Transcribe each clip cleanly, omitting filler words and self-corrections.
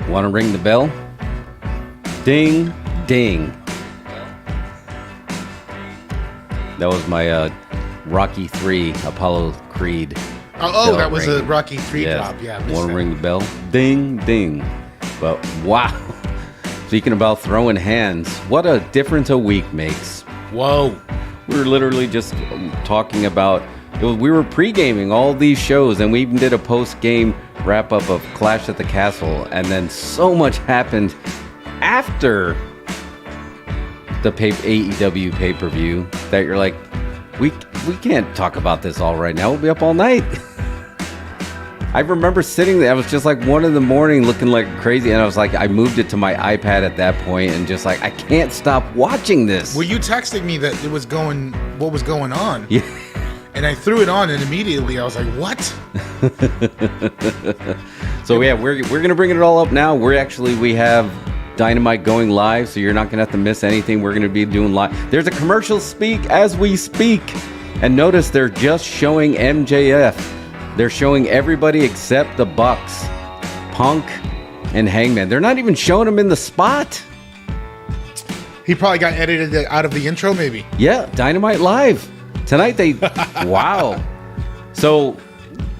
Want to ring the bell? Ding, ding. That was my Rocky 3 Apollo Creed. Oh, that was a Rocky 3 drop. Yeah. Want to ring the bell? Ding, ding. But wow. Speaking about throwing hands, what a difference a week makes. Whoa. We were literally just talking about, we were pre-gaming all these shows, and we even did a post-game wrap-up of Clash at the Castle, and then so much happened after the AEW pay-per-view that you're like, we can't talk about this all right now. We'll be up all night. I remember sitting there. I was just like 1 a.m. looking like crazy. And I was like, I moved it to my iPad at that point and just like, I can't stop watching this. Were you texting me that what was going on? Yeah. And I threw it on and immediately I was like, what? So yeah, we're going to bring it all up now. We have Dynamite going live, so you're not going to have to miss anything. We're going to be doing live. There's a commercial speak as we speak. And notice they're just showing MJF. They're showing everybody except the Bucks, Punk, and Hangman. They're not even showing him in the spot. He probably got edited out of the intro, maybe. Yeah, Dynamite Live. Tonight wow. So,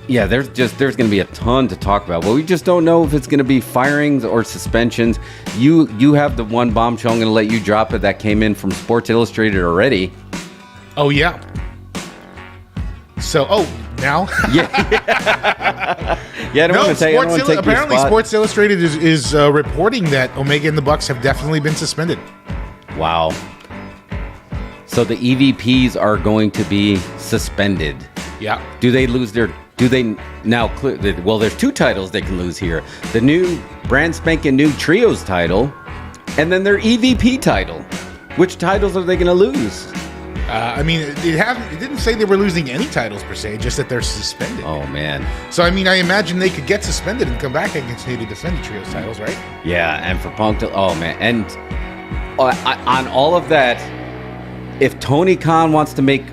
yeah, there's going to be a ton to talk about. But we just don't know if it's going to be firings or suspensions. You have the one bombshell. I'm going to let you drop it that came in from Sports Illustrated already. Oh, yeah. So, now? Yeah. Yeah, I don't want to take apparently your spot. Sports Illustrated is reporting that Omega and the Bucks have definitely been suspended. Wow. So the EVPs are going to be suspended. Yeah. There's 2 titles they can lose here. The new brand spanking new Trios title and then their EVP title. Which titles are they going to lose? It didn't say they were losing any titles per se, just that they're suspended. Oh, man. So, I imagine they could get suspended and come back and continue to defend the Trios titles, right? Yeah, and for Punk to... Oh, man. And on all of that, if Tony Khan wants to make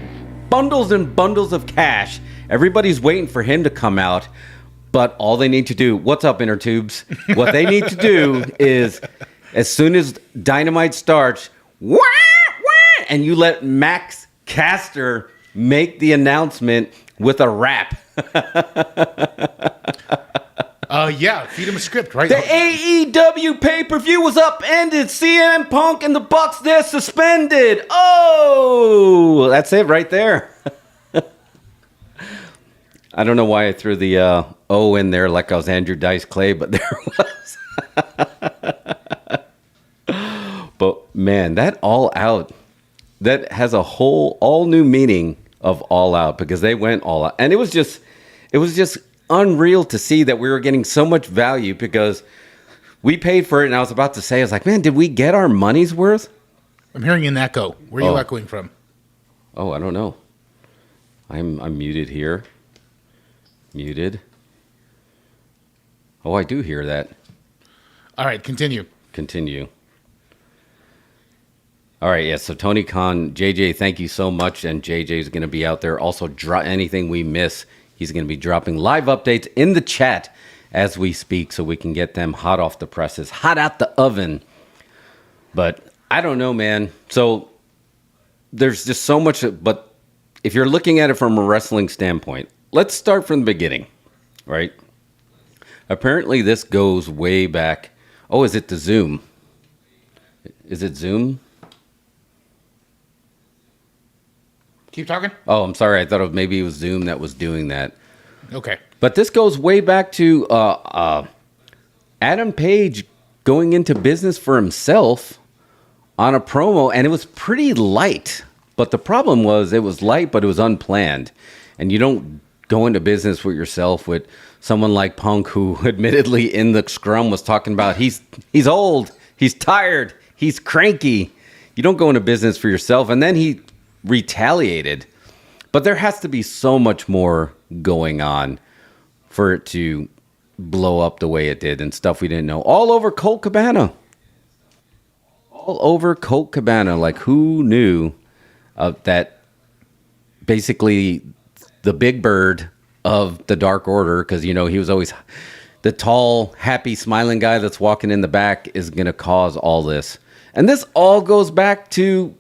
bundles and bundles of cash, everybody's waiting for him to come out, but all they need to do... What's up, inner tubes? What they need to do is, as soon as Dynamite starts... And you let Max Caster make the announcement with a rap. Yeah, feed him a script, right? The AEW pay-per-view was upended. CM Punk and the Bucks, they're suspended. Oh, that's it right there. I don't know why I threw the O in there like I was Andrew Dice Clay, but there was. But man, that All Out... That has a whole all new meaning of All Out because they went all out. And it was just unreal to see that we were getting so much value because we paid for it. And I was about to say, I was like, man, did we get our money's worth? I'm hearing an echo. Where are you echoing from? Oh, I don't know. I'm muted here. Muted. Oh, I do hear that. All right, continue. All right, yeah, so Tony Khan, JJ, thank you so much, and JJ is going to be out there. Also, anything we miss, he's going to be dropping live updates in the chat as we speak so we can get them hot off the presses, hot out the oven. But I don't know, man. So there's just so much, but if you're looking at it from a wrestling standpoint, let's start from the beginning, right? Apparently this goes way back. Oh, is it the Zoom? Is it Zoom? Keep talking. Oh, I'm sorry. I thought maybe it was Zoom that was doing that. Okay. But this goes way back to Adam Page going into business for himself on a promo, and it was pretty light. But the problem was it was light, but it was unplanned. And you don't go into business with yourself with someone like Punk, who admittedly in the scrum was talking about he's old, he's tired, he's cranky. You don't go into business for yourself. And then he retaliated. But there has to be so much more going on for it to blow up the way it did and stuff we didn't know. All over Colt Cabana. Like, who knew that basically the Big Bird of the Dark Order, because, you know, he was always the tall, happy, smiling guy that's walking in the back is going to cause all this. And this all goes back to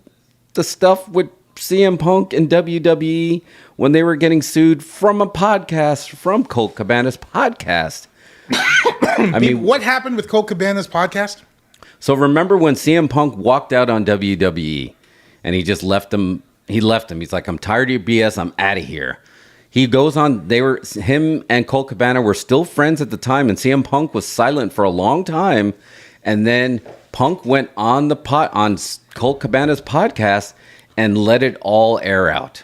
the stuff with CM Punk and WWE when they were getting sued from a podcast, from Colt Cabana's podcast. I mean, what happened with Colt Cabana's podcast? So remember when CM Punk walked out on WWE and he just left him. He left him. He's like, I'm tired of your BS. I'm out of here. He goes on. Him and Colt Cabana were still friends at the time, and CM Punk was silent for a long time. And then Punk went on on Colt Cabana's podcast and let it all air out.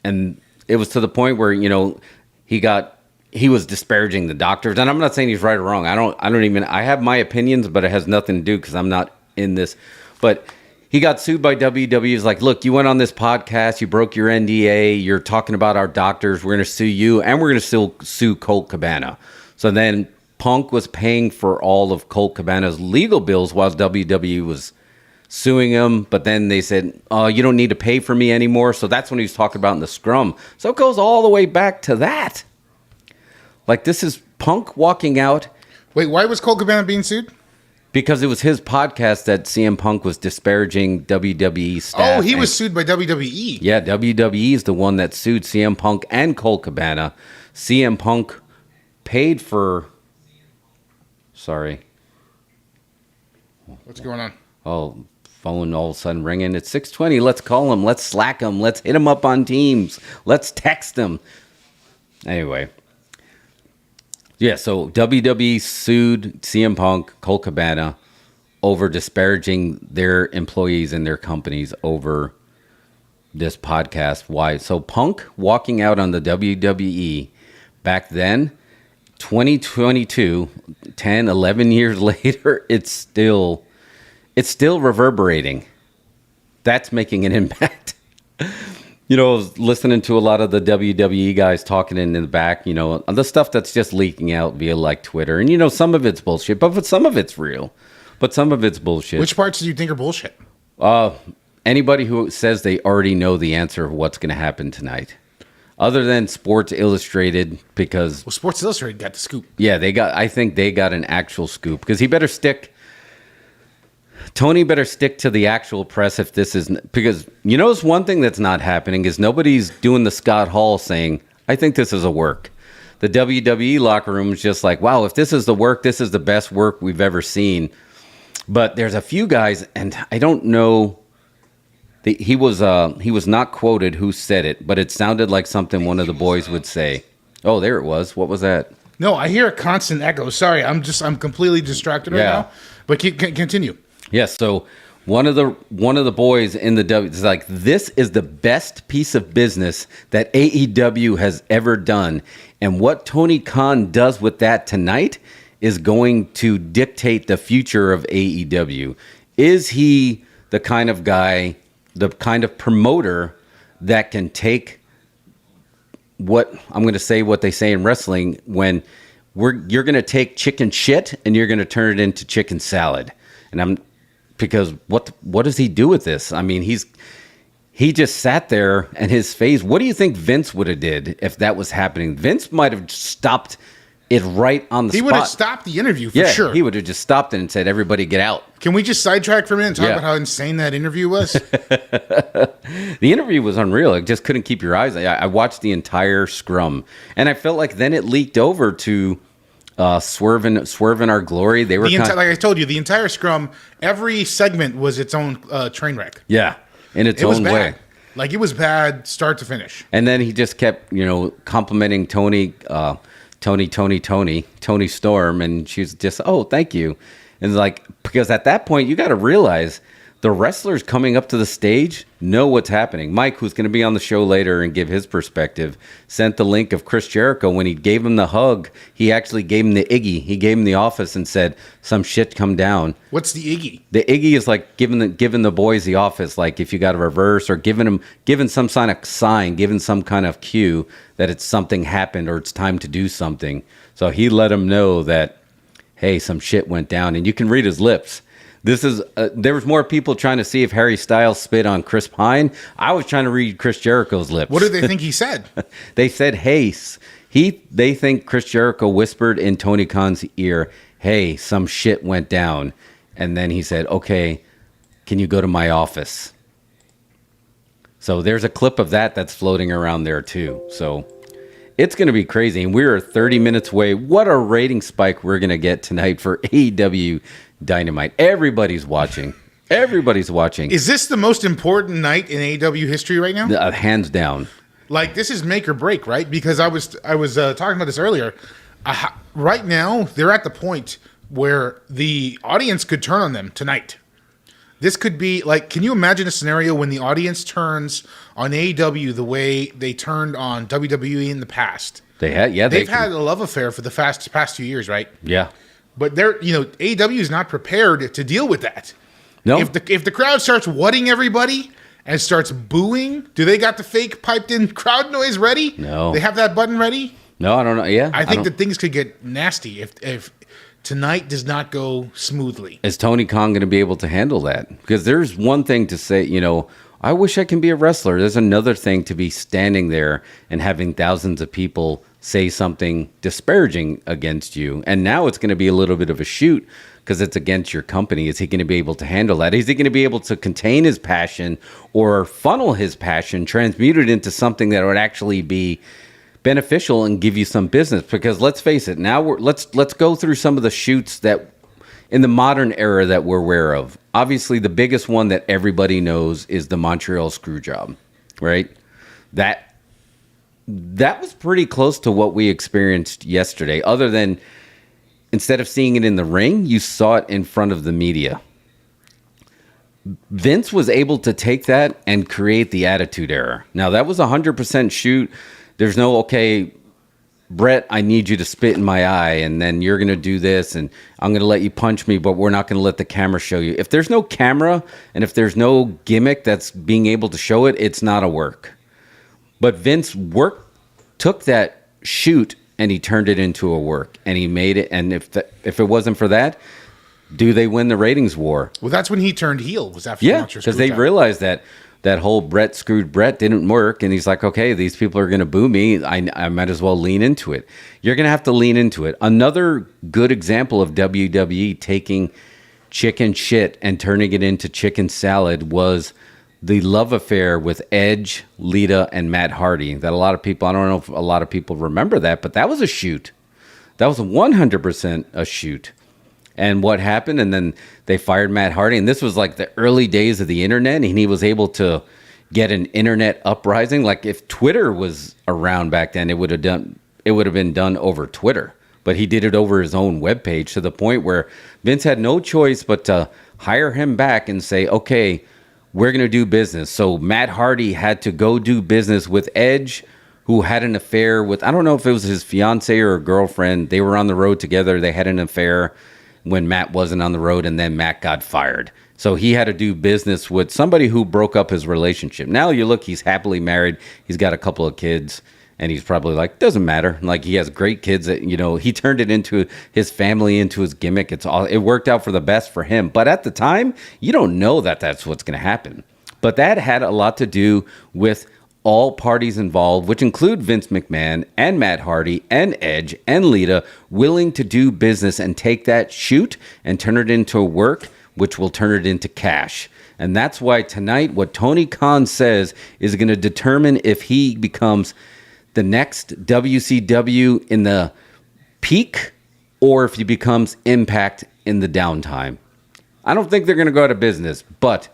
And it was to the point where, you know, he was disparaging the doctors. And I'm not saying he's right or wrong. I have my opinions, but it has nothing to do because I'm not in this. But he got sued by WWE. He's like, look, you went on this podcast, you broke your NDA, you're talking about our doctors, we're going to sue you, and we're going to still sue Colt Cabana. So then Punk was paying for all of Colt Cabana's legal bills while WWE was suing him. But then they said, oh, you don't need to pay for me anymore. So that's when he was talking about in the scrum. So it goes all the way back to that. Like, this is Punk walking out. Wait, why was Colt Cabana being sued? Because it was his podcast that CM Punk was disparaging WWE staff. Oh, he was sued by WWE. Yeah, WWE is the one that sued CM Punk and Colt Cabana. CM Punk paid for... Sorry. What's going on? Oh, phone all of a sudden ringing. It's 6:20. Let's call him. Let's Slack him. Let's hit him up on Teams. Let's text him. Anyway. Yeah, so WWE sued CM Punk, Colt Cabana, over disparaging their employees and their companies over this podcast. Why? So Punk walking out on the WWE back then, 2022, 10, 11 years later, it's still reverberating. That's making an impact. You know, I was listening to a lot of the WWE guys talking in the back, you know, the stuff that's just leaking out via like Twitter. And, you know, some of it's bullshit, but some of it's real. But some of it's bullshit. Which parts do you think are bullshit? Anybody who says they already know the answer of what's going to happen tonight. Other than Sports Illustrated, because... Well, Sports Illustrated got the scoop. Yeah, I think they got an actual scoop. Because Tony better stick to the actual press if this is... Because, you know, it's one thing that's not happening is nobody's doing the Scott Hall saying, I think this is a work. The WWE locker room is just like, wow, if this is the work, this is the best work we've ever seen. But there's a few guys, and I don't know... He was not quoted who said it, but it sounded like something one of the boys would say. Oh, there it was. What was that? No, I hear a constant echo. Sorry, I'm completely distracted right now. But continue. Yes, so one of the boys in the W is like, this is the best piece of business that AEW has ever done. And what Tony Khan does with that tonight is going to dictate the future of AEW. Is he the kind of guy, the kind of promoter that can take what they say in wrestling when you're going to take chicken shit and you're going to turn it into chicken salad. Because what does he do with this? I mean, he just sat there and his face. What do you think Vince would have did if that was happening? Vince might have stopped it right on the spot. He would have stopped the interview for sure. He would have just stopped it and said, "Everybody, get out." Can we just sidetrack for a minute and talk about how insane that interview was? The interview was unreal. I just couldn't keep your eyes. I watched the entire scrum, and I felt like then it leaked over to. Swerve in Our Glory. They were like I told you, the entire scrum, every segment was its own train wreck. Yeah, in its own way. Like, it was bad start to finish. And then he just kept, you know, complimenting Tony Storm, and she's just, oh, thank you. And like, because at that point you got to realize the wrestlers coming up to the stage know what's happening. Mike, who's going to be on the show later and give his perspective, sent the link of Chris Jericho. When he gave him the hug, he actually gave him the Iggy. He gave him the office and said, some shit come down. What's the Iggy? The Iggy is like giving the boys the office, like if you got a reverse, or giving some kind of sign, giving some kind of cue that it's something happened or it's time to do something. So he let him know that, hey, some shit went down. And you can read his lips. This is there was more people trying to see if Harry Styles spit on Chris Pine. I was trying to read Chris Jericho's lips. What did they think he said? They said, hey, They think Chris Jericho whispered in Tony Khan's ear, "Hey, some shit went down," and then he said, "Okay, can you go to my office?" So there's a clip of that's floating around there too. So it's going to be crazy, and we're 30 minutes away. What a rating spike we're going to get tonight for AEW Dynamite. Everybody's watching. Everybody's watching. Is this the most important night in AEW history right now? Hands down. Like, this is make or break, right? Because I was talking about this earlier. Right now, they're at the point where the audience could turn on them tonight. This could be like, can you imagine a scenario when the audience turns on AEW the way they turned on WWE in the past? They've had a love affair for the past 2 years, right? Yeah. But AEW is not prepared to deal with that. No. If the crowd starts whatting everybody and starts booing, do they got the fake piped in crowd noise ready? No. They have that button ready? No, I don't know. Yeah. I think that things could get nasty if tonight does not go smoothly. Is Tony Khan going to be able to handle that? Because there's one thing to say, I wish I can be a wrestler. There's another thing to be standing there and having thousands of people say something disparaging against you. And now it's going to be a little bit of a shoot because it's against your company. Is he going to be able to handle that? Is he going to be able to contain his passion or funnel his passion, transmute it into something that would actually be beneficial and give you some business? Because let's face it, now let's go through some of the shoots that in the modern era that we're aware of. Obviously, the biggest one that everybody knows is the Montreal Screwjob, right? That was pretty close to what we experienced yesterday, other than instead of seeing it in the ring, you saw it in front of the media. Vince was able to take that and create the Attitude Era. Now, that was 100% shoot. There's no, okay, Brett, I need you to spit in my eye, and then you're going to do this, and I'm going to let you punch me, but we're not going to let the camera show you. If there's no camera, and if there's no gimmick that's being able to show it, it's not a work. But Vince took that shoot, and he turned it into a work, and he made it, and if it wasn't for that, do they win the ratings war? Well, that's when he turned heel, was after because they realized that whole Brett screwed Brett didn't work, and he's like, okay, these people are going to boo me. I might as well lean into it. You're going to have to lean into it. Another good example of WWE taking chicken shit and turning it into chicken salad was the love affair with Edge, Lita, and Matt Hardy. That a lot of people, I don't know if a lot of people remember that, but that was a shoot. That was 100% a shoot. And what happened? And then they fired Matt Hardy. And this was like the early days of the internet. And he was able to get an internet uprising. Like if Twitter was around back then, it would have been done over Twitter. But he did it over his own webpage to the point where Vince had no choice but to hire him back and say, okay, we're going to do business. So Matt Hardy had to go do business with Edge, who had an affair with, I don't know if it was his fiance or a girlfriend. They were on the road together. They had an affair when Matt wasn't on the road, and then Matt got fired. So he had to do business with somebody who broke up his relationship. Now you look, he's happily married. He's got a couple of kids, and he's probably like, doesn't matter. Like he has great kids that, he turned it into his family, into his gimmick. It worked out for the best for him. But at the time, you don't know that that's what's going to happen. But that had a lot to do with all parties involved, which include Vince McMahon and Matt Hardy and Edge and Lita, willing to do business and take that shoot and turn it into a work, which will turn it into cash. And that's why tonight, what Tony Khan says is going to determine if he becomes the next WCW in the peak or if he becomes Impact in the downtime. I don't think they're going to go out of business, but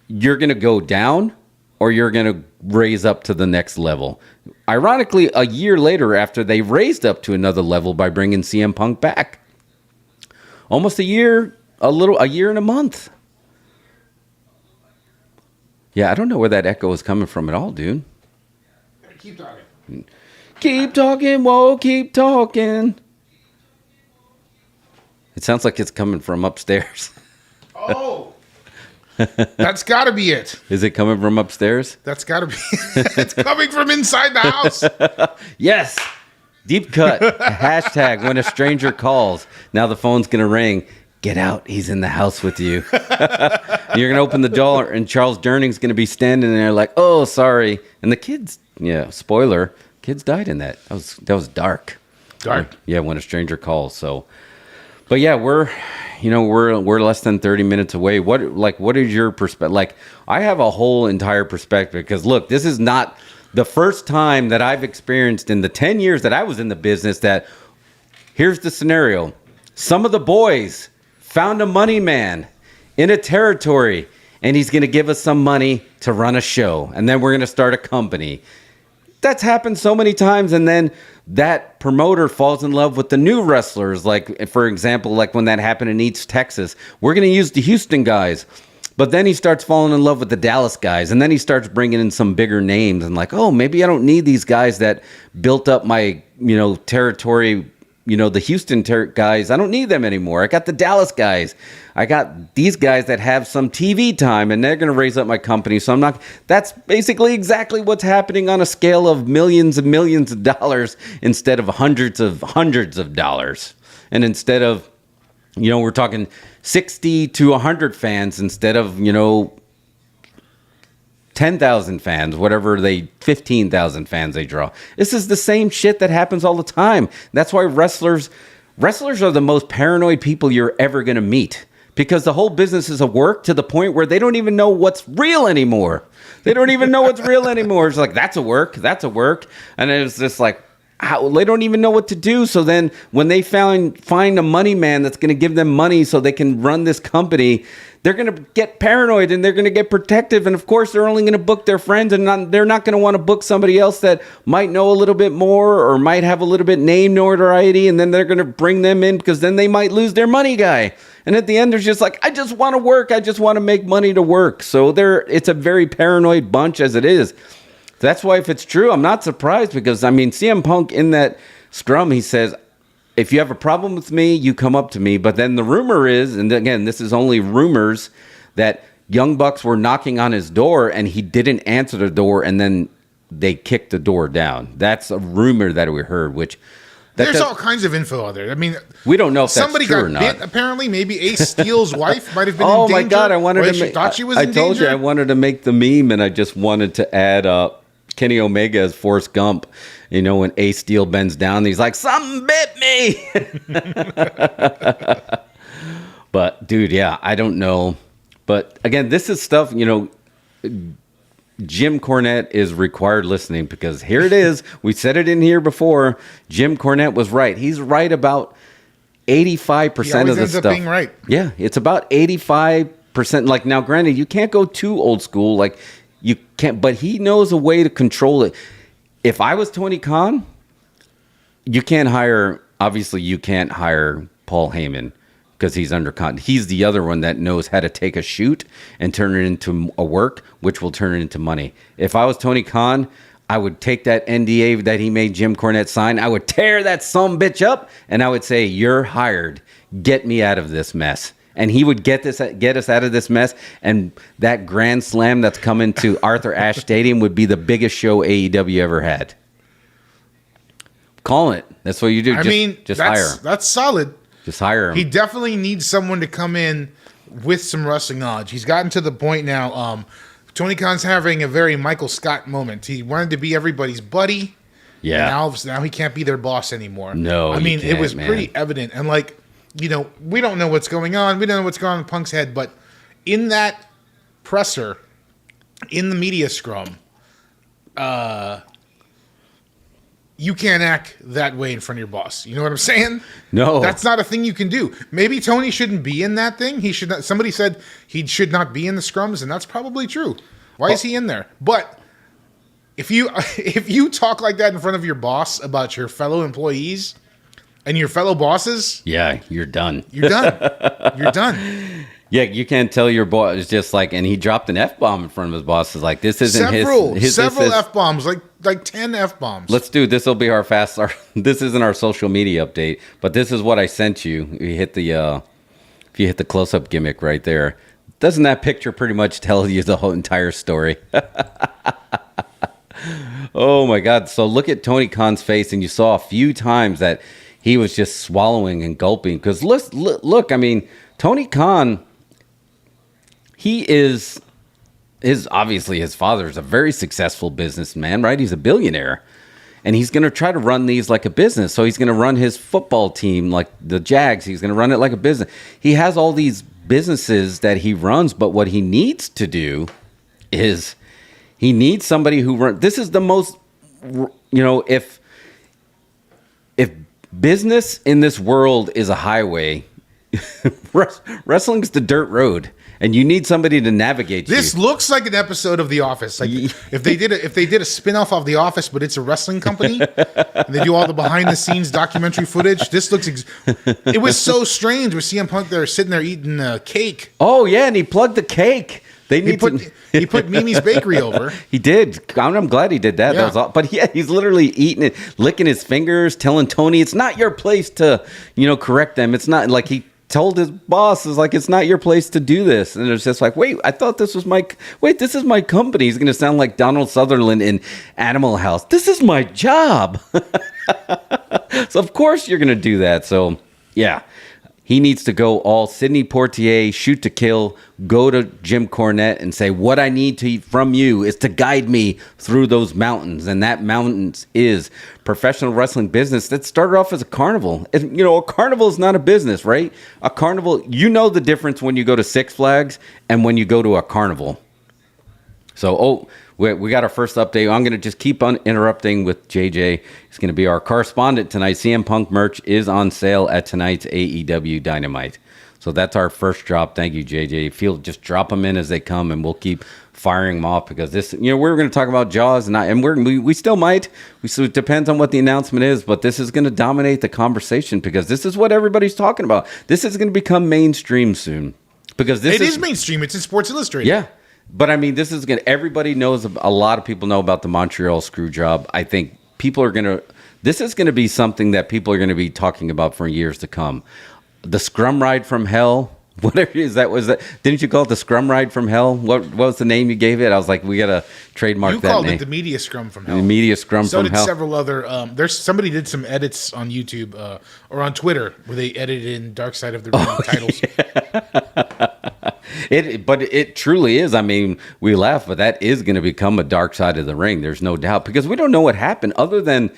you're going to go down or you're going to raise up to the next level. Ironically, a year later, after they raised up to another level by bringing CM Punk back. Almost a year and a month. Yeah, I don't know where that echo is coming from at all, dude. Keep talking. Keep talking, whoa, keep talking. It sounds like it's coming from upstairs. Oh! That's got to be it. Is it coming from upstairs? That's got to be. It's coming from inside the house. Yes. Deep cut. Hashtag when a stranger calls. Now the phone's going to ring. Get out. He's in the house with you. You're going to open the door and Charles Durning's going to be standing there like, oh, sorry. And the kids, spoiler, Kids died in that. That was dark. Dark. Yeah, When a Stranger Calls. So, but yeah, we're less than 30 minutes away. What is your perspective? Like, I have a whole entire perspective because look, this is not the first time that I've experienced in the 10 years that I was in the business that here's the scenario. Some of the boys found a money man in a territory and he's going to give us some money to run a show. And then we're going to start a company. That's happened so many times. And then that promoter falls in love with the new wrestlers. Like, for example, like when that happened in East Texas, we're going to use the Houston guys. But then he starts falling in love with the Dallas guys. And then he starts bringing in some bigger names and like, oh, maybe I don't need these guys that built up my, territory. The Houston guys, I don't need them anymore. I got the Dallas guys. I got these guys that have some TV time, and they're going to raise up my company. So I'm not. That's basically exactly what's happening on a scale of millions and millions of dollars instead of hundreds of dollars. And instead of, we're talking 60 to 100 fans instead of, 10,000 fans, 15,000 fans they draw. This is the same shit that happens all the time. That's why wrestlers are the most paranoid people you're ever going to meet because the whole business is a work to the point where they don't even know what's real anymore. They don't even know what's real anymore. It's like, that's a work. And it's just like, how they don't even know what to do. So then when they find a money man that's going to give them money so they can run this company, they're going to get paranoid and they're going to get protective. And of course, they're only going to book their friends and they're not going to want to book somebody else that might know a little bit more or might have a little bit name notoriety. And then they're going to bring them in because then they might lose their money guy. And at the end, they're just like, I just want to work. I just want to make money to work. So it's a very paranoid bunch as it is. That's why if it's true, I'm not surprised because, CM Punk in that scrum, he says, if you have a problem with me, you come up to me. But then the rumor is, and again, this is only rumors, that Young Bucks were knocking on his door and he didn't answer the door and then they kicked the door down. That's a rumor that we heard, which... There's all kinds of info out there. We don't know if somebody that's true got or not. Bit, apparently, maybe Ace Steele's wife might have been in Oh danger. my God, I wanted to make... thought she was I in told danger. you I wanted to make the meme and I just wanted to add Kenny Omega as Forrest Gump. When Ace Steele bends down, he's like, something bit me. But dude, yeah, I don't know. But again, this is stuff, Jim Cornette is required listening because here it is. We said it in here before. Jim Cornette was right. He's right about 85% of the stuff. Up being right. Yeah, it's about 85%. Like now, granted, you can't go too old school. Like you can't, but he knows a way to control it. If I was Tony Khan, you can't hire Paul Heyman because he's under contract. He's the other one that knows how to take a shoot and turn it into a work, which will turn it into money. If I was Tony Khan, I would take that NDA that he made Jim Cornette sign. I would tear that sumbitch up and I would say, you're hired. Get me out of this mess. And he would get us out of this mess. And that Grand Slam that's coming to Arthur Ashe Stadium would be the biggest show AEW ever had. Calling it. That's what you do. Just hire him. That's solid. Just hire him. He definitely needs someone to come in with some wrestling knowledge. He's gotten to the point now. Tony Khan's having a very Michael Scott moment. He wanted to be everybody's buddy. Yeah. Now he can't be their boss anymore. No, it was pretty evident. And we don't know what's going on. We don't know what's going on in Punk's head. But in that presser, in the media scrum, you can't act that way in front of your boss. You know what I'm saying? No. That's not a thing you can do. Maybe Tony shouldn't be in that thing. He should not. Somebody said he should not be in the scrums, and that's probably true. Why is he in there? But if you talk like that in front of your boss about your fellow employees and your fellow bosses, yeah, you're done. You're done. You're done. Yeah, you can't tell your boss. It's just like, and he dropped an F-bomb in front of his boss. It's like, this isn't several F-bombs, like 10 F-bombs. Let's do this. Will be this isn't our social media update, but this is what I sent you. If you hit the close-up gimmick right there, doesn't that picture pretty much tell you the whole entire story? Oh my God. So look at Tony Khan's face, and you saw a few times that he was just swallowing and gulping. Because look, Tony Khan, obviously his father is a very successful businessman, right? He's a billionaire. and he's going to try to run these like a business. So he's going to run his football team like the Jags. He's going to run it like a business. He has all these businesses that he runs, but what he needs to do is he needs somebody who runs. This is the most, if business in this world is a highway, wrestling's the dirt road, and you need somebody to navigate. This looks like an episode of The Office. Like if they did a spin-off of The Office, but it's a wrestling company, and they do all the behind-the-scenes documentary footage. This looks. It was so strange with CM Punk there sitting there eating cake. Oh yeah, and he plugged the cake. He put Mimi's Bakery over. He did. I'm glad he did that. Yeah. That was all. But yeah, he's literally eating it, licking his fingers, telling Tony it's not your place to, correct them. It's not like he told his boss, is like, it's not your place to do this. And it's just like, wait, I thought this was this is my company. He's going to sound like Donald Sutherland in Animal House. This is my job. So of course you're going to do that. So yeah. He needs to go all Sidney Poitier, shoot to kill, go to Jim Cornette and say, what I need from you is to guide me through those mountains. And that mountains is professional wrestling business that started off as a carnival. And, a carnival is not a business, right? A carnival, the difference when you go to Six Flags and when you go to a carnival. So, we got our first update. I'm going to just keep on interrupting with JJ. He's going to be our correspondent tonight. CM Punk merch is on sale at tonight's AEW Dynamite. So that's our first drop. Thank you, JJ. Just drop them in as they come, and we'll keep firing them off because this, we're going to talk about Jaws, and we still might. So it depends on what the announcement is, but this is going to dominate the conversation because this is what everybody's talking about. This is going to become mainstream soon because this is mainstream. It's in Sports Illustrated. Yeah. But I mean, this is going to, everybody knows, a lot of people know about the Montreal screw job. I think this is going to be something that people are going to be talking about for years to come. The Scrum Ride from Hell, whatever it is, didn't you call it the Scrum Ride from Hell? What was the name you gave it? I was like, we got to trademark that name. You called it the Media Scrum from Hell. The Media Scrum from Hell. So did several other, somebody did some edits on YouTube or on Twitter where they edited in Dark Side of the Ring titles. Yeah. But it truly is. I mean, we laugh, but that is going to become a Dark Side of the Ring. There's no doubt because we don't know what happened other than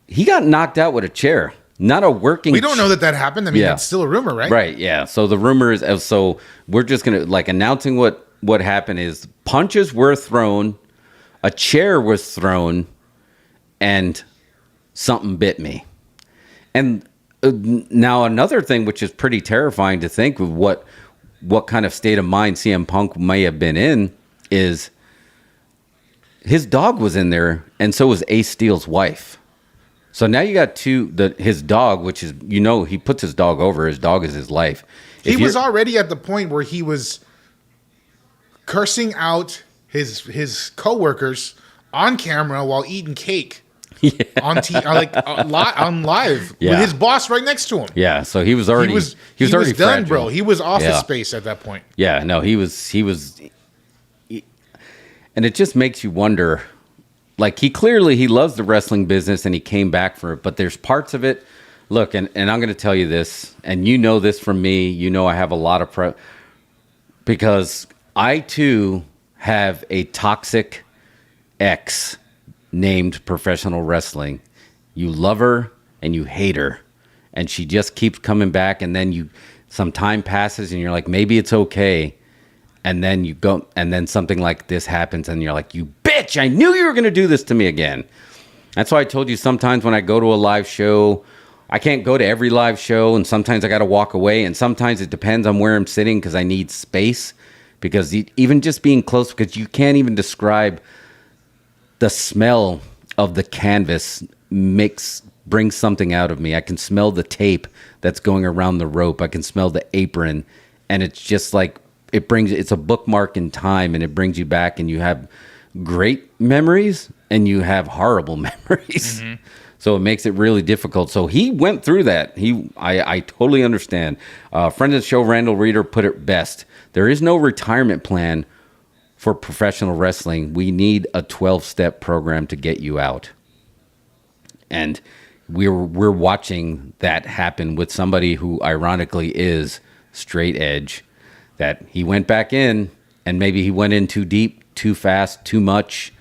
he got knocked out with a chair, not a working. We don't know that happened. I mean, that's still a rumor, right? Right. Yeah. So the rumor is, so we're just going to announcing what happened is punches were thrown, a chair was thrown, and something bit me. And now another thing, which is pretty terrifying to think of what kind of state of mind CM Punk may have been in, is his dog was in there, and so was Ace Steele's wife. So now you got his dog, which is, he puts his dog over. His dog is his life. He was already at the point where he was cursing out his coworkers on camera while eating cake. Yeah. On live with his boss right next to him. Yeah, so he was already he was already done, fragile. Bro. He was Office Space at that point. Yeah, no, he was, and it just makes you wonder. Like he loves the wrestling business and he came back for it, but there's parts of it. Look, and I'm going to tell you this, and this from me. I have a lot of because I too have a toxic ex named professional wrestling. You love her and you hate her, and she just keeps coming back, and then some time passes and you're like, maybe it's okay, and then you go, and then something like this happens and you're like, you bitch, I knew you were going to do this to me again. That's why I told you sometimes when I go to a live show, I can't go to every live show, and sometimes I got to walk away, and sometimes it depends on where I'm sitting because I need space, because even just being close, because you can't even describe the smell of the canvas brings something out of me. I can smell the tape that's going around the rope. I can smell the apron, and it's just like it's a bookmark in time, and it brings you back, and you have great memories and you have horrible memories. Mm-hmm. So it makes it really difficult. So he went through that. I totally understand. Friend of the show, Randall Reeder, put it best. There is no retirement plan for professional wrestling. We need a 12-step program to get you out. And we're watching that happen with somebody who ironically is straight edge, that he went back in, and maybe he went in too deep, too fast, too much.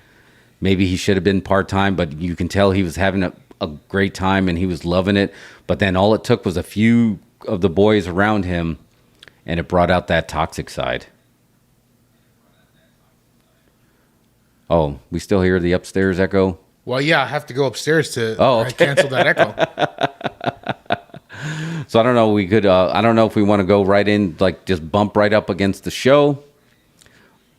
maybe he should have been part-time, but you can tell he was having a great time and he was loving it. But then all it took was a few of the boys around him, and it brought out that toxic side. Oh, we still hear the upstairs echo? Well, yeah, I have to go upstairs to okay. cancel that echo. So I don't know. We could. I don't know if we want to go right in, like just bump right up against the show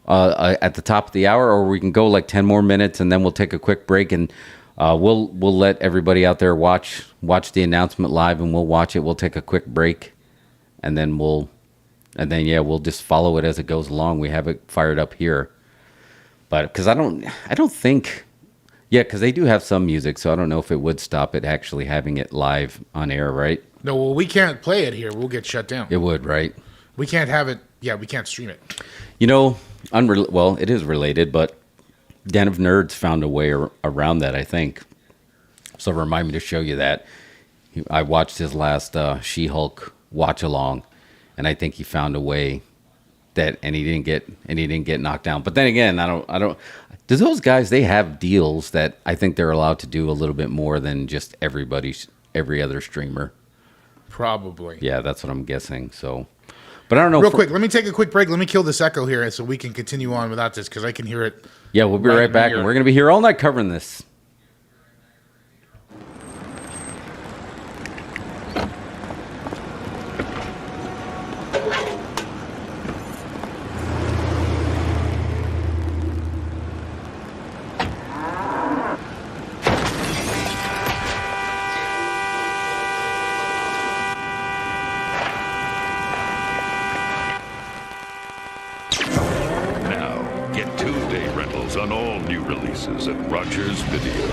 at the top of the hour, or we can go like 10 more minutes and then we'll take a quick break and we'll let everybody out there watch the announcement live, and we'll watch it. We'll take a quick break, and then we'll just follow it as it goes along. We have it fired up here, but because I don't think. Yeah, because they do have some music, so I don't know if it would stop it actually having it live on air, right? No, well, we can't play it here. We'll get shut down. It would, right? We can't have it. Yeah, we can't stream it. You know, well, it is related, but Den of Nerds found a way around that, I think. So remind me to show you that. I watched his last She-Hulk watch-along, and I think he found a way that, and he didn't get knocked down. But then again, I don't. Do those guys? They have deals that I think they're allowed to do a little bit more than just every other streamer. Probably. Yeah, that's what I'm guessing. So, but I don't know. Real quick, let me take a quick break. Let me kill this echo here, so we can continue on without this, because I can hear it. Yeah, we'll be right back, and we're gonna be here all night covering this. On all new releases at Rogers Video.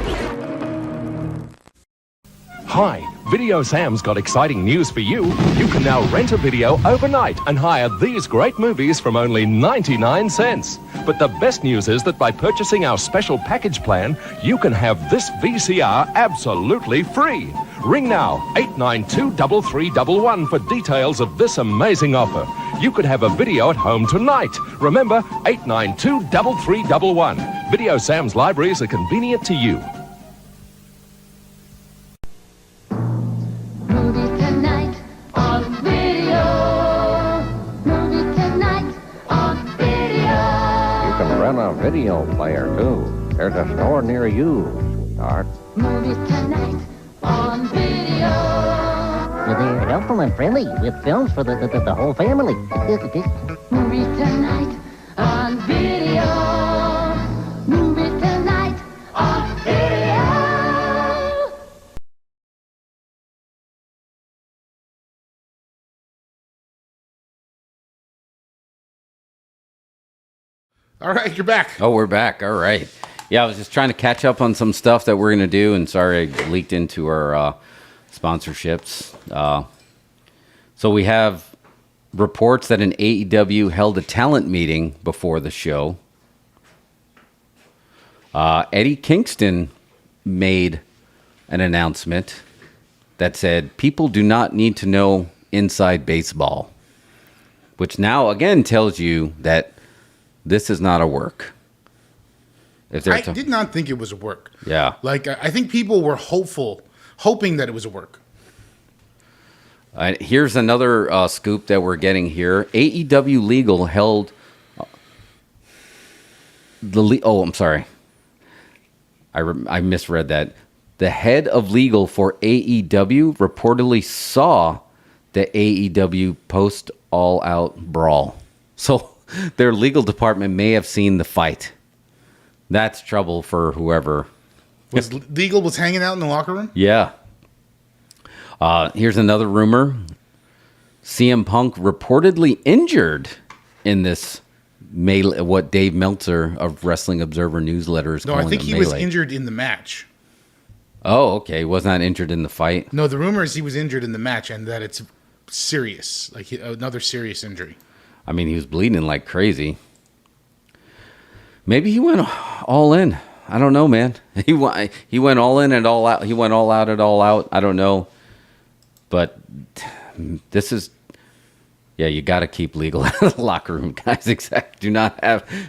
Hi, Video Sam's got exciting news for you. You can now rent a video overnight and hire these great movies from only 99 cents. But the best news is that by purchasing our special package plan, you can have this VCR absolutely free. Ring now, 892-3311 for details of this amazing offer. You could have a video at home tonight. Remember, 892-3311. Video Sam's libraries are convenient to you. Movie tonight on video. Movie tonight on video. You can rent a video player, too. There's a store near you, sweetheart. Movie tonight on video. They're helpful and friendly with films for the whole family. Movie tonight on video. Movie tonight on video. All right, you're back. Oh, we're back. All right. Yeah, I was just trying to catch up on some stuff that we're going to do, and sorry I leaked into our sponsorships. So we have reports that an AEW held a talent meeting before the show. Eddie Kingston made an announcement that said, people do not need to know inside baseball, which now again tells you that this is not a work. I did not think it was a work. Yeah. Like, I think people were hoping that it was a work. Here's another scoop that we're getting here. AEW Legal held I'm sorry. I misread that. The head of legal for AEW reportedly saw the AEW post All Out brawl. So their legal department may have seen the fight. That's trouble for whoever. Legal was hanging out in the locker room? Yeah. Here's another rumor. CM Punk reportedly injured in this melee, what Dave Meltzer of Wrestling Observer newsletter is calling No, I think a he was melee. injured in the match. Oh, okay. He was not injured in the fight. No, the rumor is he was injured in the match and that it's serious, like another serious injury. I mean, he was bleeding like crazy. Maybe he went all in. I don't know, man. He went all in and all out. He went all out and all out. I don't know. But this is, yeah, you got to keep legal out of the locker room, guys. Exactly.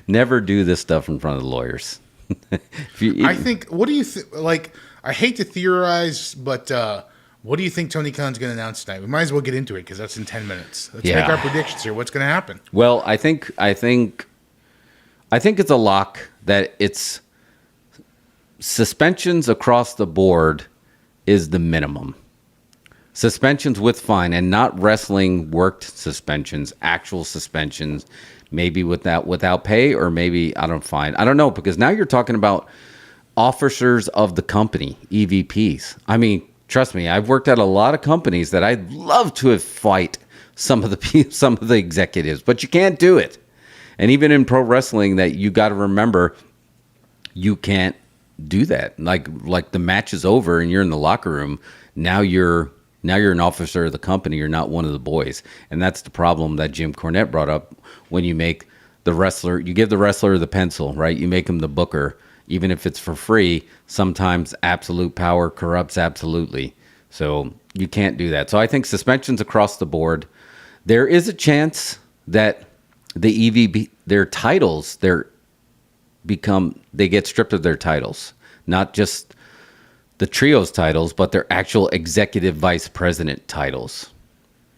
Never do this stuff in front of the lawyers. I think. What do you think? Like, I hate to theorize, but what do you think Tony Khan's going to announce tonight? We might as well get into it because that's in 10 minutes. Let's make our predictions here. What's going to happen? Well, I think it's a lock that it's suspensions across the board is the minimum. Suspensions with fine, and not wrestling worked suspensions, actual suspensions, maybe without pay, or maybe I don't know, because now you're talking about officers of the company, EVPs. I mean, trust me, I've worked at a lot of companies that I'd love to have fight some of the executives, but you can't do it. And even in pro wrestling, that you got to remember, you can't do that. Like the match is over and you're in the locker room. Now you're an officer of the company. You're not one of the boys. And that's the problem that Jim Cornette brought up. When you make the wrestler, you give the wrestler the pencil, right? You make him the booker, even if it's for free. Sometimes absolute power corrupts absolutely. So you can't do that. So I think suspensions across the board. There is a chance that the EVP, their titles, they get stripped of their titles. Not just the trios titles, but their actual executive vice president titles.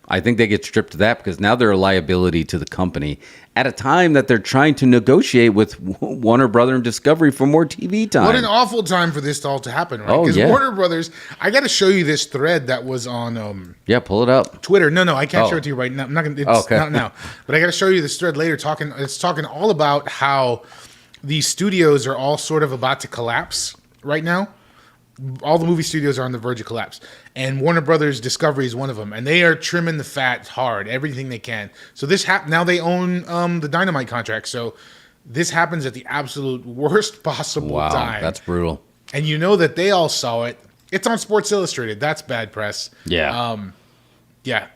I think they get stripped of that because now they're a liability to the company at a time that they're trying to negotiate with Warner Brother and Discovery for more TV time. What an awful time for this all to happen, right? Oh, yeah. Warner Brothers, I got to show you this thread that was on pull it up. Twitter. No, I can't show it to you right now. I'm not going to, Okay. not now. But I got to show you this thread later. It's talking all about how these studios are all sort of about to collapse right now. All the movie studios are on the verge of collapse, and Warner Brothers Discovery is one of them, and they are trimming the fat hard, everything they can. So this now they own the Dynamite contract, so this happens at the absolute worst possible time. That's brutal. And you know that they all saw it. It's on Sports Illustrated. That's bad press. Yeah.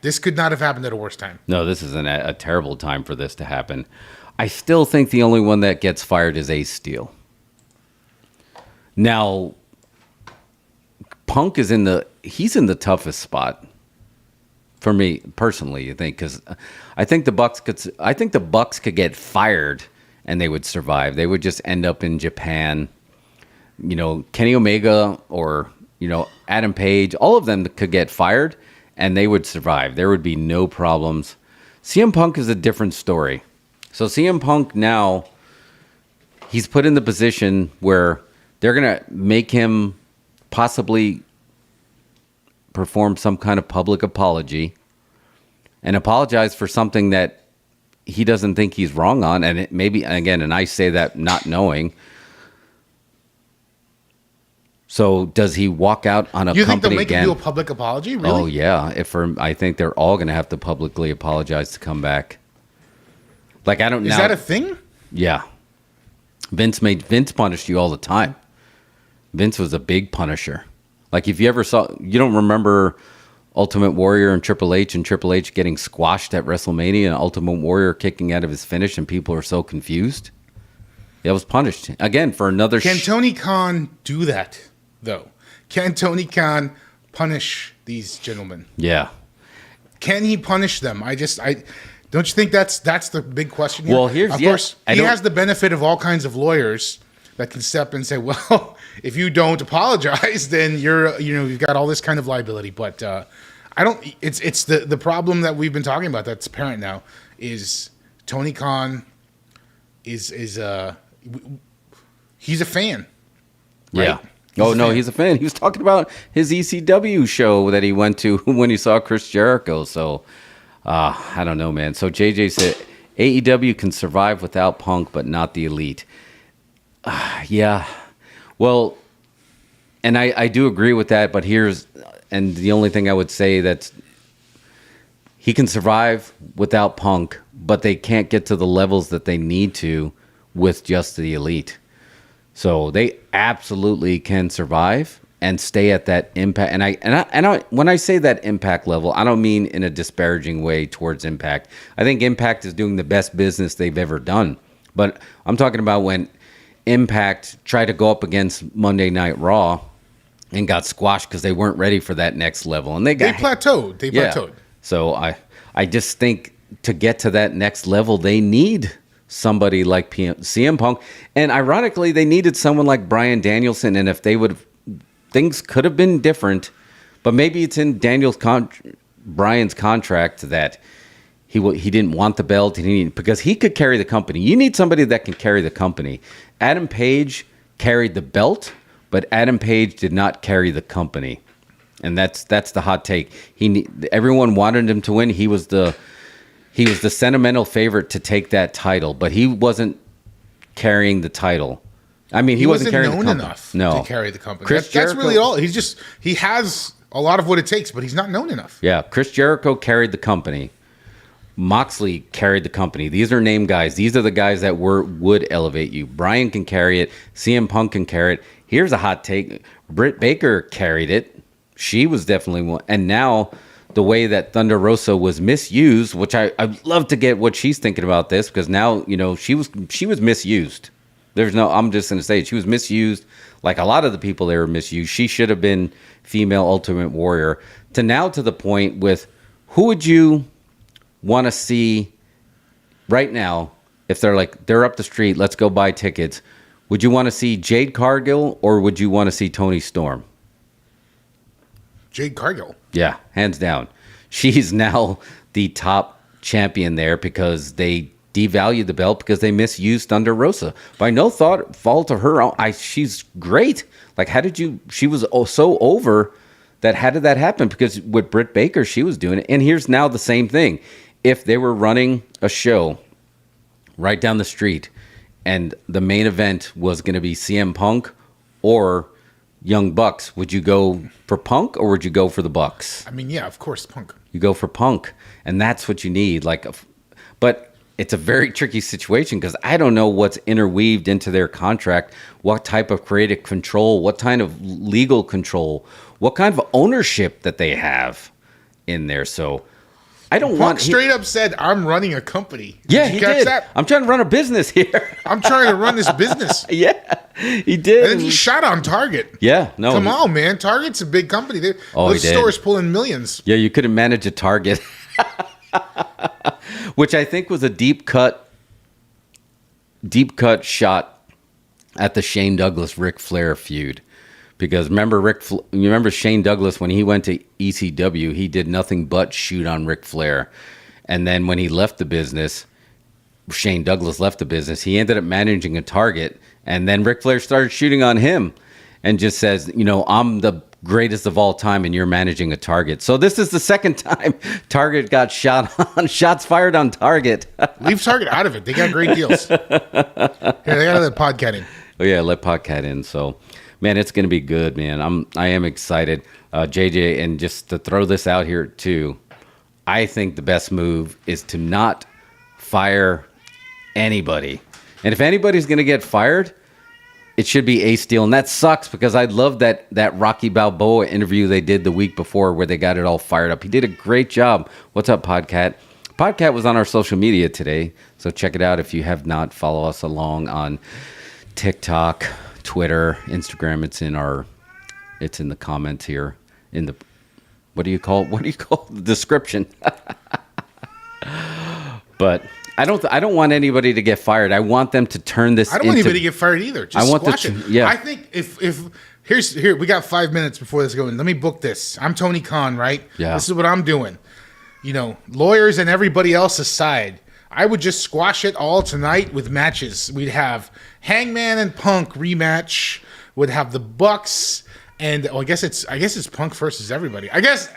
This could not have happened at a worse time. No, this is a terrible time for this to happen. I still think the only one that gets fired is Ace Steele. Now, Punk he's in the toughest spot for me personally. I think because I think the Bucks could get fired and they would survive. They would just end up in Japan. You know, Kenny Omega or Adam Page, all of them could get fired and they would survive. There would be no problems. CM Punk is a different story. So CM Punk now, he's put in the position where they're gonna make him possibly perform some kind of public apology and apologize for something that he doesn't think he's wrong on. And it maybe, again, and I say that not knowing. So does he walk out on a company again? You think they'll make him do a public apology? Really? Oh, yeah. I think they're all going to have to publicly apologize to come back. Like, I don't know. Is that a thing? Yeah. Vince punished you all the time. Vince was a big punisher. Like, if you ever you don't remember Ultimate Warrior and Triple H getting squashed at WrestleMania and Ultimate Warrior kicking out of his finish and people are so confused? It was punished. Again, for another... Can Tony Khan do that, though? Can Tony Khan punish these gentlemen? Yeah. Can he punish them? Don't you think that's the big question here? Well, of course, he has the benefit of all kinds of lawyers that can step in and say, well, if you don't apologize, then you've got all this kind of liability. But I don't. It's the problem that we've been talking about that's apparent now is Tony Khan is he's a fan. Right? Yeah. He's a fan. He was talking about his ECW show that he went to when he saw Chris Jericho. So I don't know, man. So JJ said AEW can survive without Punk, but not the Elite. Yeah. Well, and I do agree with that, but and the only thing I would say that he can survive without Punk, but they can't get to the levels that they need to with just the Elite. So they absolutely can survive and stay at that Impact. And I when I say that Impact level, I don't mean in a disparaging way towards Impact. I think Impact is doing the best business they've ever done. But I'm talking about when Impact tried to go up against Monday Night Raw and got squashed because they weren't ready for that next level. And they plateaued. So I just think to get to that next level, they need somebody like CM Punk. And ironically, they needed someone like Bryan Danielson. And if they would, things could have been different. But maybe it's in Bryan's contract that he didn't want the belt, because he could carry the company. You need somebody that can carry the company. Adam Page carried the belt, but Adam Page did not carry the company, and that's the hot take. Everyone wanted him to win. He was the sentimental favorite to take that title, but he wasn't carrying the title. I mean, he wasn't carrying known the company enough to carry the company. Chris That's really all. He has a lot of what it takes, but he's not known enough. Yeah, Chris Jericho carried the company. Moxley carried the company. These are name guys. These are the guys that would elevate you. Bryan can carry it. CM Punk can carry it. Here's a hot take. Britt Baker carried it. She was definitely one. And now the way that Thunder Rosa was misused, which I'd love to get what she's thinking about this, because now, she was misused. I'm just going to say it. She was misused like a lot of the people there were misused. She should have been female Ultimate Warrior. To the point with who would you want to see right now if they're up the street, let's go buy tickets. Would you want to see Jade Cargill or would you want to see Toni Storm? Jade Cargill. Yeah, hands down. She's now the top champion there because they devalued the belt because they misused Thunder Rosa. By no fault of her own. She's great. She was so over that how did that happen? Because with Britt Baker, she was doing it. And here's now the same thing. If they were running a show right down the street and the main event was going to be CM Punk or Young Bucks, would you go for Punk or would you go for the Bucks? I mean, yeah, of course, Punk. You go for Punk, and that's what you need. But it's a very tricky situation because I don't know what's interweaved into their contract, what type of creative control, what kind of legal control, what kind of ownership that they have in there. So I don't want... straight up said, I'm running a company. Yeah, he did. That? I'm trying to run a business here. I'm trying to run this business. Yeah, he did. And then he shot on Target. Yeah, no. Come on, man. Target's a big company. Those stores pulling millions. Yeah, you couldn't manage a Target. Which I think was a deep cut shot at the Shane Douglas Ric Flair feud. Because remember Shane Douglas when he went to ECW, he did nothing but shoot on Ric Flair. And then when he left the business, Shane Douglas left the business, he ended up managing a Target, and then Ric Flair started shooting on him and just says, I'm the greatest of all time and you're managing a Target. So this is the second time Target got shots fired on Target. Leave Target out of it. They got great deals. Here, they got to let Podcat in. Oh yeah, let Podcat in. So man, it's going to be good, man. I am excited. JJ, and just to throw this out here too, I think the best move is to not fire anybody. And if anybody's going to get fired, it should be Ace Steele. And that sucks because I love that Rocky Balboa interview they did the week before where they got it all fired up. He did a great job. What's up, Podcat? Podcat was on our social media today, so check it out if you have not. Follow us along on TikTok, Twitter, Instagram. It's in the comments here. In the what do you call the description? But I don't want anybody to get fired. I want them to turn this. I don't want anybody to get fired either. Just squash it. Yeah. I think if here we got 5 minutes before this going. Let me book this. I'm Tony Khan, right? Yeah. This is what I'm doing. Lawyers and everybody else aside, I would just squash it all tonight with matches. We'd have Hangman and Punk rematch. Would have the Bucks and I guess it's Punk versus everybody. I guess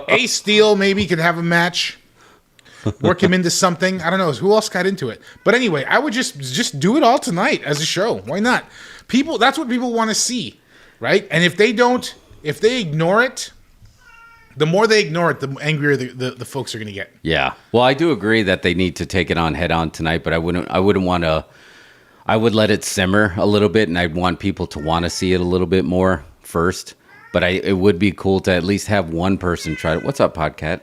Ace Steele maybe could have a match. Work him into something. I don't know who else got into it. But anyway, I would just do it all tonight as a show. Why not? That's what people want to see, right? And if they ignore it, the more they ignore it, the angrier the folks are going to get. Yeah. Well, I do agree that they need to take it on head on tonight, but I wouldn't want to. I would let it simmer a little bit, and I'd want people to want to see it a little bit more first. But it would be cool to at least have one person try it. What's up, Podcat?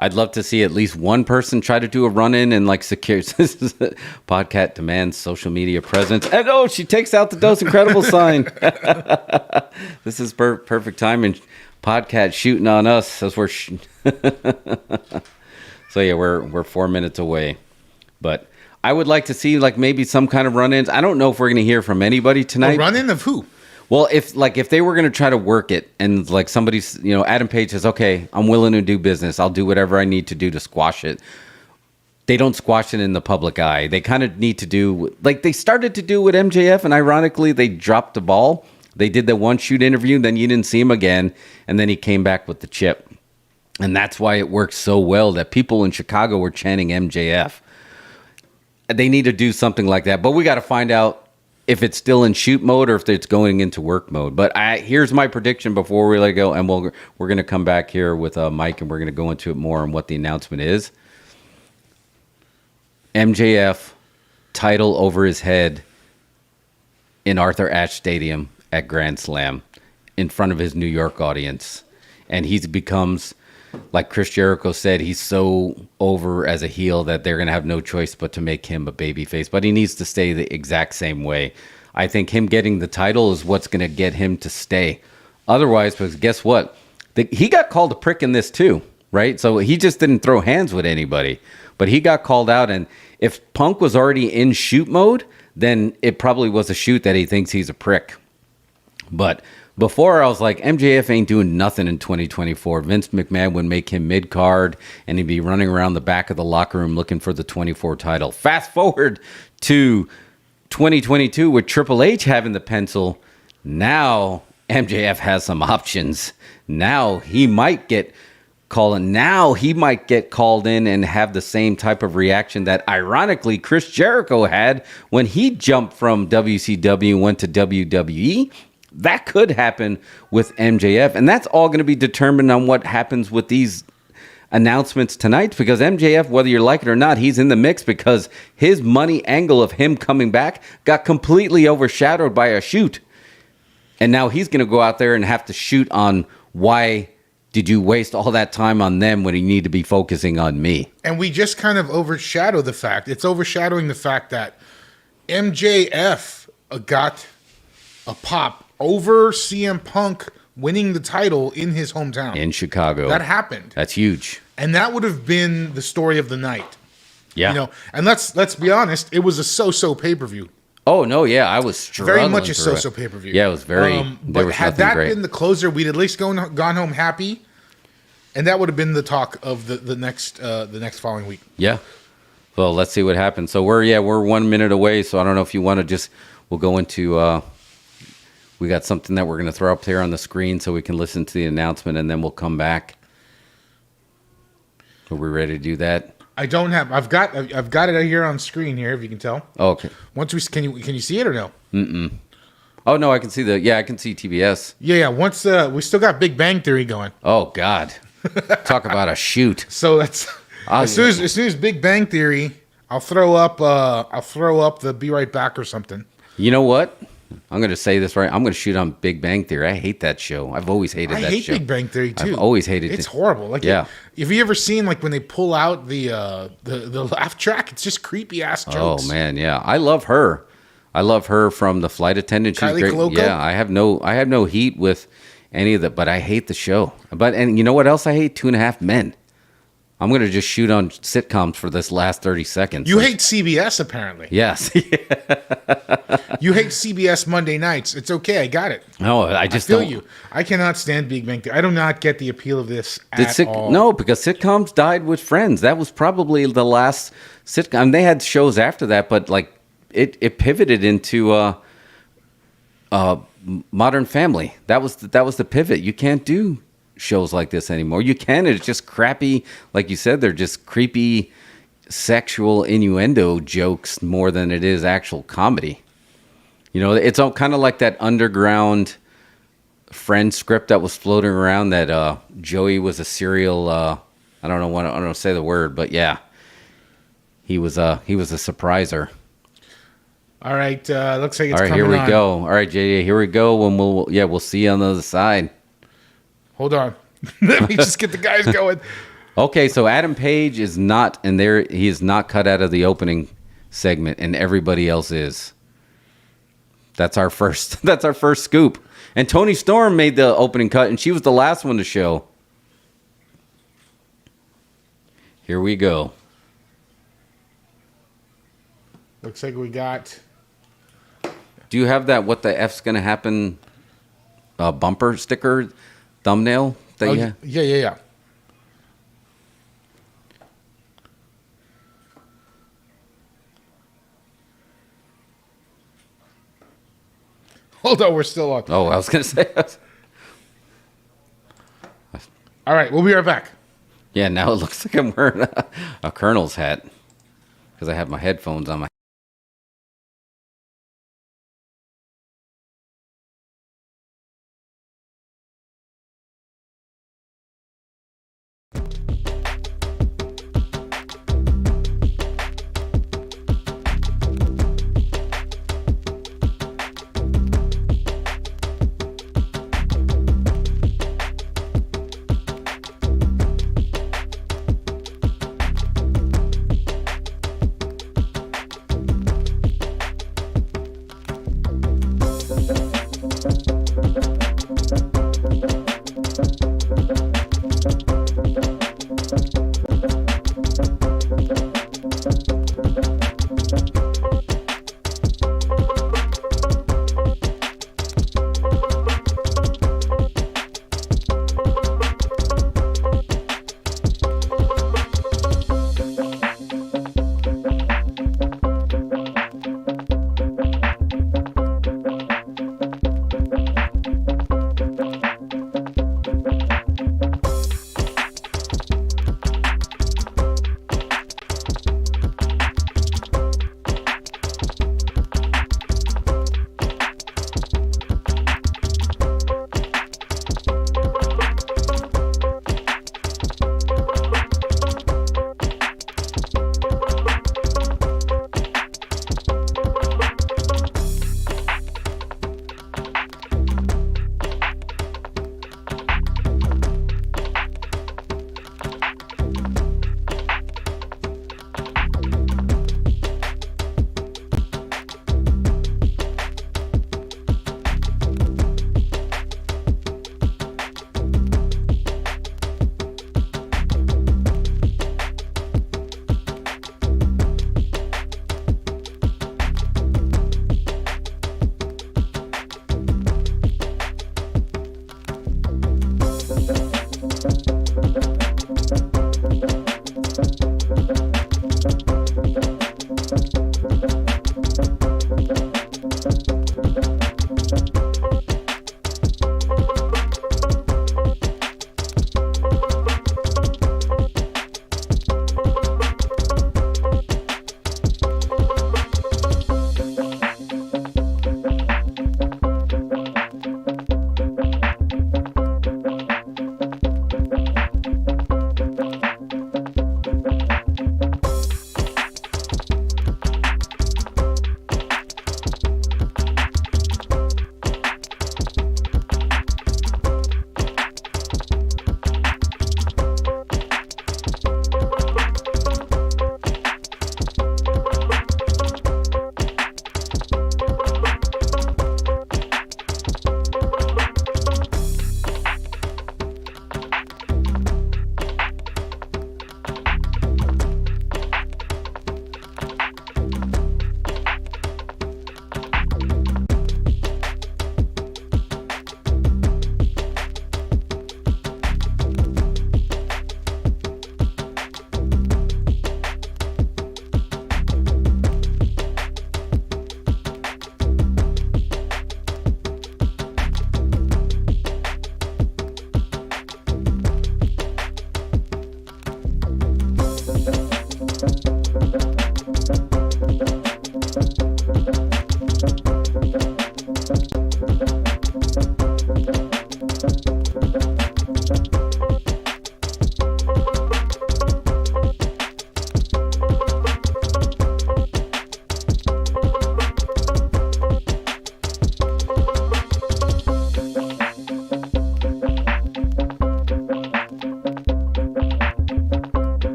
I'd love to see at least one person try to do a run-in and secure. Podcat demands social media presence. And she takes out the Dos Incredible sign. This is perfect timing. Podcat shooting on us as we're. So yeah, we're 4 minutes away But I would like to see like maybe some kind of run-ins. I don't know if we're going to hear from anybody tonight. A run-in of who? Well, if they were going to try to work it and like somebody's, Adam Page says, okay, I'm willing to do business. I'll do whatever I need to do to squash it. They don't squash it in the public eye. They kind of need to do like they started to do with MJF, and ironically, they dropped the ball. They did the one shoot interview, then you didn't see him again, and then he came back with the chip. And that's why it worked so well that people in Chicago were chanting MJF. They need to do something like that, but we got to find out if it's still in shoot mode or if it's going into work mode. But here's my prediction before we let go, and we're going to come back here with Mike, and we're going to go into it more on what the announcement is. MJF title over his head in Arthur Ashe Stadium at Grand Slam in front of his New York audience. And he becomes, like Chris Jericho said, he's so over as a heel that they're going to have no choice but to make him a babyface. But he needs to stay the exact same way. I think him getting the title is what's going to get him to stay. Otherwise, because guess what? He got called a prick in this too, right? So he just didn't throw hands with anybody. But he got called out, and if Punk was already in shoot mode, then it probably was a shoot that he thinks he's a prick. But before, I was like, MJF ain't doing nothing in 2024. Vince McMahon would make him mid-card, and he'd be running around the back of the locker room looking for the 24 title. Fast forward to 2022 with Triple H having the pencil. Now MJF has some options. Now he might get called in and have the same type of reaction that ironically Chris Jericho had when he jumped from WCW and went to WWE. That could happen with MJF, and that's all going to be determined on what happens with these announcements tonight, because MJF, whether you like it or not, he's in the mix because his money angle of him coming back got completely overshadowed by a shoot. And now he's going to go out there and have to shoot on why did you waste all that time on them when you need to be focusing on me? And we just kind of overshadowing the fact that MJF got a pop over CM Punk winning the title in his hometown. In Chicago. That happened. That's huge. And that would have been the story of the night. Yeah. And let's be honest, it was a so-so pay-per-view. Oh, no, yeah, I was struggling. Very much a so-so pay-per-view. Yeah, it was very... but had that been the closer, we'd at least gone home happy, and that would have been the talk of the next following week. Yeah. Well, let's see what happens. So we're 1 minute away, so I don't know if you want to we'll go into... we got something that we're going to throw up there on the screen so we can listen to the announcement, and then we'll come back. Are we ready to do that? I don't have. I've got it here on screen here. If you can tell. Oh, okay. Once can you see it or no? Mm-mm. Oh no, I can see I can see TBS. Yeah. Once we still got Big Bang Theory going. Oh God, talk about a shoot. So that's as soon as Big Bang Theory, I'll throw up the Be Right Back or something. You know what? I'm going to say this right. I'm going to shoot on Big Bang Theory. I hate that show. I've always hated that show. I hate Big Bang Theory too. I've always hated it. It's horrible. Like, yeah. Have you ever seen like when they pull out the laugh track? It's just creepy ass jokes. Oh man, yeah. I love her. I love her from The Flight Attendant. She's Kylie great. Cuoco? Yeah, I have no heat with any of that, but I hate the show. And you know what else I hate? 2.5 Men. I'm going to just shoot on sitcoms for this last 30 seconds. You hate CBS, apparently. Yes. You hate CBS Monday nights. It's okay. I got it. No, I feel you. I cannot stand Big Bang Theory. I do not get the appeal of this at all. No, because sitcoms died with Friends. That was probably the last sitcom. They had shows after that, but like it pivoted into Modern Family. That was the pivot. You can't do shows like this anymore. You can. It's just crappy. Like you said, they're just creepy sexual innuendo jokes more than it is actual comedy. You know, it's all kind of like that underground Friends script that was floating around that Joey was a serial I don't know say the word, but yeah. He was a surpriser. All right, looks like it's coming on. All right, here we go. All right, JJ, here we go. And we'll see you on the other side. Hold on. Let me just get the guys going. Okay, so Adam Page is not, and he is not cut out of the opening segment, and everybody else is. That's our first scoop. And Toni Storm made the opening cut, and she was the last one to show. Here we go. Looks like we got. Do you have that what the F's gonna happen bumper sticker thumbnail that you have? Yeah. Hold on, we're still on. Oh, I was gonna say. All right, we'll be right back. Yeah, now it looks like I'm wearing a colonel's hat because I have my headphones on my.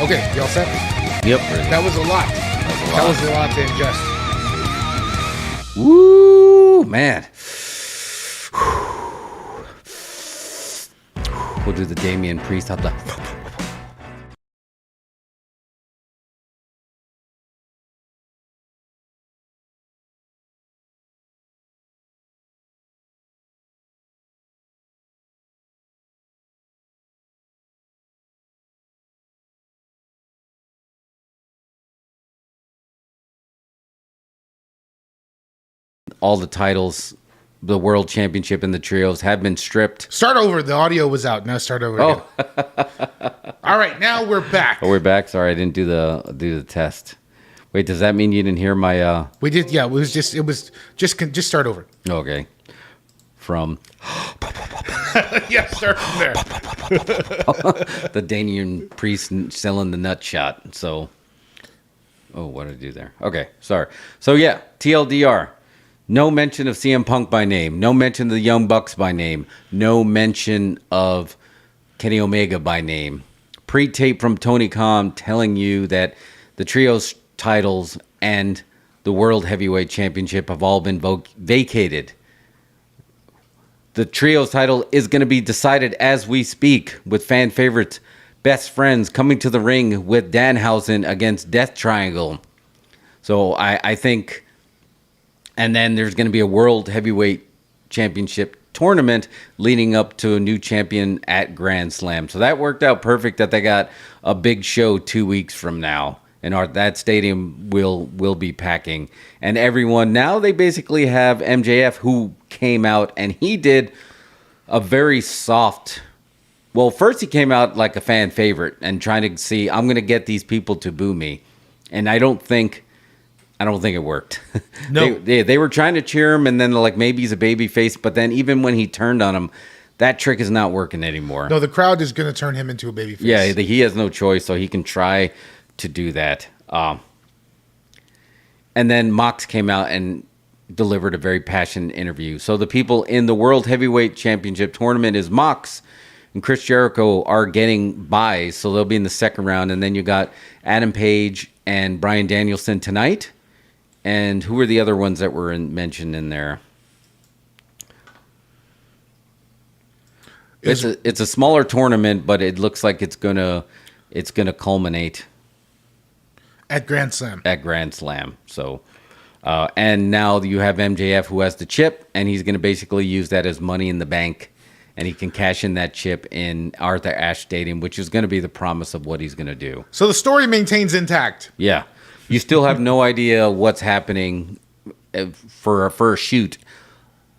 Okay, you all set? Yep. That was a lot. That was a lot to ingest. Woo, man. We'll do the Damian Priest up the. All the titles, the World Championship and the trios have been stripped. Start over. The audio was out. Now start over again. All right, now we're back. Oh, we're back. Sorry, I didn't do the test. Wait, does that mean you didn't hear my? We did. Yeah, it was just start over. Okay. From Yeah, start from there. the Damian Priest selling the nut shot. So, what did I do there? Okay, sorry. So yeah, TLDR. No mention of CM Punk by name. No mention of the Young Bucks by name. No mention of Kenny Omega by name. Pre-tape from Tony Khan telling you that the trios titles and the World Heavyweight Championship have all been vacated. The trios title is going to be decided as we speak, with fan favorites, Best Friends coming to the ring with Danhausen against Death Triangle. So I think... And then there's going to be a World Heavyweight Championship tournament leading up to a new champion at Grand Slam. So that worked out perfect that they got a big show 2 weeks from now. And that stadium will be packing. And everyone, now they basically have MJF, who came out and he did a very soft... Well, first he came out like a fan favorite and trying to see, I'm going to get these people to boo me. And I don't think it worked. No. They were trying to cheer him, and then like maybe he's a baby face, but then even when he turned on him, that trick is not working anymore. No, the crowd is going to turn him into a baby face. Yeah, he has no choice, so he can try to do that. And then Mox came out and delivered a very passionate interview. So the people in the World Heavyweight Championship tournament is Mox and Chris Jericho are getting buys, so they'll be in the second round. And then you got Adam Page and Bryan Danielson tonight. And who were the other ones that were mentioned in there? It's a smaller tournament, but it looks like it's gonna culminate at Grand Slam. At Grand Slam. So, and now you have MJF, who has the chip, and he's gonna basically use that as money in the bank, and he can cash in that chip in Arthur Ashe Stadium, which is gonna be the promise of what he's gonna do. So the story maintains intact. Yeah. You still have no idea what's happening for a first shoot.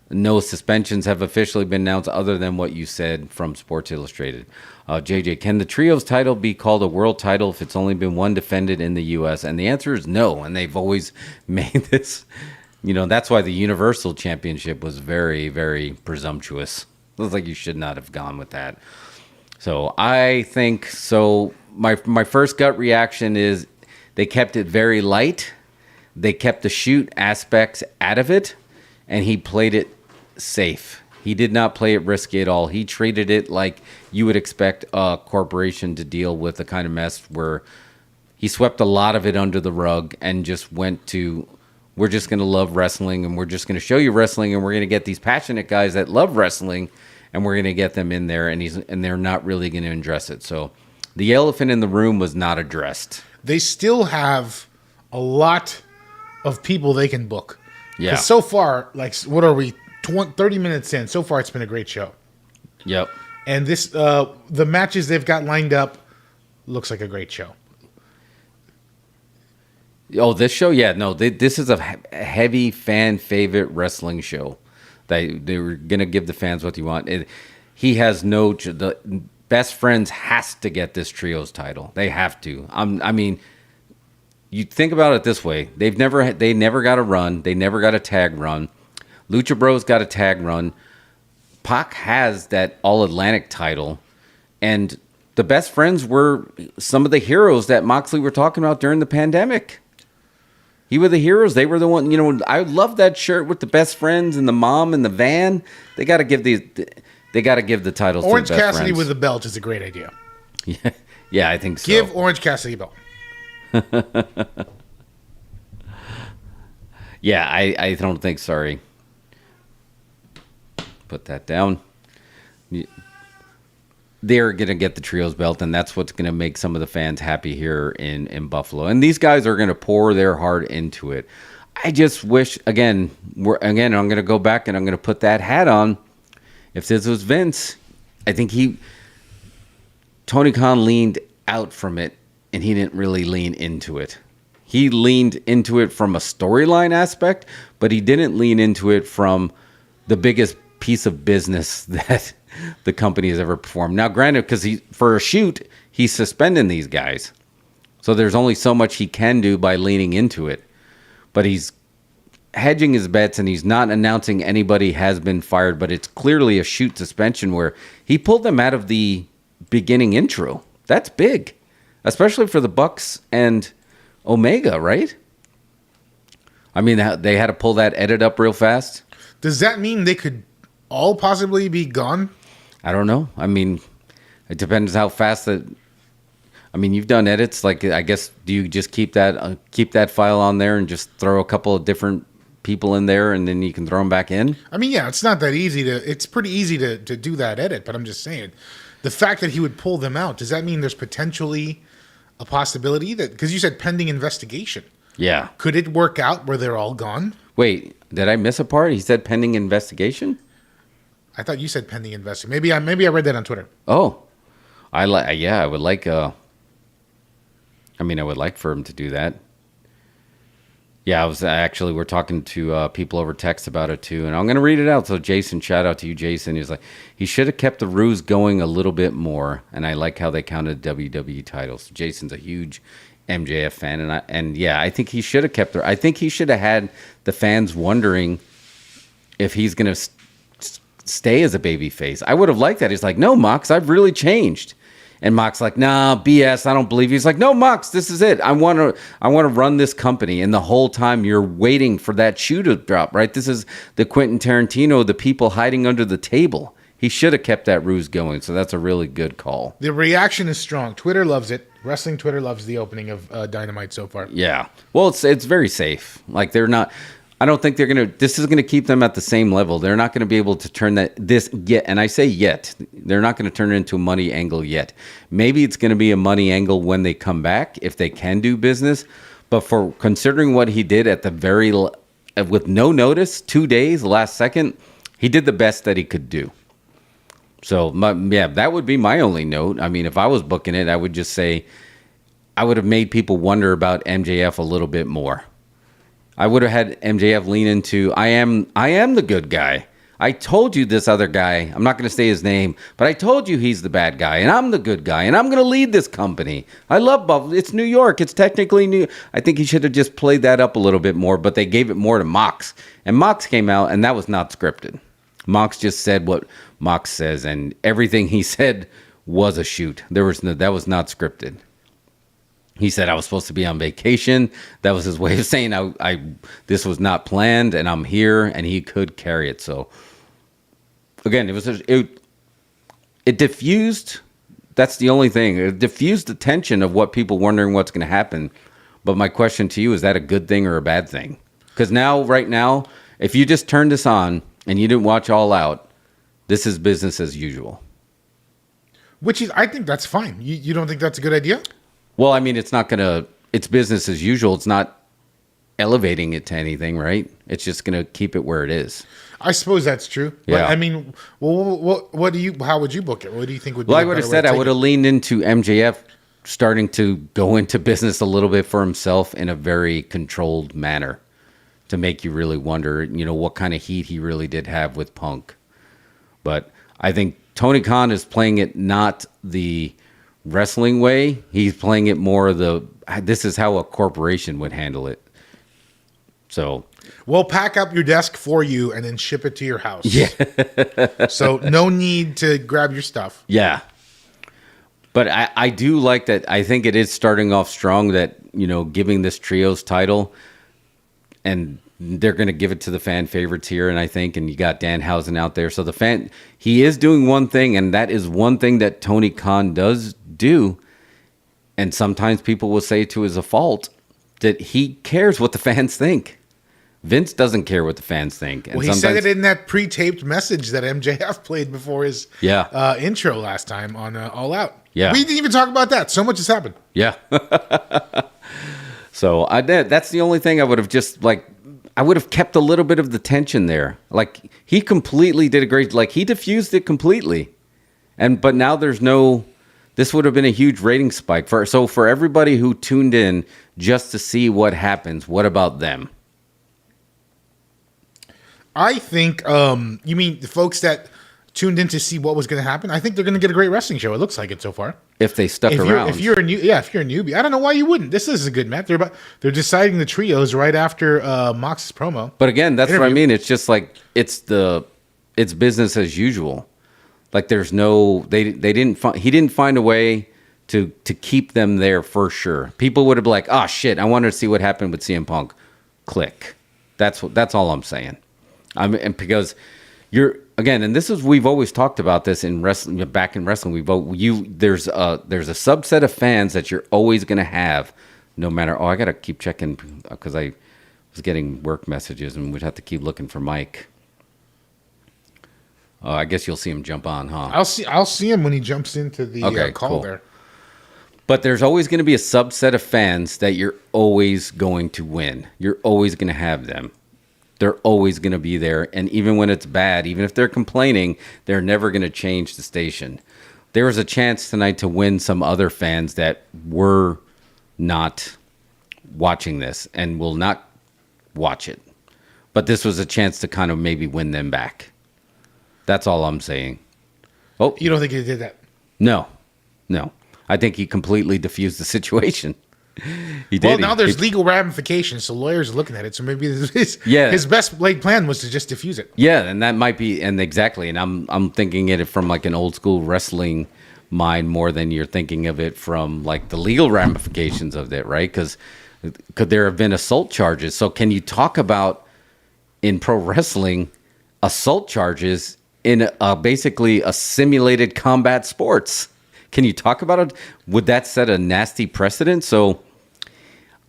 No suspensions have officially been announced other than what you said from Sports Illustrated. JJ, can the trios title be called a world title if it's only been one defended in the U.S.? And the answer is no. And they've always made this, that's why the Universal Championship was very, very presumptuous. It looks like you should not have gone with that. So I think so. My first gut reaction is, they kept it very light. They kept the shoot aspects out of it, and he played it safe. He did not play it risky at all. He treated it like you would expect a corporation to deal with the kind of mess where he swept a lot of it under the rug and just went to, we're just going to love wrestling, and we're just going to show you wrestling, and we're going to get these passionate guys that love wrestling, and we're going to get them in there, and they're not really going to address it. So the elephant in the room was not addressed. They still have a lot of people they can book. Yeah. 'Cause so far, like, what are we, 30 minutes in? So far, it's been a great show. Yep. And this, the matches they've got lined up looks like a great show. Oh, this show? Yeah, no, this is a heavy fan favorite wrestling show. They were going to give the fans what you want. He has the Best Friends has to get this trios title. They have to. I mean, you think about it this way: they never got a run. They never got a tag run. Lucha Bros got a tag run. Pac has that All Atlantic title, and the Best Friends were some of the heroes that Moxley were talking about during the pandemic. He were the heroes. They were the one. I love that shirt with the Best Friends and the mom and the van. They got to give the titles Orange to the Best Cassidy Friends. with the belt is a great idea. Yeah, Yeah, I think so. Give Orange Cassidy a belt. Yeah, I don't think. Sorry. Put that down. They're going to get the trios belt, and that's what's going to make some of the fans happy here in Buffalo. And these guys are going to pour their heart into it. I just wish, again, I'm going to go back and I'm going to put that hat on. If this was Vince, I think Tony Khan leaned out from it, and he didn't really lean into it. He leaned into it from a storyline aspect, but he didn't lean into it from the biggest piece of business that the company has ever performed. Now, granted, because for a shoot, he's suspending these guys. So there's only so much he can do by leaning into it. But he's hedging his bets, and he's not announcing anybody has been fired, but it's clearly a shoot suspension where he pulled them out of the beginning intro. That's big, especially for the Bucks and Omega, right? I mean, they had to pull that edit up real fast. Does that mean they could all possibly be gone? I don't know. I mean, it depends how fast that. I mean, you've done edits. Like, I guess, do you just keep that file on there and just throw a couple of different people in there, and then you can throw them back in? I mean, yeah, it's not that easy it's pretty easy to do that edit, but I'm just saying, the fact that he would pull them out, does that mean there's potentially a possibility that, because you said pending investigation? Yeah. Could it work out where they're all gone? Wait, did I miss a part? He said pending investigation? I thought you said pending investigation. Maybe I read that on Twitter. Oh, I would like. I would like for him to do that. Yeah, we're talking to people over text about it too, and I'm going to read it out. So Jason, shout out to you, Jason. He's like, he should have kept the ruse going a little bit more, and I like how they counted WWE titles. Jason's a huge MJF fan, and I think he should have kept I think he should have had the fans wondering if he's going to stay as a babyface. I would have liked that. He's like, no, Mox, I've really changed. And Mox like, nah, BS, I don't believe you. He's like, no, Mox, this is it. I want to run this company. And the whole time you're waiting for that shoe to drop, right? This is the Quentin Tarantino, the people hiding under the table. He should have kept that ruse going. So that's a really good call. The reaction is strong. Twitter loves it. Wrestling Twitter loves the opening of Dynamite so far. Yeah. Well, it's very safe. Like, they're not. I don't think this is going to keep them at the same level. They're not going to be able to turn this yet. And I say yet. They're not going to turn it into a money angle yet. Maybe it's going to be a money angle when they come back, if they can do business. But for considering what he did at the with no notice, 2 days, last second, he did the best that he could do. So, that would be my only note. I mean, if I was booking it, I would just say I would have made people wonder about MJF a little bit more. I would have had MJF lean into, I am the good guy. I told you this other guy, I'm not going to say his name, but I told you he's the bad guy, and I'm the good guy, and I'm going to lead this company. I love Buffalo. It's New York. It's technically new. I think he should have just played that up a little bit more, but they gave it more to Mox. And Mox came out, and that was not scripted. Mox just said what Mox says, and everything he said was a shoot. That was not scripted. He said I was supposed to be on vacation. That was his way of saying this was not planned, and I'm here, and he could carry it. So again, it diffused. That's the only thing. It diffused the tension of what people wondering what's going to happen. But my question to you, is that a good thing or a bad thing? Because right now, if you just turned this on and you didn't watch All Out, this is business as usual. I think that's fine. You don't think that's a good idea? Well, I mean, it's business as usual. It's not elevating it to anything, right? It's just going to keep it where it is. I suppose that's true. Yeah. But, I mean, how would you book it? What do you think would be I would have said I would have leaned into MJF starting to go into business a little bit for himself in a very controlled manner to make you really wonder, what kind of heat he really did have with Punk. But I think Tony Khan is playing it not the wrestling way. He's playing it more this is how a corporation would handle it. So we'll pack up your desk for you and then ship it to your house. Yeah. So no need to grab your stuff. Yeah. But I do like that. I think it is starting off strong that, giving this trios title, and they're going to give it to the fan favorites here. And you got Danhausen out there. So he is doing one thing, and that is one thing that Tony Khan does do, And sometimes people will say to his fault that he cares what the fans think. Vince doesn't care what the fans think. And Well, he said it in that pre-taped message that MJF played before his intro last time on All Out. Yeah. We didn't even talk about that. So much has happened. Yeah. So I did. That's the only thing I would have just I would have kept a little bit of the tension there. Like he completely did a great, he diffused it completely. But now there's no, this would have been a huge rating spike for everybody who tuned in just to see what happens. What about them? I think, you mean the folks that tuned in to see what was going to happen? I think they're going to get a great wrestling show. It looks like it so far. If they stuck around. If you're a newbie, I don't know why you wouldn't. This is a good match. They're deciding the trios right after Mox's promo. But again, that's what I mean. It's just it's business as usual. Like there's no, he didn't find a way to keep them there for sure. People would have been like, oh shit, I wanted to see what happened with CM Punk. Click. That's all I'm saying. And because and this is, we've always talked about this in wrestling, back in wrestling. There's a subset of fans that you're always going to have, no matter. Oh, I got to keep checking because I was getting work messages and we'd have to keep looking for Mike. I guess you'll see him jump on, huh? I'll see him when he jumps into the call cool. there. But there's always going to be a subset of fans that you're always going to win. You're always going to have them. They're always going to be there. And even when it's bad, even if they're complaining, they're never going to change the station. There was a chance tonight to win some other fans that were not watching this and will not watch it. But this was a chance to kind of maybe win them back. That's all I'm saying. Oh, you don't think he did that? No. I think he completely diffused the situation. He did. Well, now there's legal ramifications, so lawyers are looking at it. So maybe his best laid plan was to just diffuse it. Yeah, and that might be, and exactly. And I'm thinking it from like an old school wrestling mind more than you're thinking of it from like the legal ramifications of it, right? Because could there have been assault charges? So can you talk about in pro wrestling assault charges in basically a simulated combat sports? Can you talk about it? Would that set a nasty precedent? So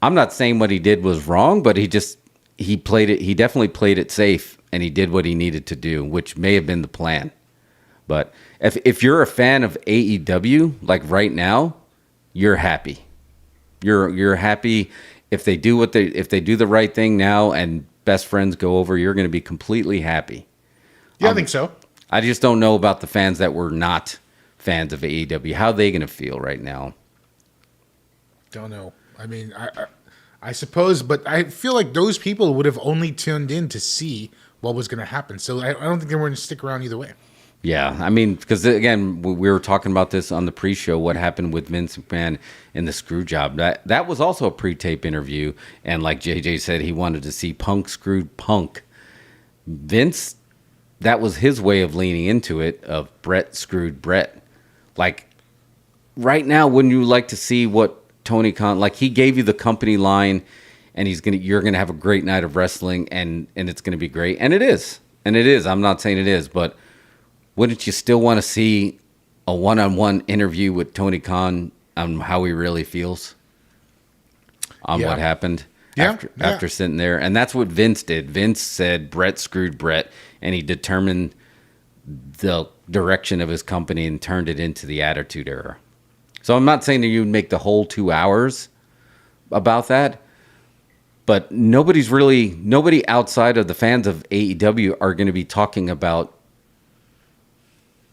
I'm not saying what he did was wrong, but he definitely played it safe, and he did what he needed to do, which may have been the plan. But if you're a fan of AEW, like right now, you're happy. You're happy if they do the right thing now and best friends go over, you're going to be completely happy. Yeah, I think so. I just don't know about the fans that were not fans of AEW. How are they going to feel right now? Don't know. I mean, I suppose, but I feel like those people would have only tuned in to see what was going to happen. So I don't think they were going to stick around either way. Yeah, I mean, because again, we were talking about this on the pre-show, what happened with Vince McMahon and the screw job. That was also a pre-tape interview, and like JJ said, he wanted to see Punk screwed Punk. Vince, that was his way of leaning into it, of Brett screwed Brett. Like, right now, wouldn't you like to see what Tony Khan, like he gave you the company line, and you're gonna have a great night of wrestling, and it's gonna be great, and it is. I'm not saying it is, but wouldn't you still want to see a one-on-one interview with Tony Khan on how he really feels on what happened after sitting there? And that's what Vince did. Vince said Brett screwed Brett, and he determined the direction of his company and turned it into the Attitude Era. So I'm not saying that you would make the whole 2 hours about that, but nobody outside of the fans of AEW are going to be talking about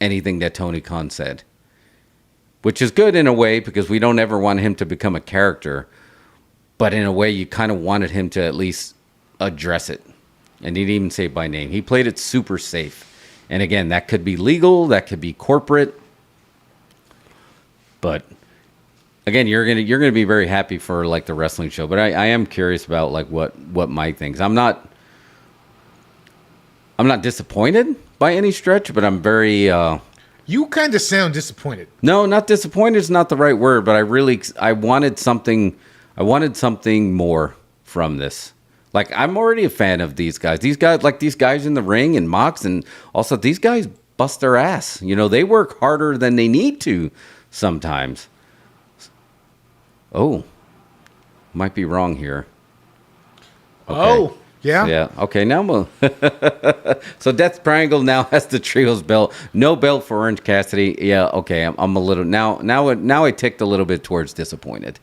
anything that Tony Khan said, which is good in a way because we don't ever want him to become a character, but in a way you kind of wanted him to at least address it, and he didn't even say it by name. He played it super safe, and again, that could be legal, that could be corporate, but again, you're gonna be very happy for like the wrestling show. But I am curious about like what Mike thinks. I'm not disappointed by any stretch, but I'm very. You kind of sound disappointed. No, not disappointed is not the right word, but I wanted something. I wanted something more from this. Like, I'm already a fan of these guys. These guys in the ring and Mox, and also these guys bust their ass. You know, they work harder than they need to sometimes. Oh, might be wrong here. Oh, yeah. Yeah. Okay. Now I'm so Death Triangle now has the trios belt. No belt for Orange Cassidy. Yeah. Okay. I'm a little now I ticked a little bit towards disappointed.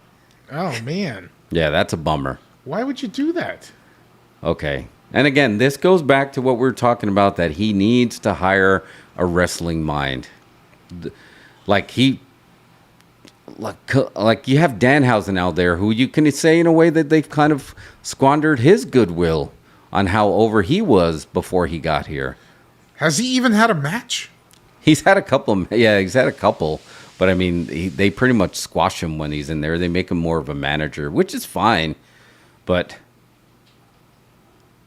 Oh man. Yeah, that's a bummer. Why would you do that? Okay. And again, this goes back to what we were talking about, that he needs to hire a wrestling mind. Like you have Danhausen out there who you can say in a way that they've kind of squandered his goodwill on how over he was before he got here. Has he even had a match? He's had a couple. Yeah, he's had a couple. But I mean, they pretty much squash him when he's in there. They make him more of a manager, which is fine. But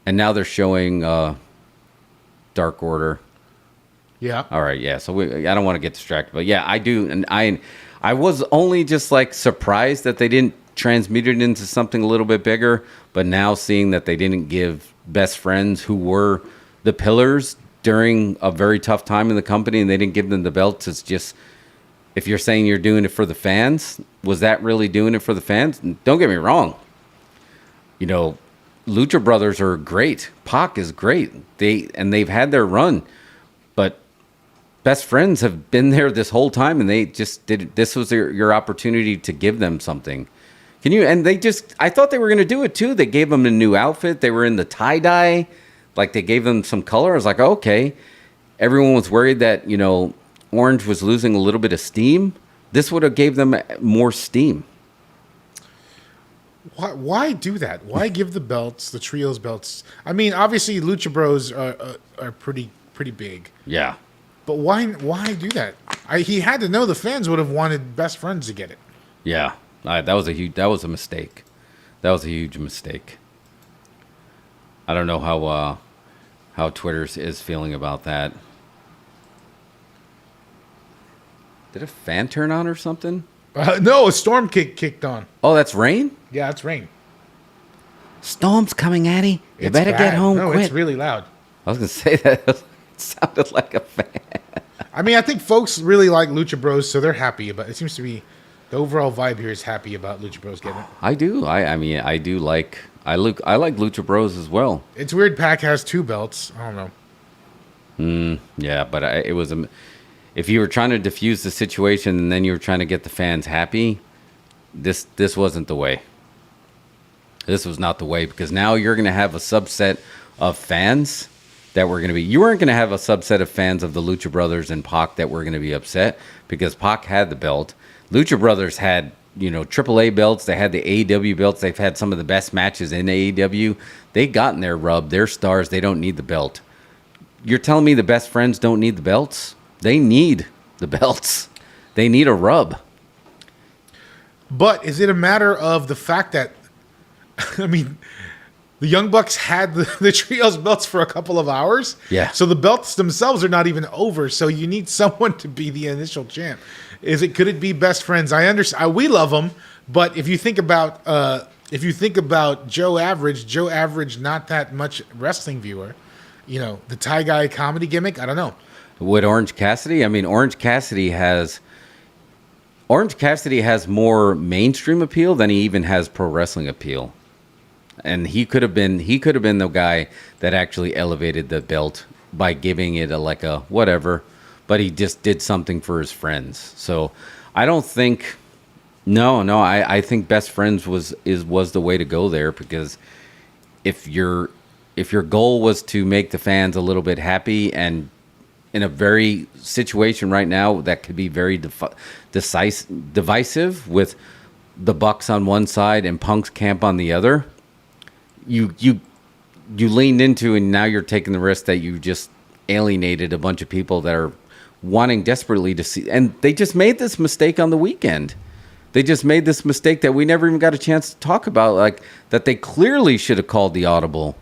and now they're showing Dark Order. Yeah. All right. Yeah. So I don't want to get distracted, but yeah, I do, and I was only just like surprised that they didn't transmute it into something a little bit bigger. But now seeing that they didn't give Best Friends, who were the pillars during a very tough time in the company, and they didn't give them the belts, it's just. If you're saying you're doing it for the fans, was that really doing it for the fans? Don't get me wrong. You know, Lucha Brothers are great. Pac is great. They've had their run, but Best Friends have been there this whole time, and they just did. This was your opportunity to give them something. Can you? And they just. I thought they were going to do it too. They gave them a new outfit. They were in the tie dye, like they gave them some color. I was like, okay. Everyone was worried that Orange was losing a little bit of steam. This would have gave them more steam. Why do that? Why give the belts, the trios belts? I mean, obviously, Lucha Bros are pretty big. Yeah. But why do that? He had to know the fans would have wanted Best Friends to get it. Yeah. That was a mistake. That was a huge mistake. I don't know how Twitter is feeling about that. Did a fan turn on or something? No, a storm kicked on. Oh, that's rain? Yeah, it's rain. Storm's coming, Addy. You It's better bad. get home No, quick. it's really loud. I was going to say that. It sounded like a fan. I mean, I think folks really like Lucha Bros, so they're happy about it. It seems to be the overall vibe here is happy about Lucha Bros getting it. I do. I mean, I do like... I like Lucha Bros as well. It's weird Pac has two belts. I don't know. Yeah, but it was... If you were trying to diffuse the situation and then you were trying to get the fans happy, this wasn't the way. This was not the way, because now you're going to have a subset of fans that were going to be... You weren't going to have a subset of fans of the Lucha Brothers and Pac that were going to be upset because Pac had the belt. Lucha Brothers had, AAA belts. They had the AEW belts. They've had some of the best matches in AEW. They gotten their rub. They're stars. They don't need the belt. You're telling me the Best Friends don't need the belts? They need the belts. They need a rub. But is it a matter of the fact that, I mean, the Young Bucks had the trios belts for a couple of hours? Yeah. So the belts themselves are not even over. So you need someone to be the initial champ. Could it be Best Friends? I understand. We love them, but if you think about Joe Average, not that much wrestling viewer. The Thai guy comedy gimmick. I don't know. With Orange Cassidy, I mean, Orange Cassidy has more mainstream appeal than he even has pro wrestling appeal. And he could have been the guy that actually elevated the belt by giving it a whatever, but he just did something for his friends. So I don't think I think Best Friends was the way to go there, because if your goal was to make the fans a little bit happy, and in a very situation right now that could be very divisive with the Bucks on one side and Punk's camp on the other, you leaned into, and now you're taking the risk that you just alienated a bunch of people that are wanting desperately to see. And they just made this mistake on the weekend. They just made this mistake that we never even got a chance to talk about, like that they clearly should have called the audible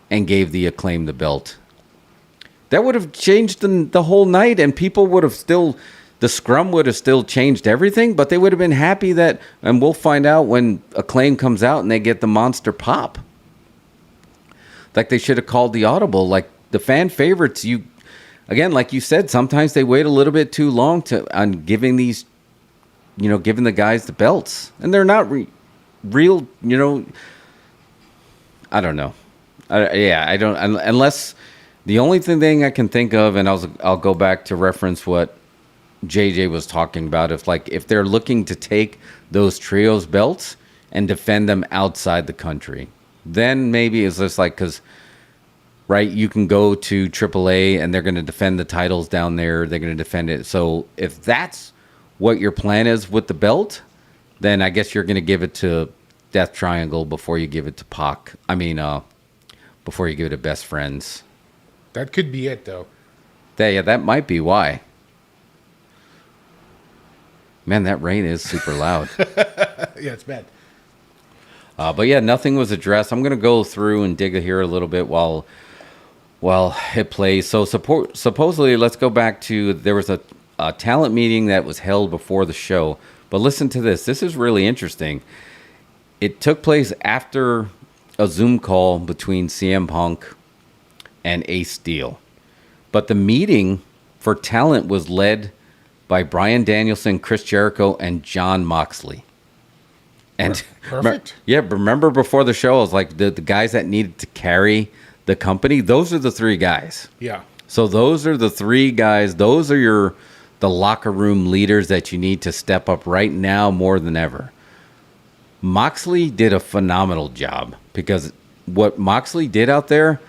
and gave the Acclaim the belt. That would have changed the whole night, and people would have the scrum would have still changed everything, but they would have been happy that, and we'll find out when Acclaim comes out and they get the monster pop. Like they should have called the audible. Like the fan favorites, like you said, sometimes they wait a little bit too long on giving these giving the guys the belts, and they're not real. I don't know. I don't unless the only thing I can think of, and I'll go back to reference what JJ was talking about. If they're looking to take those trios belts and defend them outside the country, then maybe it's just like, because right, you can go to AAA and they're going to defend the titles down there. They're going to defend it. So if that's what your plan is with the belt, then I guess you're going to give it to Death Triangle before you give it to Pac. Before you give it to Best Friends. That could be it, though. That might be why. Man, that rain is super loud. Yeah, it's bad. But yeah, nothing was addressed. I'm going to go through and dig here a little bit while it plays. So supposedly, let's go back to, there was a talent meeting that was held before the show. But listen to this. This is really interesting. It took place after a Zoom call between CM Punk and Ace Steele. But the meeting for talent was led by Bryan Danielson, Chris Jericho, and Jon Moxley. And Perfect. Remember before the show, I was like, the guys that needed to carry the company, those are the three guys. Yeah. So those are the three guys. Those are the locker room leaders that you need to step up right now more than ever. Moxley did a phenomenal job, because what Moxley did out there,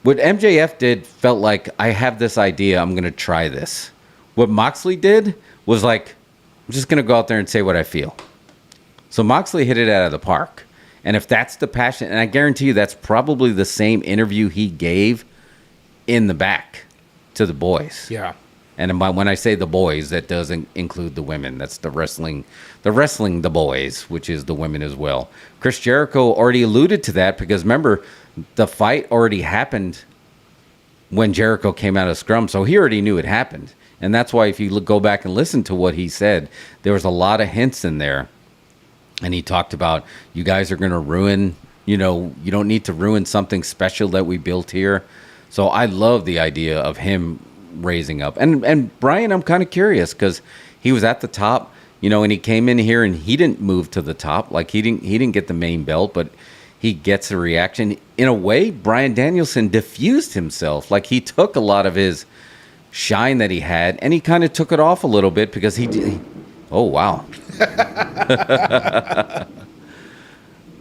what MJF did, felt like, I have this idea, I'm going to try this. What Moxley did was like, I'm just going to go out there and say what I feel. So Moxley hit it out of the park. And if that's the passion, and I guarantee you that's probably the same interview he gave in the back to the boys. Yeah. And when I say the boys, that doesn't include the women. That's the wrestling the boys, which is the women as well. Chris Jericho already alluded to that, because remember, the fight already happened when Jericho came out of Scrum, so he already knew it happened. And that's why if you go back and listen to what he said, there was a lot of hints in there. And he talked about, you guys are going to ruin, you don't need to ruin something special that we built here. So I love the idea of him raising up. And Brian, I'm kind of curious, because he was at the top, and he came in here and he didn't move to the top. Like he didn't get the main belt, but he gets a reaction. In a way, Bryan Danielson diffused himself. Like he took a lot of his shine that he had, and he kind of took it off a little bit, because oh wow.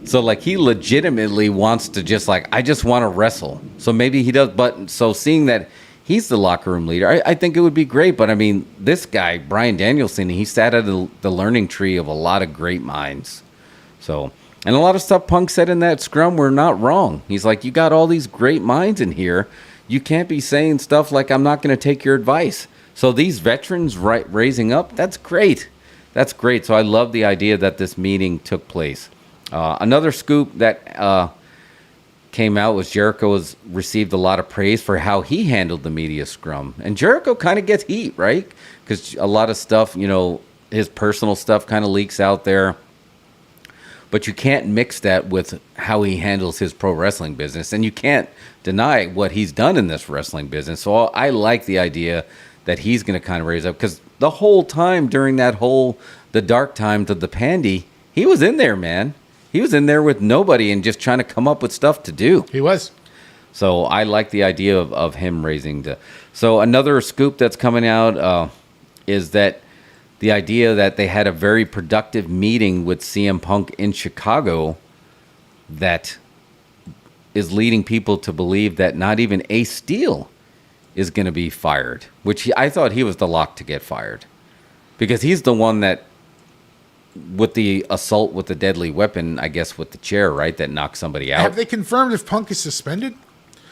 So like he legitimately wants to just like, I just want to wrestle. So maybe he does, but so seeing that he's the locker room leader, I think it would be great. But I mean, this guy, Bryan Danielson, he sat at the learning tree of a lot of great minds. So, and a lot of stuff Punk said in that scrum were not wrong. He's like, you got all these great minds in here. You can't be saying stuff like, I'm not going to take your advice. So these veterans raising up, that's great. That's great. So I love the idea that this meeting took place. Another scoop that came out was Jericho received a lot of praise for how he handled the media scrum. And Jericho kind of gets heat, right? Because a lot of stuff, his personal stuff kind of leaks out there. But you can't mix that with how he handles his pro wrestling business. And you can't deny what he's done in this wrestling business. So I like the idea that he's going to kind of raise up. Because the whole time during the dark times of the Pandy, he was in there, man. He was in there with nobody and just trying to come up with stuff to do. He was. So I like the idea of him raising the... So another scoop that's coming out is that the idea that they had a very productive meeting with CM Punk in Chicago that is leading people to believe that not even Ace Steele is going to be fired, which I thought he was the lock to get fired, because he's the one that, with the assault with the deadly weapon, I guess with the chair, right, that knocked somebody out. Have they confirmed if Punk is suspended?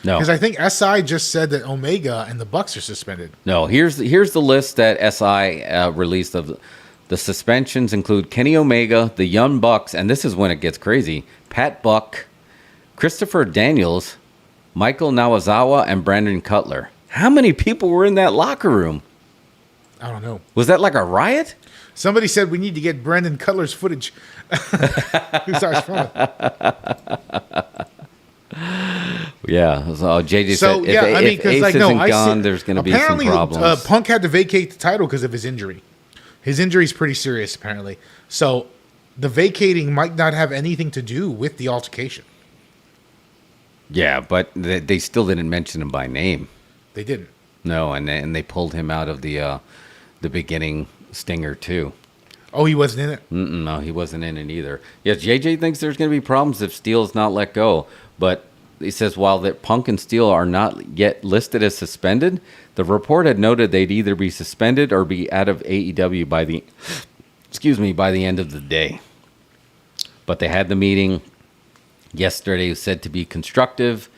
No, because I think SI just said that Omega and the Bucks are suspended. No, here's the list that SI released of the suspensions include Kenny Omega, the Young Bucks, and this is when it gets crazy, Pat Buck, Christopher Daniels, Michael Nawazawa, and Brandon Cutler. How many people were in that locker room? I don't know. Was that like a riot? Somebody said we need to get Brandon Cutler's footage. Who's ours from? Yeah. So JJ said, if Ace isn't gone, there's going to be some problems. Punk had to vacate the title because of his injury. His injury's pretty serious, apparently. So the vacating might not have anything to do with the altercation. Yeah, but they still didn't mention him by name. They didn't. No, and they pulled him out of the beginning stinger too. Oh, he wasn't in it? No, he wasn't in it either. Yeah, JJ thinks there's going to be problems if Steele's not let go. But he says while that Punk and Steele are not yet listed as suspended, the report had noted they'd either be suspended or be out of AEW by the end of the day. But they had the meeting yesterday. It was said to be constructive.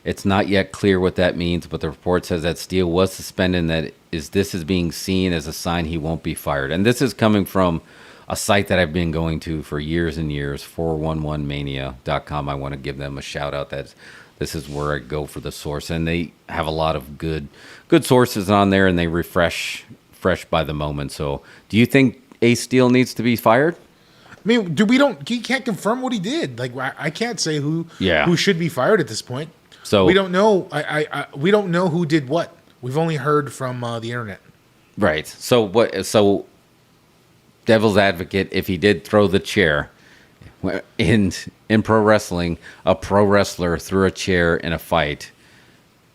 It's not yet clear what that means, but the report says that Steele was suspended and that this is being seen as a sign he won't be fired. And this is coming from a site that I've been going to for years and years, 411mania.com. I want to give them a shout out. This is where I go for the source. And they have a lot of good sources on there, and they refresh fresh by the moment. So do you think Ace Steele needs to be fired? I mean, he can't confirm what he did. Like, I can't say who should be fired at this point. So we don't know. We don't know who did what. We've only heard from the internet. Right. So what? So, devil's advocate, if he did throw the chair in pro wrestling, a pro wrestler threw a chair in a fight,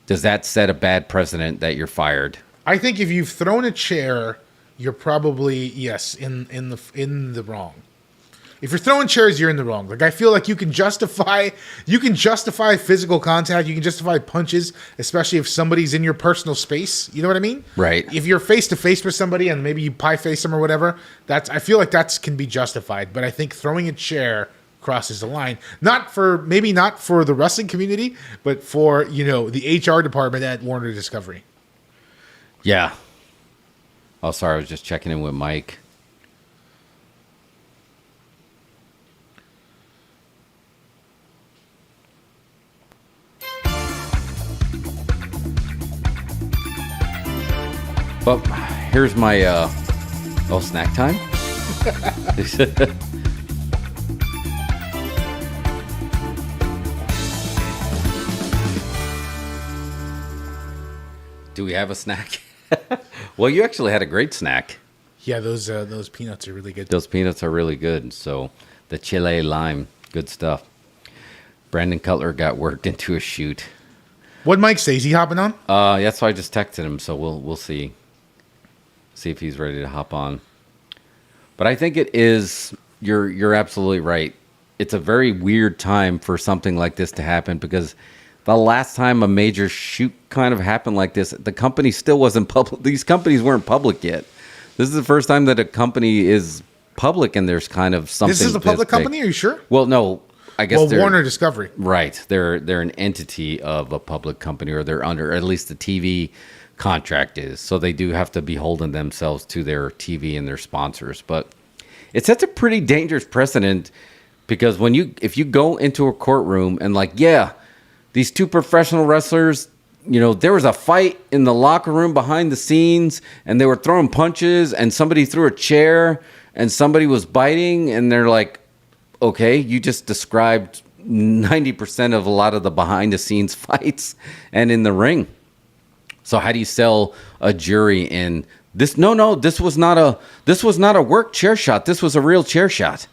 does that set a bad precedent that you're fired? I think if you've thrown a chair, you're probably in the wrong. If you're throwing chairs, you're in the wrong. Like, I feel like you can justify physical contact. You can justify punches, especially if somebody's in your personal space. You know what I mean? Right. If you're face to face with somebody and maybe you pie face them or whatever, I feel like that can be justified. But I think throwing a chair crosses the line. Maybe not for the wrestling community, but for, the HR department at Warner Discovery. Yeah. Oh, sorry. I was just checking in with Mike. Well, here's my snack time. Do we have a snack? Well, you actually had a great snack. Yeah, those peanuts are really good. Those peanuts are really good. So the chile lime, good stuff. Brandon Cutler got worked into a shoot. What'd Mike say? Is he hopping on? That's why I just texted him. So we'll see. See if he's ready to hop on. But I think it is, you're absolutely right. It's a very weird time for something like this to happen, because the last time a major shoot kind of happened like this, the company still wasn't public. These companies weren't public yet. This is the first time that a company is public and there's kind of something. This is a public company? Are you sure? Well, no. I guess Warner Discovery. Right. They're an entity of a public company, or they're under, at least the TV contract is. So they do have to beholden themselves to their TV and their sponsors. But it sets a pretty dangerous precedent, because if you go into a courtroom and these two professional wrestlers, there was a fight in the locker room behind the scenes and they were throwing punches and somebody threw a chair and somebody was biting, and they're like, okay, you just described 90% of a lot of the behind the scenes fights and in the ring. So how do you sell a jury in this? No, this was not a work chair shot. This was a real chair shot.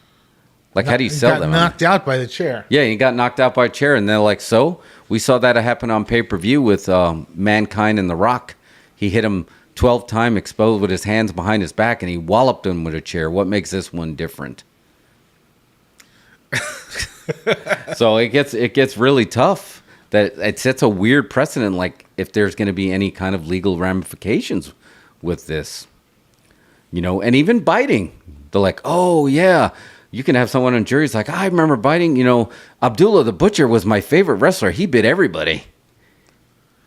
How do you sell them? Knocked out by the chair. Yeah, he got knocked out by a chair, and they're like, so we saw that happen on pay-per-view with Mankind and The Rock. He hit him 12 times, exposed with his hands behind his back, and he walloped him with a chair. What makes this one different? So it gets really tough. That it sets a weird precedent, like if there's going to be any kind of legal ramifications with this, and even biting. They're like, oh yeah, you can have someone on juries like, I remember biting, Abdullah the Butcher was my favorite wrestler. He bit everybody.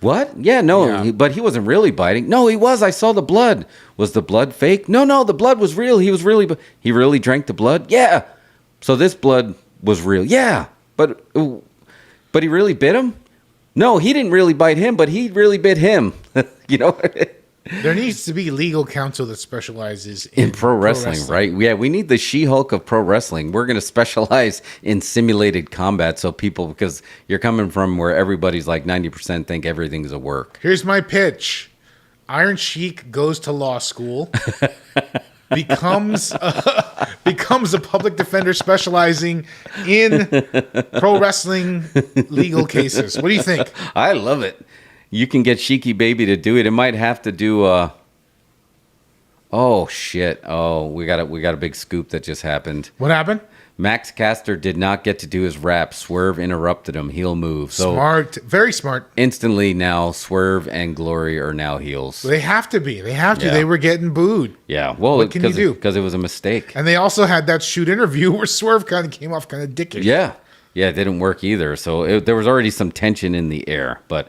What? Yeah, no, Yeah. But he wasn't really biting. No, he was. I saw the blood. Was the blood fake? No, the blood was real. He really drank the blood. Yeah. So this blood was real. Yeah. But he really bit him? No, he didn't really bite him, but he really bit him. There needs to be legal counsel that specializes in pro wrestling, right? Yeah, we need the She-Hulk of pro wrestling. We're going to specialize in simulated combat, so because you're coming from where everybody's like 90% think everything's a work. Here's my pitch. Iron Sheik goes to law school. becomes a public defender specializing in pro wrestling legal cases. What do you think? I love it. You can get Sheiky Baby to do it. It might have to do oh shit. Oh, we got a big scoop that just happened. What happened? Max Caster did not get to do his rap. Swerve interrupted him. Heel move. So Smart. Very smart. instantly now, Swerve and Glory are now heels. They have to be. They have to. Yeah. They were getting booed. Yeah. Well, What can you do? Because it was a mistake. And they also had that shoot interview where Swerve kind of came off kind of dickish. Yeah. Yeah, it didn't work either. So there was already some tension in the air. But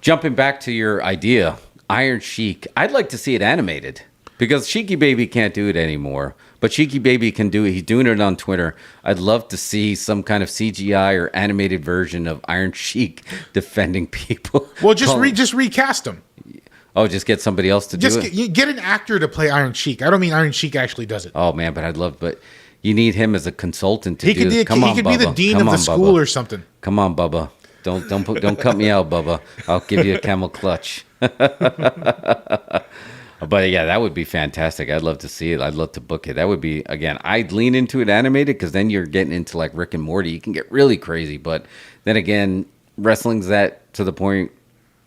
jumping back to your idea, Iron Sheik, I'd like to see it animated because Sheiky Baby can't do it anymore. But Sheiky Baby can do it. He's doing it on Twitter. I'd love to see some kind of CGI or animated version of Iron Sheik defending people. Well, just recast him. Oh, just get somebody else to do it? Get an actor to play Iron Sheik. I don't mean Iron Sheik actually does it. Oh, man, but you need him as a consultant to He do could, this. Come on, he could be the Bubba. dean Come of the on, school Bubba. or something. Come on, Bubba. Don't cut me out, Bubba. I'll give you a camel clutch. But yeah, that would be fantastic. I'd love to see it. I'd love to book it. That would be, again, I'd lean into it animated because then you're getting into like Rick and Morty. You can get really crazy. But then again, wrestling's that to the point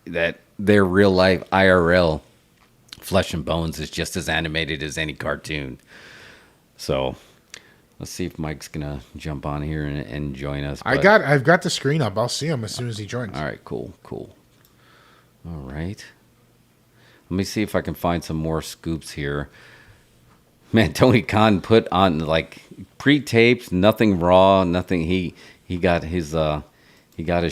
that their real life IRL flesh and bones is just as animated as any cartoon. So let's see if Mike's gonna jump on here and join us. I've got the screen up. I'll see him as soon as he joins. All right, cool. All right. Let me see if I can find some more scoops here. Man, Tony Khan put on like pre-tapes, nothing raw, nothing. He got his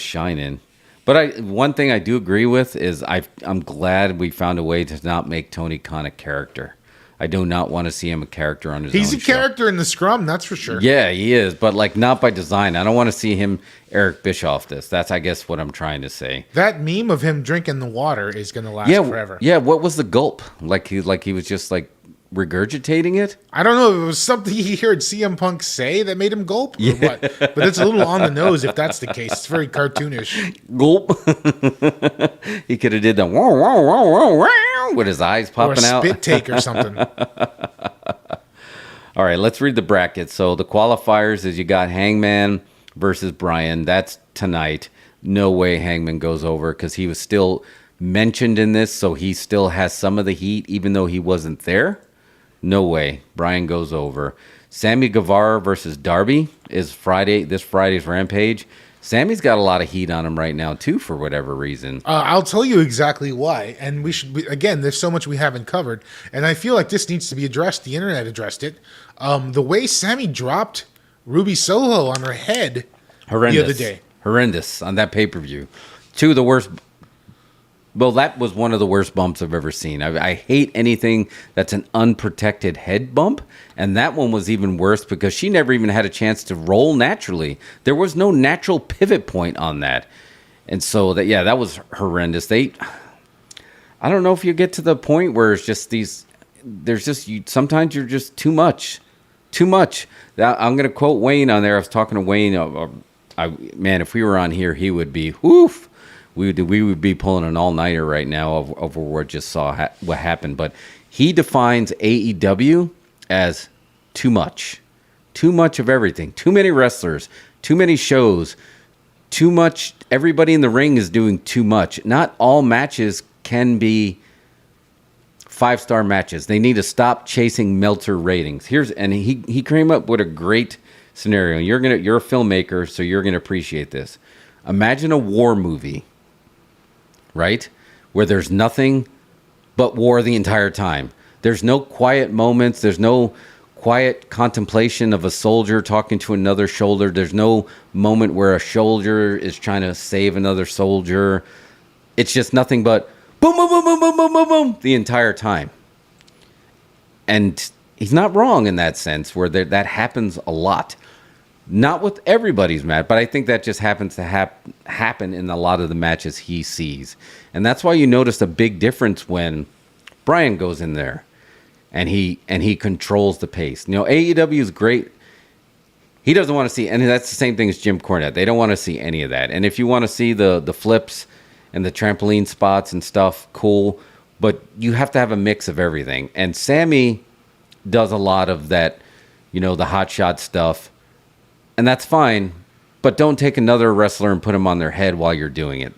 shine in. But one thing I do agree with is I'm glad we found a way to not make Tony Khan a character. I do not want to see him a character on his own He's a show. character in the Scrum, that's for sure. Yeah, he is, but like not by design. I don't want to see him Eric Bischoff this. That's I guess what I'm trying to say. That meme of him drinking the water is going to last forever. Yeah, what was the gulp? Like he was just like regurgitating it? I don't know if it was something he heard CM Punk say that made him gulp or what. But it's a little on the nose if that's the case. It's very cartoonish. Gulp. He could have did the wow, wow, wow, wow, wow, with his eyes popping Or a out. spit take or something. All right, let's read the bracket. So the qualifiers is you got Hangman versus Bryan. That's tonight. No way Hangman goes over because he was still mentioned in this, so he still has some of the heat even though he wasn't there. No way. Bryan goes over. Sammy Guevara versus Darby is this Friday's Rampage. Sammy's got a lot of heat on him right now, too, for whatever reason. I'll tell you exactly why. And again, there's so much we haven't covered. And I feel like this needs to be addressed. The internet addressed it. The way Sammy dropped Ruby Soho on her head the other day. Horrendous on that pay-per-view. Two of the worst. Well, that was one of the worst bumps I've ever seen. I hate anything that's an unprotected head bump. And that one was even worse because she never even had a chance to roll naturally. There was no natural pivot point on that. And so, that was horrendous. I don't know if you get to the point where it's just sometimes you're just too much. Too much. I'm going to quote Wayne on there. I was talking to Wayne. Man, if we were on here, he would be, woof. We would be pulling an all-nighter right now over what just saw what happened. But he defines AEW as too much. Too much of everything. Too many wrestlers. Too many shows. Too much. Everybody in the ring is doing too much. Not all matches can be 5-star matches. They need to stop chasing Meltzer ratings. He came up with a great scenario. You're a filmmaker, so you're gonna appreciate this. Imagine a war movie, right? Where there's nothing but war the entire time. There's no quiet moments. There's no quiet contemplation of a soldier talking to another soldier. There's no moment where a soldier is trying to save another soldier. It's just nothing but boom, boom, boom, boom, boom, boom, boom, boom the entire time. And he's not wrong in that sense where that happens a lot. Not with everybody's match, but I think that just happens to happen in a lot of the matches he sees. And that's why you notice a big difference when Bryan goes in there and he controls the pace. AEW is great. He doesn't want to see, and that's the same thing as Jim Cornette. They don't want to see any of that. And if you want to see the flips and the trampoline spots and stuff, cool. But you have to have a mix of everything. And Sammy does a lot of that, the hot shot stuff, and that's fine. But don't take another wrestler and put him on their head while you're doing it.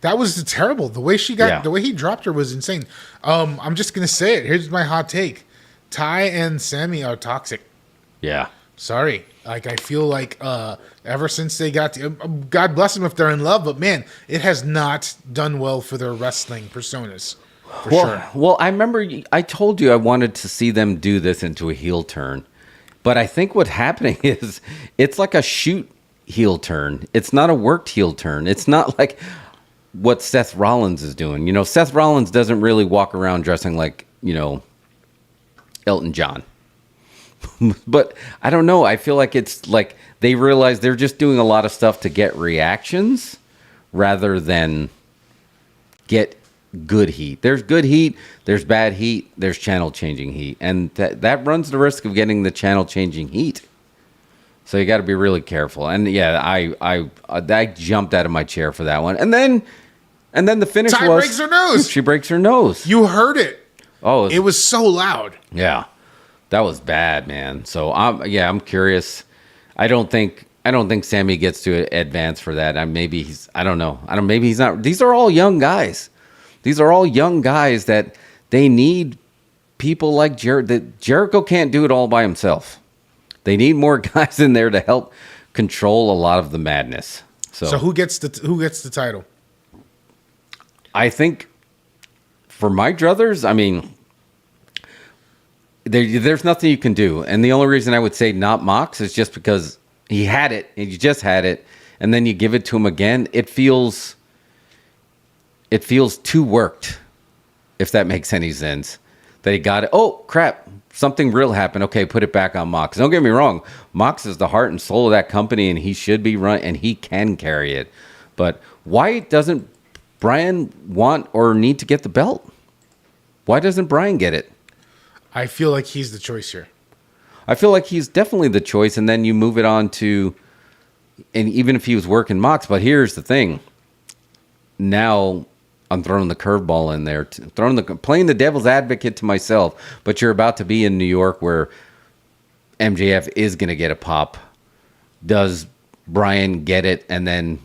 That was terrible. The way the way he dropped her was insane. I'm just gonna say it. Here's my hot take: Ty and Sammy are toxic. Yeah. Sorry. Like, I feel like ever since they got God bless them if they're in love, but man, it has not done well for their wrestling personas. For sure. Well, I remember I told you I wanted to see them do this into a heel turn, but I think what's happening is it's like a shoot heel turn. It's not a worked heel turn. It's not like what Seth Rollins is doing. Seth Rollins doesn't really walk around dressing like, Elton John. But I don't know. I feel like it's like they realize they're just doing a lot of stuff to get reactions rather than get good heat. There's good heat, there's bad heat, there's channel changing heat. And that runs the risk of getting the channel changing heat. So you got to be really careful. And yeah, I jumped out of my chair for that one. And then the finish Ty was breaks her nose. She breaks her nose. You heard it. Oh, it was so loud. Yeah. That was bad, man. So I'm curious. I don't think Sammy gets to advance for that. Maybe he's not. These are all young guys. These are all young guys that they need people like Jericho can't do it all by himself. They need more guys in there to help control a lot of the madness. So who gets the title? I think for my druthers, there's nothing you can do. And the only reason I would say not Mox is just because he had it, and you just had it, and then you give it to him again. It feels too worked, if that makes any sense. That he got it. Oh, crap. Something real happened. Okay, put it back on Mox. Don't get me wrong. Mox is the heart and soul of that company, and he should be run, and he can carry it. But why doesn't Brian want or need to get the belt? Why doesn't Brian get it? I feel like he's the choice here. I feel like he's definitely the choice, and then you move it on to, and even if he was working Mox, but here's the thing. Now I'm throwing the curveball in there, playing the devil's advocate to myself, but you're about to be in New York where MJF is going to get a pop. Does Brian get it, and then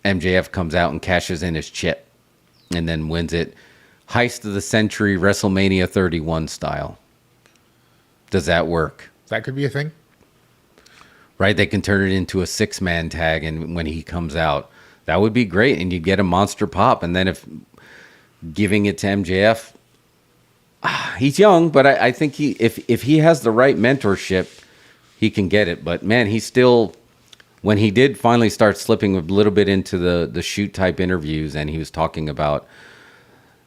MJF comes out and cashes in his chip and then wins it? Heist of the Century, WrestleMania 31 style. Does that work? That could be a thing. Right? They can turn it into a 6-man tag, and when he comes out, that would be great, and you get a monster pop. And then if giving it to MJF, he's young, but I think if he has the right mentorship, he can get it. But man, he's still, when he did finally start slipping a little bit into the shoot type interviews, and he was talking about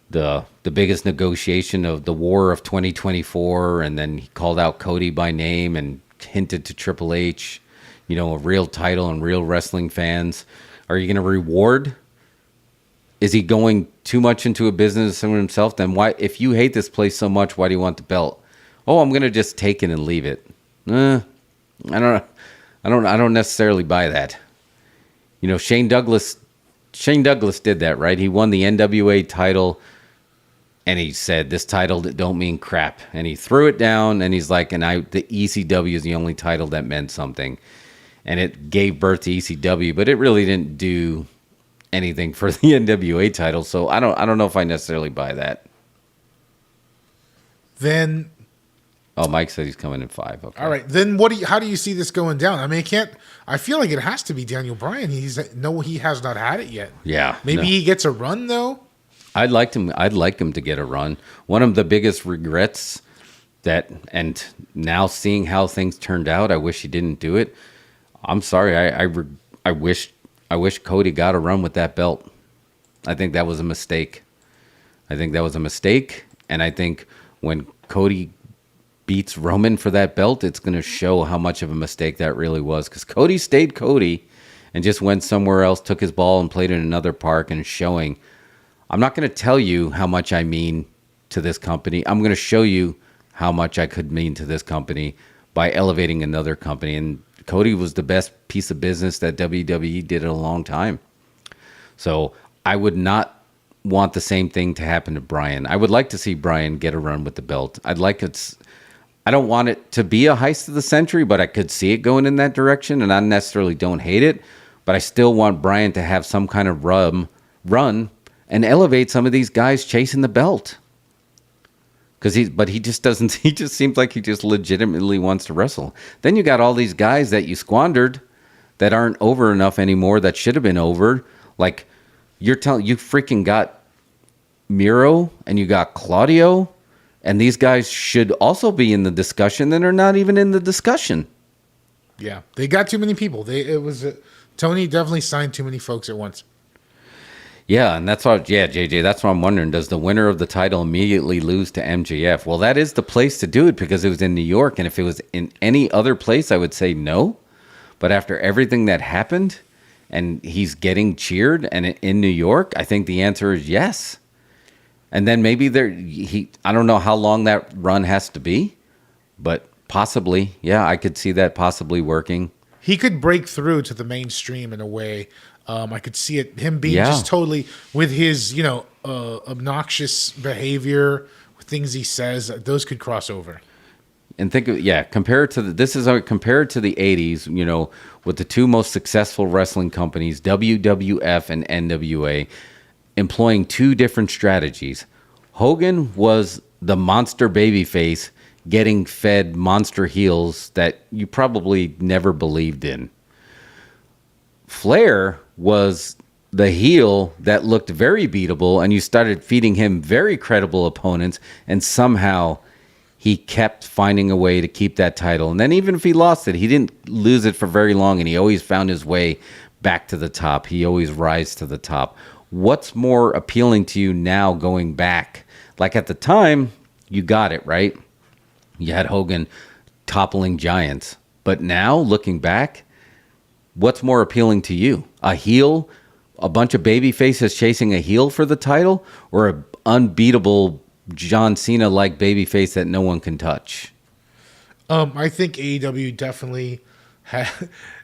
the biggest negotiation of the war of 2024, and then he called out Cody by name and hinted to Triple H, a real title and real wrestling fans. Are you going to reward? Is he going too much into a business of himself? Then why, if you hate this place so much, why do you want the belt? Oh, I'm going to just take it and leave it. I don't necessarily buy that. Shane Douglas did that, right? He won the NWA title, and he said, this title don't mean crap. And he threw it down, and he's like, the ECW is the only title that meant something. And it gave birth to ECW, but it really didn't do anything for the NWA title. So I don't know if I necessarily buy that. Then, Mike said he's coming in 5. Okay. All right. Then how do you see this going down? I feel like it has to be Daniel Bryan. He has not had it yet. Yeah. Maybe he gets a run though. I'd like him to get a run. One of the biggest regrets and now seeing how things turned out, I wish he didn't do it. I'm sorry. I wish Cody got a run with that belt. I think that was a mistake. And I think when Cody beats Roman for that belt, it's going to show how much of a mistake that really was. Because Cody stayed Cody and just went somewhere else, took his ball and played in another park, and showing, I'm not going to tell you how much I mean to this company. I'm going to show you how much I could mean to this company by elevating another company. And Cody was the best piece of business that WWE did in a long time. So I would not want the same thing to happen to Brian. I would like to see Brian get a run with the belt. I don't want it to be a heist of the century, but I could see it going in that direction, and I necessarily don't hate it. But I still want Bryan to have some kind of run and elevate some of these guys chasing the belt. But he just doesn't. He just seems like he just legitimately wants to wrestle. Then you got all these guys that you squandered that aren't over enough anymore. That should have been over. Like you freaking got Miro and you got Claudio, and these guys should also be in the discussion. And they're not even in the discussion. Yeah, they got too many people. Tony definitely signed too many folks at once. Yeah, and that's what, JJ, that's what I'm wondering. Does the winner of the title immediately lose to MJF? Well, that is the place to do it because it was in New York. And if it was in any other place, I would say no. But after everything that happened and he's getting cheered and in New York, I think the answer is yes. And then maybe I don't know how long that run has to be, but possibly, yeah, I could see that possibly working. He could break through to the mainstream in a way. I could see him being just totally with his, obnoxious behavior, things he says. Those could cross over. And think of compare it to compare it to the 80s. With the two most successful wrestling companies, WWF and NWA, employing two different strategies. Hogan was the monster babyface, getting fed monster heels that you probably never believed in. Flair was the heel that looked very beatable, and you started feeding him very credible opponents, and somehow he kept finding a way to keep that title. And then even if he lost it, he didn't lose it for very long, and he always found his way back to the top. He always rise to the top. What's more appealing to you now going back? Like at the time, you got it, right? You had Hogan toppling giants. But now, looking back, what's more appealing to you? A heel, a bunch of baby faces chasing a heel for the title, or an unbeatable John Cena-like babyface that no one can touch? I think AEW definitely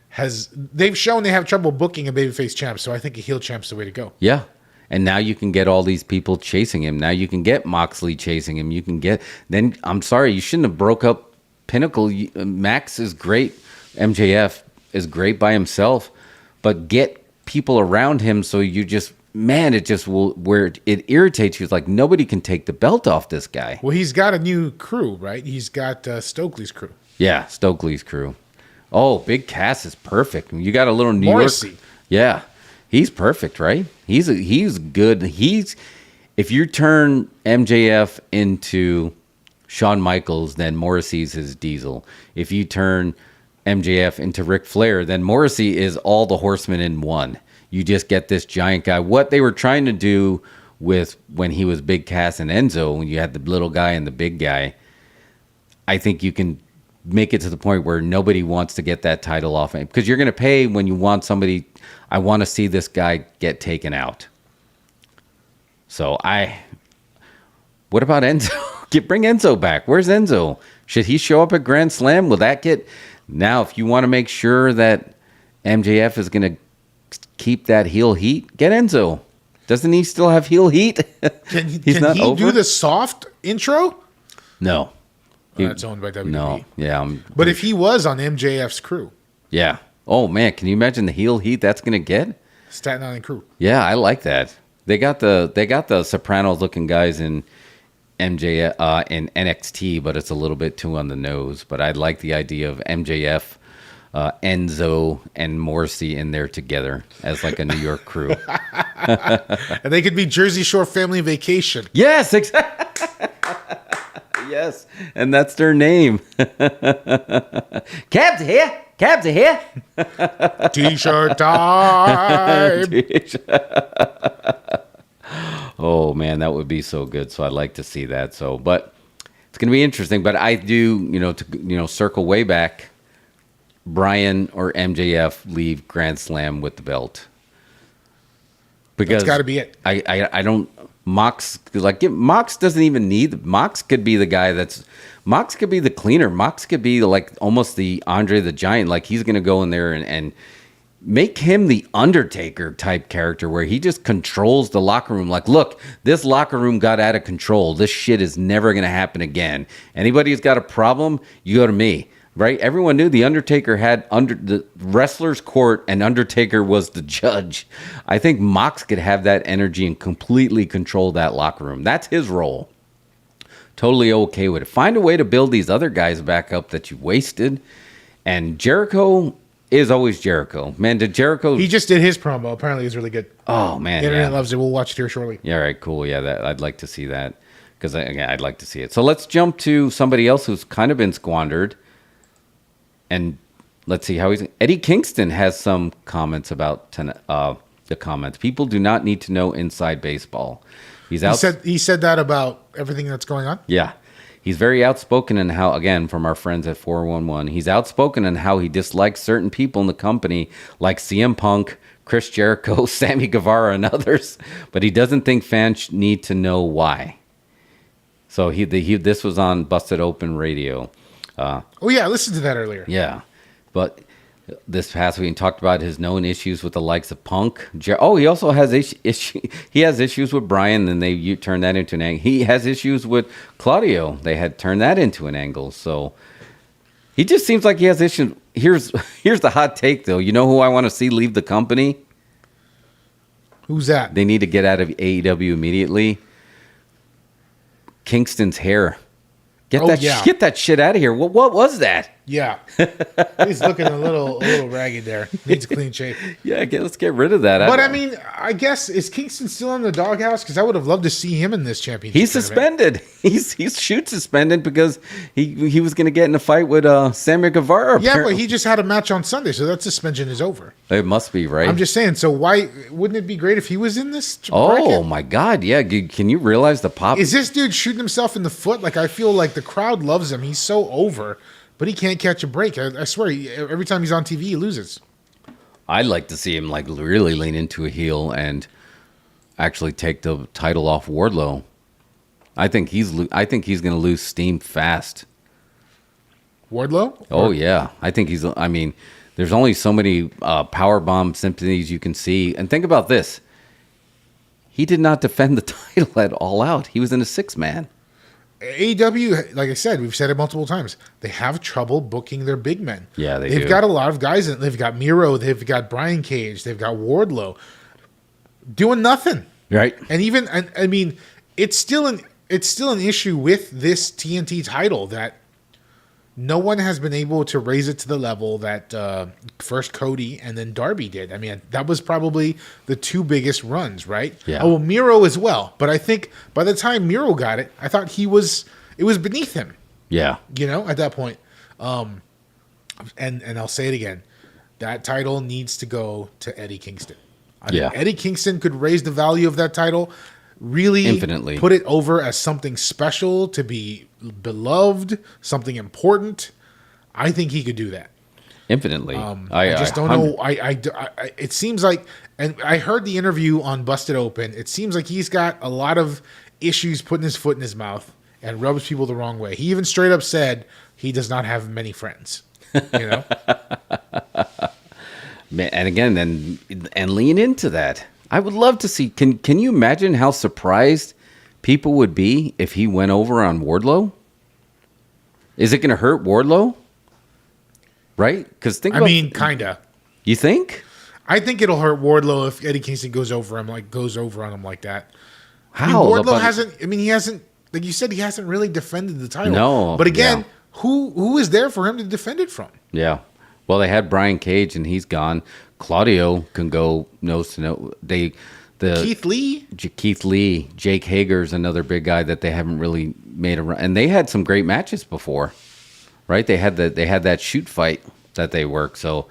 has. They've shown they have trouble booking a babyface champ, so I think a heel champ's the way to go. Yeah. And now you can get all these people chasing him. Now you can get Moxley chasing him. You can get... Then, I'm sorry, you shouldn't have broke up Pinnacle. Max is great. MJF is great by himself. But get people around him so you just... Man, it just will... Where it irritates you. It's like, nobody can take the belt off this guy. Well, he's got a new crew, right? He's got Stokely's crew. Yeah, Stokely's crew. Oh, Big Cass is perfect. You got a little New Morrissey. York... Yeah. He's perfect, right? He's good. If you turn MJF into Shawn Michaels, then Morrissey's his Diesel. If you turn MJF into Ric Flair, then Morrissey is all the horsemen in one. You just get this giant guy. What they were trying to do with when he was Big Cass and Enzo, when you had the little guy and the big guy, I think you can make it to the point where nobody wants to get that title off him, because you're going to pay when you want somebody. I want to see this guy get taken out. So what about Enzo? Bring Enzo back. Where's Enzo? Should he show up at Grand Slam? Will that get... Now, if you want to make sure that MJF is going to keep that heel heat, get Enzo. Doesn't he still have heel heat? Can he do the soft intro? No. That's owned by WWE. No, yeah. But if he was on MJF's crew. Yeah. Oh, man, can you imagine the heel heat that's going to get? Staten Island crew. Yeah, I like that. They got the Sopranos-looking guys in MJF in NXT, but it's a little bit too on the nose. But I like the idea of MJF, Enzo, and Morrissey in there together as like a New York crew. And they could be Jersey Shore Family Vacation. Yes, exactly. Yes, and that's their name. Cabs are here. Cabs are here. T-shirt time. Oh man, that would be so good. So I'd like to see that. So, but it's going to be interesting. But I do, to circle way back. Bryan or MJF leave Grand Slam with the belt. Because that's got to be it. I don't. Mox doesn't even need. Mox could be the guy Mox could be the cleaner. Mox could be like almost the Andre the Giant. Like he's going to go in there and Make him the Undertaker type character where he just controls the locker room. Like, look, this locker room got out of control. This shit is never going to happen again. Anybody who's got a problem, you go to me, right? Everyone knew the Undertaker had the wrestler's court and Undertaker was the judge. I think Mox could have that energy and completely control that locker room. That's his role. Totally okay with it. Find a way to build these other guys back up that you wasted. And Jericho is always Jericho. Man, did Jericho... He just did his promo. Apparently, it's really good. Oh, man. The internet loves it. We'll watch it here shortly. Yeah, all right, cool. Yeah, I'd like to see that. Because, I'd like to see it. So let's jump to somebody else who's kind of been squandered. And let's see how he's... Eddie Kingston has some comments about the comments. People do not need to know inside baseball. He said that about everything that's going on? Yeah. He's very outspoken in how, again, from our friends at 411, he's outspoken in how he dislikes certain people in the company like CM Punk, Chris Jericho, Sammy Guevara, and others, but he doesn't think fans need to know why. So this was on Busted Open Radio. Oh, yeah, I listened to that earlier. Yeah, but this past week he talked about his known issues with the likes of Punk. He also has he has issues with Brian, and they turned that into an angle. He has issues with Claudio. They had turned that into an angle. So he just seems like he has issues. Here's the hot take, though. You know who I want to see leave the company? Who's that? They need to get out of AEW immediately. Kingston's hair. Get that shit out of here. What was that? Yeah. He's looking a little ragged there. Needs a clean shave. Yeah, let's get rid of that. But I mean, I guess, is Kingston still in the doghouse? Because I would have loved to see him in this championship. He's suspended. He's shoot suspended because he was going to get in a fight with Sammy Guevara. Yeah, but he just had a match on Sunday, so that suspension is over. It must be, right? I'm just saying, so why wouldn't it be great if he was in this bracket? Oh, my God, yeah. Can you realize the pop? Is this dude shooting himself in the foot? Like, I feel like the crowd loves him. He's so over. But he can't catch a break. I swear, every time he's on TV, he loses. I'd like to see him like really lean into a heel and actually take the title off Wardlow. I think he's going to lose steam fast. Wardlow? Oh yeah, I think he's. I mean, there's only so many powerbomb symphonies you can see. And think about this: he did not defend the title at All Out. He was in a 6-man. AEW, like I said, we've said it multiple times, they have trouble booking their big men. Yeah, they've do. Got a lot of guys. They've got Miro, they've got Brian Cage, they've got Wardlow, doing nothing. Right. And even, I mean, it's still an issue with this TNT title that no one has been able to raise it to the level that first Cody and then Darby did. I mean, that was probably the two biggest runs, right? Yeah. Oh, well, Miro as well. But I think by the time Miro got it, I thought it was beneath him. Yeah. You know, at that point. And I'll say it again. That title needs to go to Eddie Kingston. I think Eddie Kingston could raise the value of that title, really infinitely, put it over as something special to be beloved, something important. I think he could do that infinitely. I just don't know. It seems like, and I heard the interview on Busted Open. It seems like he's got a lot of issues putting his foot in his mouth and rubs people the wrong way. He even straight up said he does not have many friends. You know. And again, and lean into that. I would love to see. Can you imagine how surprised people would be if he went over on Wardlow? Is it going to hurt Wardlow? Right? Because I mean, kinda. You think? I think it'll hurt Wardlow if Eddie Kingston goes over on him like that. How? I mean, Wardlow hasn't. I mean, he hasn't. Like you said, he hasn't really defended the title. No. But again, who is there for him to defend it from? Yeah. Well, they had Brian Cage, and he's gone. Claudio can go nose to nose. Keith Lee, Jake Hager's another big guy that they haven't really made a run. And they had some great matches before, right? They had that shoot fight that they worked. So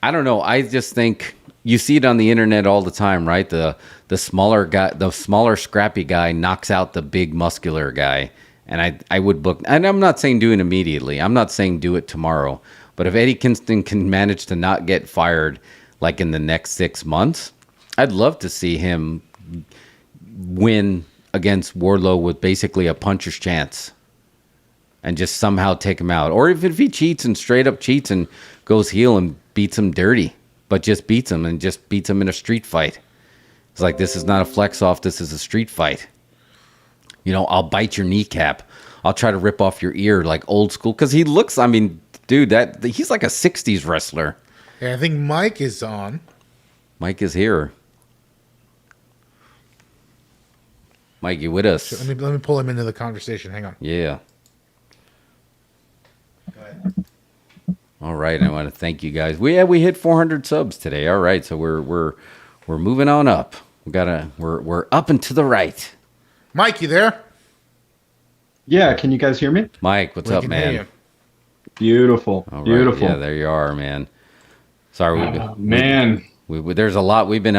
I don't know. I just think you see it on the internet all the time, right? The smaller guy, the smaller scrappy guy knocks out the big muscular guy. And I would book. And I'm not saying do it immediately. I'm not saying do it tomorrow. But if Eddie Kingston can manage to not get fired like in the next 6 months, I'd love to see him win against Wardlow with basically a puncher's chance and just somehow take him out. Or if he cheats and straight up cheats and goes heel and beats him dirty. but just beats him and just beats him in a street fight. It's like, this is not a flex off. This is a street fight. You know, I'll bite your kneecap. I'll try to rip off your ear, like old school. Because he looks, I mean, dude, he's like a 60s wrestler. Yeah, I think Mike is on. Mike is here. Mike, you with us? Let me pull him into the conversation. Hang on. Yeah. All right, I want to thank you guys. We hit 400 subs today. All right, so we're moving on up. We're up and to the right. Mike, you there? Yeah, can you guys hear me? Mike, what's up, can hear man? you. Beautiful, All right, beautiful. yeah, there you are, man. Sorry, Man, there's a lot we've been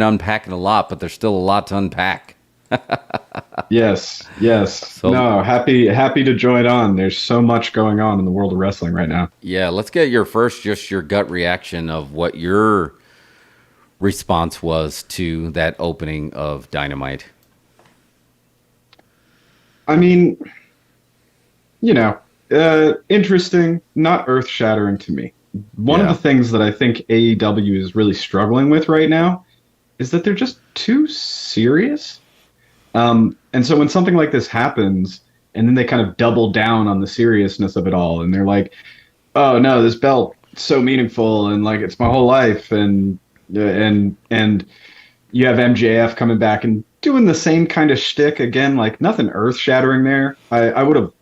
unpacking a lot, but there's still a lot to unpack. yes. So- No, happy to join on. There's so much going on in the world of wrestling right now. Yeah, let's get your gut reaction of what your response was to that opening of Dynamite. I mean, interesting, not earth-shattering to me. One of the things that I think AEW is really struggling with right now is that they're just too serious. And so when something like this happens, and then they kind of double down on the seriousness of it all, and they're like, "Oh no, this belt so meaningful, and like it's my whole life," and you have MJF coming back and doing the same kind of shtick again, like nothing earth shattering there. I would have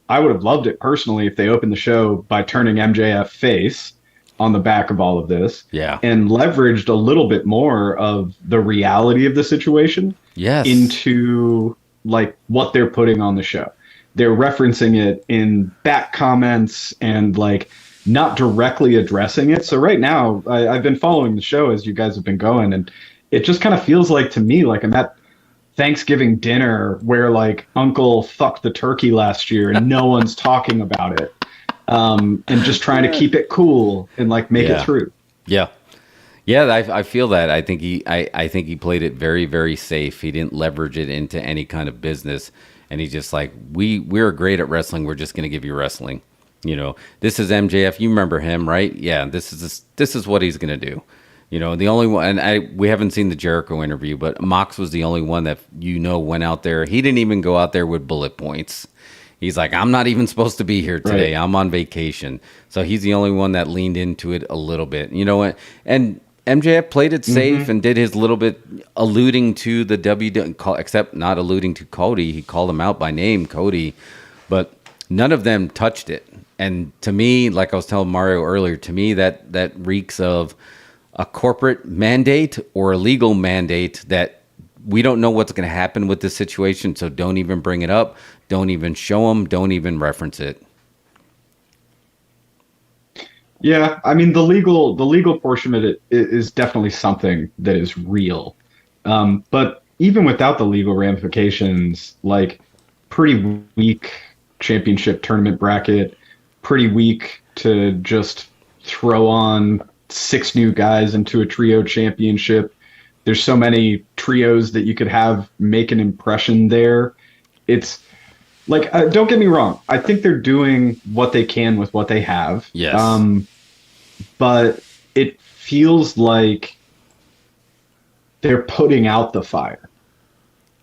loved it personally if they opened the show by turning MJF face on the back of all of this, and leveraged a little bit more of the reality of the situation into like what they're putting on the show. They're referencing it in back comments and like not directly addressing it. So right now, I've been following the show as you guys have been going, and it just kind of feels like to me like I'm at Thanksgiving dinner where like Uncle fucked the turkey last year and no one's talking about it, and just trying to keep it cool and like make it through. I feel that. I think he played it very, very safe. He didn't leverage it into any kind of business, and he's just like, we're great at wrestling. We're just going to give you wrestling. You know, this is MJF. You remember him, right? Yeah, this is what he's going to do. You know, the only one, and we haven't seen the Jericho interview, but Mox was the only one that went out there. He didn't even go out there with bullet points. He's like, I'm not even supposed to be here today. Right. I'm on vacation. So he's the only one that leaned into it a little bit. You know what? And MJF played it safe and did his little bit alluding to the WWE, except not alluding to Cody. He called him out by name, Cody, but none of them touched it. And to me, like I was telling Mario earlier, to me that reeks of a corporate mandate or a legal mandate that we don't know what's going to happen with this situation. So don't even bring it up. Don't even show them. Don't even reference it. Yeah, I mean the legal portion of it is definitely something that is real, but even without the legal ramifications, like pretty weak championship tournament bracket, pretty weak to just throw on 6 new guys into a trio championship. There's so many trios that you could have make an impression there. It's like, don't get me wrong. I think they're doing what they can with what they have. Yes. But it feels like they're putting out the fire.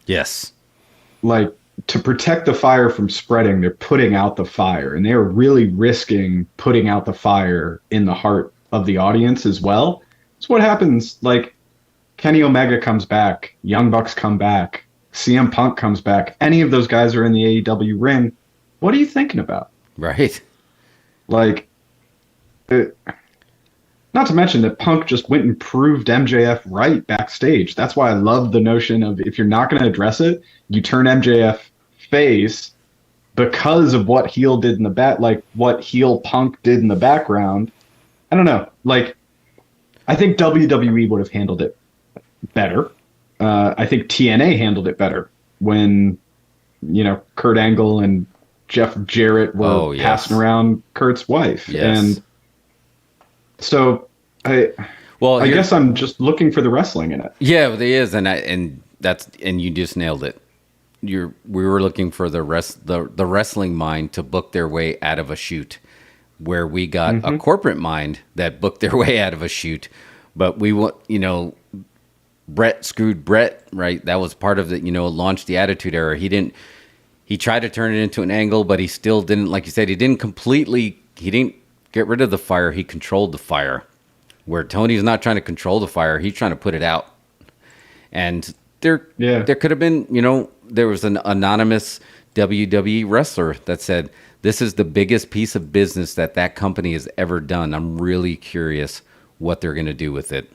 Yes. Like, to protect the fire from spreading, they're putting out the fire. And they're really risking putting out the fire in the heart of the audience as well. It's what happens, like, Kenny Omega comes back, Young Bucks come back, CM Punk comes back. Any of those guys are in the AEW ring. What are you thinking about? Right. Like, not to mention that Punk just went and proved MJF right backstage. That's why I love the notion of if you're not going to address it, you turn MJF face because of what heel did in the back, like what heel Punk did in the background. I don't know. Like, I think WWE would have handled it better. I think TNA handled it better when, Kurt Angle and Jeff Jarrett were passing around Kurt's wife. Yes. And so I guess I'm just looking for the wrestling in it. Yeah, it is, and you just nailed it. We were looking for the wrestling mind to book their way out of a shoot, where we got a corporate mind that booked their way out of a shoot. But we want, Brett screwed Brett, right? That was part of it, launched the Attitude Era. He tried to turn it into an angle, but he still didn't, like you said, he didn't get rid of the fire. He controlled the fire. Where Tony's not trying to control the fire, he's trying to put it out. And there could have been, there was an anonymous WWE wrestler that said, this is the biggest piece of business that company has ever done. I'm really curious what they're going to do with it.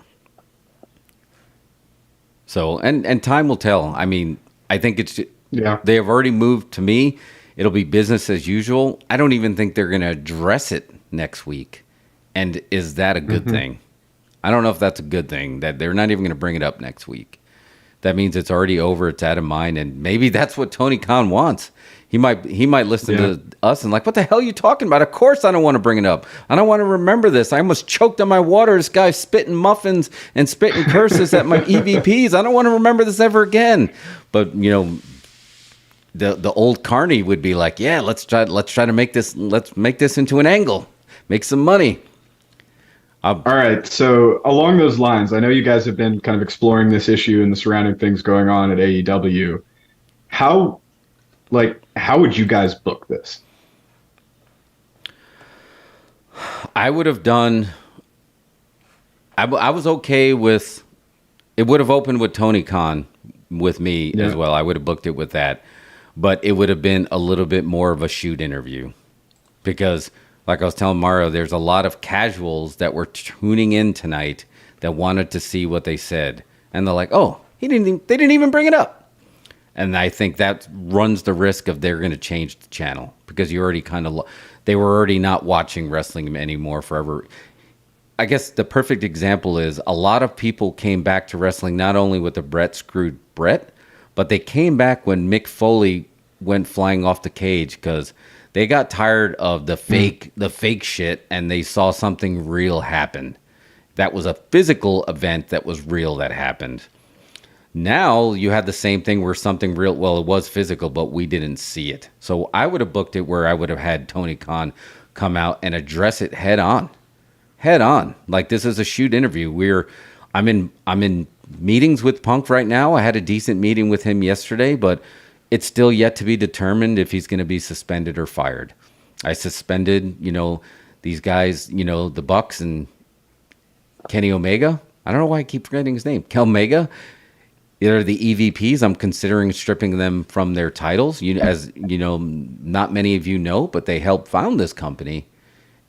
So, and time will tell. I mean, I think they have already moved. To me, it'll be business as usual. I don't even think they're going to address it next week. And is that a good thing? I don't know if that's a good thing, that they're not even going to bring it up next week. That means it's already over, it's out of mind, and maybe that's what Tony Khan wants. He might listen to us and like, what the hell are you talking about? Of course I don't want to bring it up. I don't want to remember this. I almost choked on my water. This guy's spitting muffins and spitting curses at my EVPs. I don't want to remember this ever again. But, the old Carney would be like, yeah, let's try to make this into an angle. Make some money. All right. So along those lines, I know you guys have been kind of exploring this issue and the surrounding things going on at AEW. How would you guys book this? I would have done. I was okay with. It would have opened with Tony Khan with me as well. I would have booked it with that, but it would have been a little bit more of a shoot interview, because, like I was telling Mario, there's a lot of casuals that were tuning in tonight that wanted to see what they said, and they're like, "Oh, they didn't even bring it up." And I think that runs the risk of they're going to change the channel, because you already they were already not watching wrestling anymore forever. I guess the perfect example is a lot of people came back to wrestling not only with the Brett screwed Brett, but they came back when Mick Foley went flying off the cage, because they got tired of the fake shit, and they saw something real happen. That was a physical event that was real that happened. Now you have the same thing where something real, well, it was physical, but we didn't see it. So I would have booked it where I would have had Tony Khan come out and address it head on. Like, this is a shoot interview. I'm in meetings with Punk right now. I had a decent meeting with him yesterday, but it's still yet to be determined if he's going to be suspended or fired. I suspended, these guys, the Bucks and Kenny Omega. I don't know why I keep forgetting his name. Kel Omega. They're the EVPs. I'm considering stripping them from their titles. As you know, not many of you know, but they helped found this company.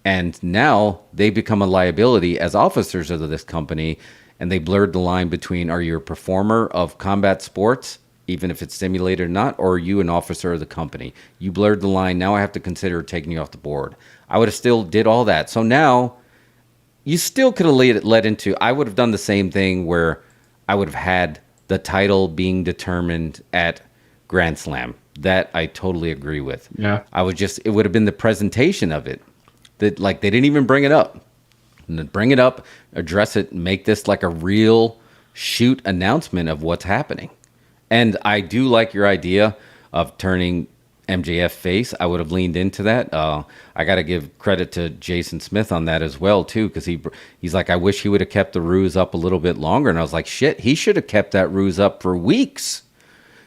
And now they become a liability as officers of this company. And they blurred the line between, are you a performer of combat sports, even if it's simulated or not, or are you an officer of the company? You blurred the line. Now I have to consider taking you off the board. I would have still did all that. So now you still could have led into, I would have done the same thing where I would have had the title being determined at Grand Slam. That I totally agree with. Yeah. It would have been the presentation of it. That, like, they didn't even bring it up. Bring it up, address it, make this like a real shoot announcement of what's happening. And I do like your idea of turning MJF face. I would have leaned into that. I got to give credit to Jason Smith on that as well, too, because he's like, I wish he would have kept the ruse up a little bit longer. And I was like, shit, he should have kept that ruse up for weeks.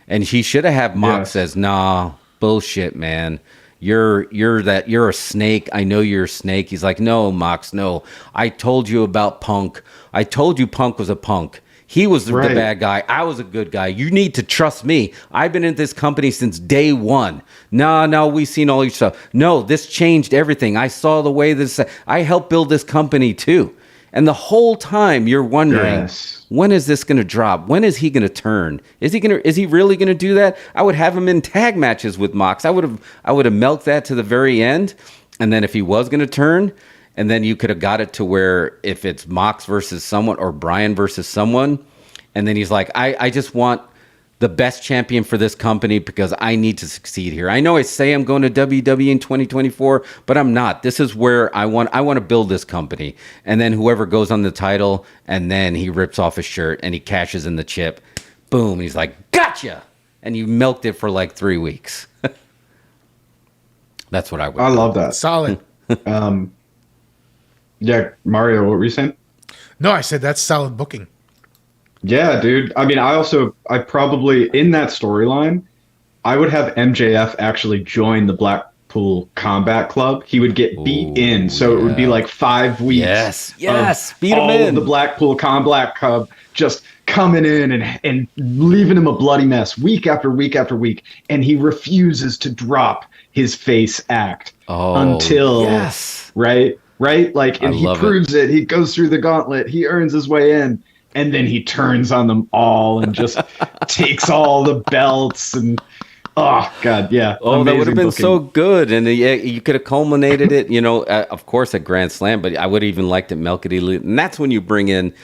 And he should have had Mox says, nah, bullshit, man. You're a snake. I know you're a snake. He's like, no, Mox, no. I told you about Punk. I told you Punk was a punk. He was the bad guy. I was a good guy. You need to trust me. I've been in this company since day one. No, we've seen all your stuff. No, this changed everything. I saw the way I helped build this company too. And the whole time you're wondering, when is this going to drop? When is he going to turn? Is he really going to do that? I would have him in tag matches with Mox. I would have milked that to the very end. And then if he was going to turn, and then you could have got it to where if it's Mox versus someone or Brian versus someone, and then he's like, I just want the best champion for this company because I need to succeed here. I know I say I'm going to WWE in 2024, but I'm not. This is where I want to build this company. And then whoever goes on the title, and then he rips off his shirt and he cashes in the chip. Boom. And he's like, gotcha. And you milked it for like 3 weeks. That's what I would do. I love that. Solid. Yeah, Mario, what were you saying? No, I said that's solid booking. Yeah, dude. I mean, I probably, in that storyline, I would have MJF actually join the Blackpool Combat Club. He would get beat in, so it would be like 5 weeks. Yes, beat him all in. of the Blackpool Combat Club just coming in and leaving him a bloody mess week after week after week, and he refuses to drop his face act until right, like, and he proves it. He goes through the gauntlet. He earns his way in. And then he turns on them all and just takes all the belts and oh god, yeah. Oh, that would have been so good, and you could have culminated it. Of course at Grand Slam, but I would have even liked it Melchizedek, and that's when you bring in,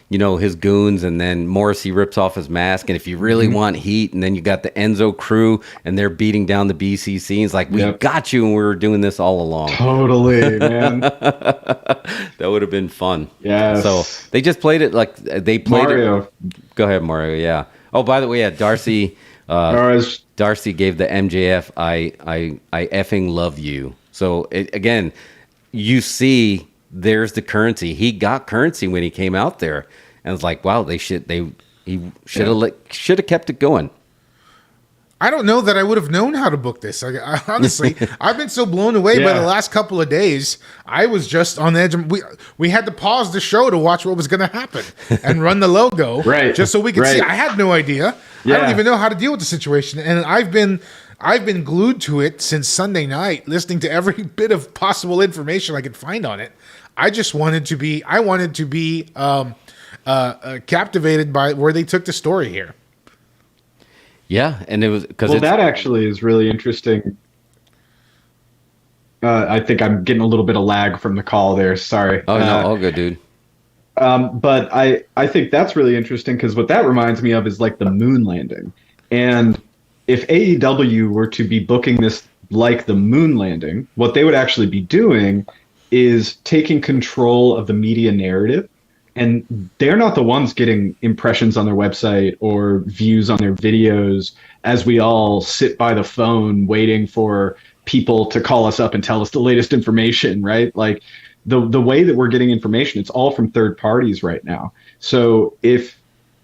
his goons, and then Morrissey rips off his mask, and if you really want heat, and then you got the Enzo crew, and they're beating down the BCC. It's like, we got you, and we were doing this all along. Totally, man. That would have been fun. Yeah. So they just played it like they played Mario. it. Go ahead, Mario. Yeah. Oh, by the way, Darcy. Darcy gave the MJF I effing love you. So again, you see, there's the currency. He got currency when he came out there, and it's like, wow, he should have kept it going. I don't know that I would have known how to book this. Honestly, I've been so blown away by the last couple of days. I was just on the edge. We had to pause the show to watch what was going to happen and run the logo, just so we could see. I had no idea. I don't even know how to deal with the situation, and I've been glued to it since Sunday night, listening to every bit of possible information I could find on it. I wanted to be captivated by where they took the story here. Yeah, and it was because that actually is really interesting. I think I'm getting a little bit of lag from the call there. Sorry. Oh no, all good, dude. But I think that's really interesting because what that reminds me of is like the moon landing. And if AEW were to be booking this like the moon landing, what they would actually be doing is taking control of the media narrative. And they're not the ones getting impressions on their website or views on their videos as we all sit by the phone waiting for people to call us up and tell us the latest information, right? Like the way that we're getting information, it's all from third parties right now. So if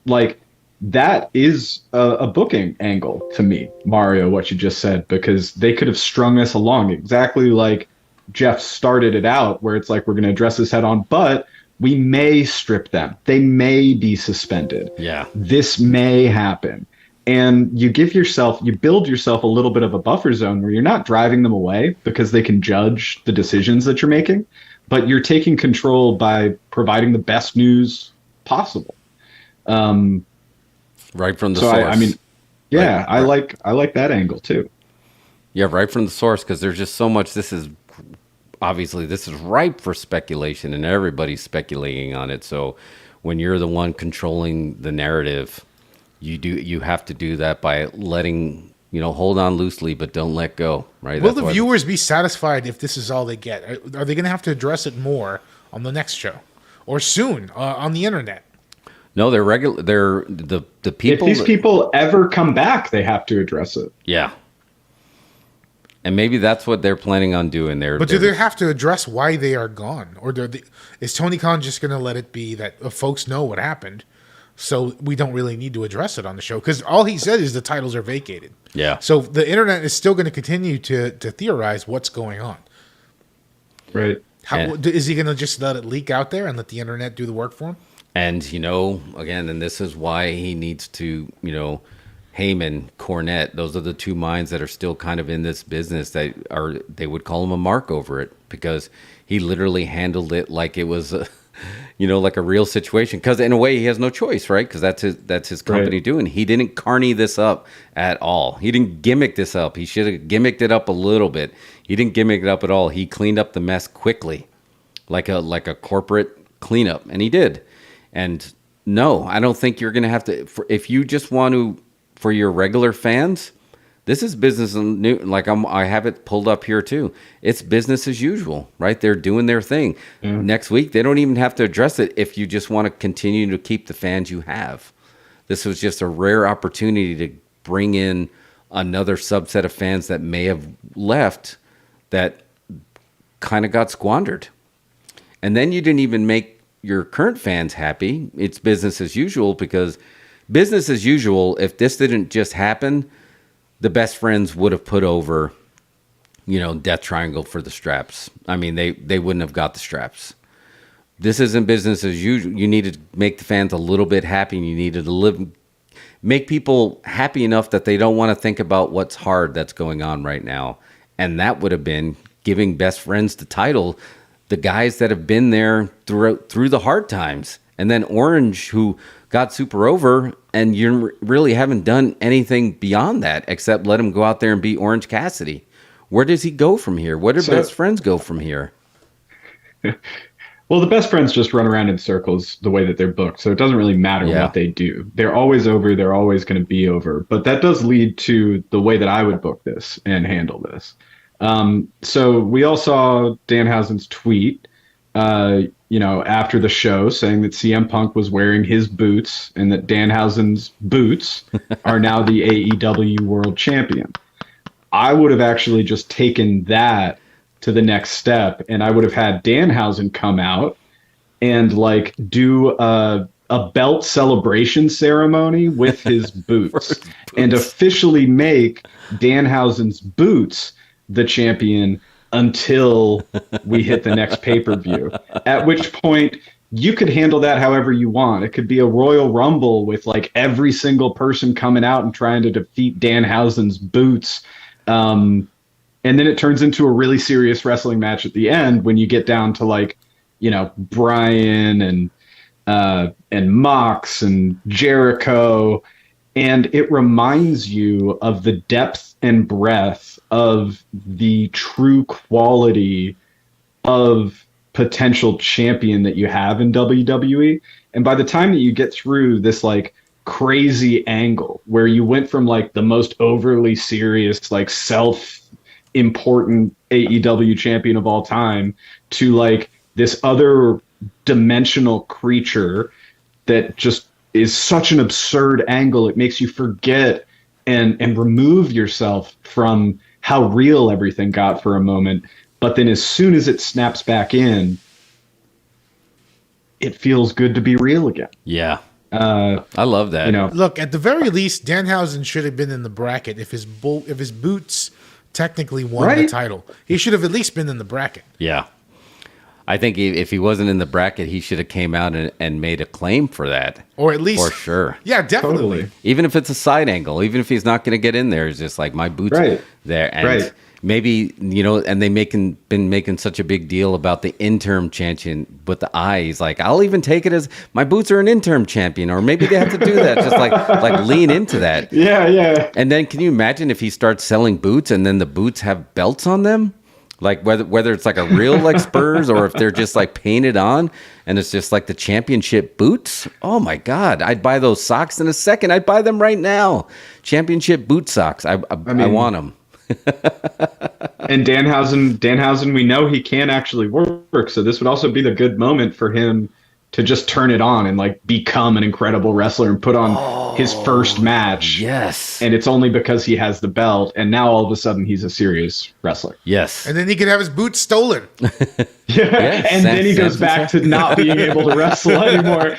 like that is a booking angle to me, Mario, what you just said, because they could have strung us along exactly like Jeff started it out, where it's like, we're going to address this head on, but we may strip them. They may be suspended. Yeah. This may happen. And you build yourself a little bit of a buffer zone where you're not driving them away because they can judge the decisions that you're making, but you're taking control by providing the best news possible. Right from the source. I like that angle too. Yeah, right from the source, because there's just so much. This is ripe for speculation, and everybody's speculating on it. So when you're the one controlling the narrative, you have to do that by letting, hold on loosely, but don't let go, right? Will the viewers be satisfied if this is all they get? Are they going to have to address it more on the next show or soon on the internet? No, they're regular. They're the people. If these people ever come back, they have to address it. Yeah. And maybe that's what they're planning on doing there. But do they have to address why they are gone? Or is Tony Khan just going to let it be that folks know what happened, so we don't really need to address it on the show? Because all he said is the titles are vacated. Yeah. So the internet is still going to continue to theorize what's going on. Right. Is he going to just let it leak out there and let the internet do the work for him? And, again, and this is why he needs to, Heyman, Cornette, those are the two minds that are still kind of in this business they would call him a mark over it, because he literally handled it like it was, like a real situation. Because in a way he has no choice, right? Because that's his company doing. He didn't carny this up at all. He didn't gimmick this up. He should have gimmicked it up a little bit. He didn't gimmick it up at all. He cleaned up the mess quickly, like a corporate cleanup, and he did. And no, I don't think you're going to have to, if you just want to, for your regular fans, this is business new. Like I have it pulled up here too. It's business as usual, right? They're doing their thing. Yeah. Next week, they don't even have to address it if you just want to continue to keep the fans you have. This was just a rare opportunity to bring in another subset of fans that may have left that kind of got squandered. And then you didn't even make your current fans happy. It's business as usual, because business as usual, if this didn't just happen, the Best Friends would have put over, Death Triangle for the straps. I mean, they wouldn't have got the straps. This isn't business as usual. You need to make the fans a little bit happy, and you need to make people happy enough that they don't want to think about what's hard that's going on right now. And that would have been giving Best Friends the title, the guys that have been there through the hard times. And then Orange, who got super over, and you really haven't done anything beyond that except let him go out there and beat Orange Cassidy. Where does he go from here? Where do Best Friends go from here? Well, the Best Friends just run around in circles the way that they're booked, so it doesn't really matter what they do. They're always over. They're always going to be over. But that does lead to the way that I would book this and handle this. So we all saw Danhausen's tweet, after the show, saying that CM Punk was wearing his boots and that Danhausen's boots are now the AEW World Champion. I would have actually just taken that to the next step, and I would have had Danhausen come out and do a belt celebration ceremony with his boots and officially make Danhausen's boots the champion until we hit the next pay-per-view, at which point you could handle that however you want. It could be a Royal Rumble with every single person coming out and trying to defeat Danhausen's boots. And then it turns into a really serious wrestling match at the end when you get down to Bryan and Mox and Jericho. And it reminds you of the depth and breadth of the true quality of potential champion that you have in WWE. And by the time that you get through this crazy angle where you went from the most overly serious, self-important AEW champion of all time to this other dimensional creature that just is such an absurd angle, it makes you forget and remove yourself from how real everything got for a moment. But then as soon as it snaps back in, it feels good to be real again. Yeah. I love that. Look, at the very least, Danhausen should have been in the bracket if his boots technically won the title. He should have at least been in the bracket. Yeah. I think if he wasn't in the bracket, he should have came out and made a claim for that. Or at least... For sure. Yeah, definitely. Totally. Even if it's a side angle, even if he's not going to get in there, it's just my boots there. And maybe, and they been making such a big deal about the interim champion with the eye. He's I'll even take it as my boots are an interim champion, or maybe they have to do that. Just lean into that. Yeah, yeah. And then can you imagine if he starts selling boots and then the boots have belts on them? Whether it's a real Spurs or if they're just painted on and it's just the championship boots. Oh my God. I'd buy those socks in a second. I'd buy them right now. Championship boot socks. I want them. And Danhausen, we know he can actually work. So this would also be the good moment for him to just turn it on and become an incredible wrestler and put on his first match. Yes. And it's only because he has the belt. And now all of a sudden he's a serious wrestler. Yes. And then he could have his boots stolen. And then he goes back to not being able to wrestle anymore.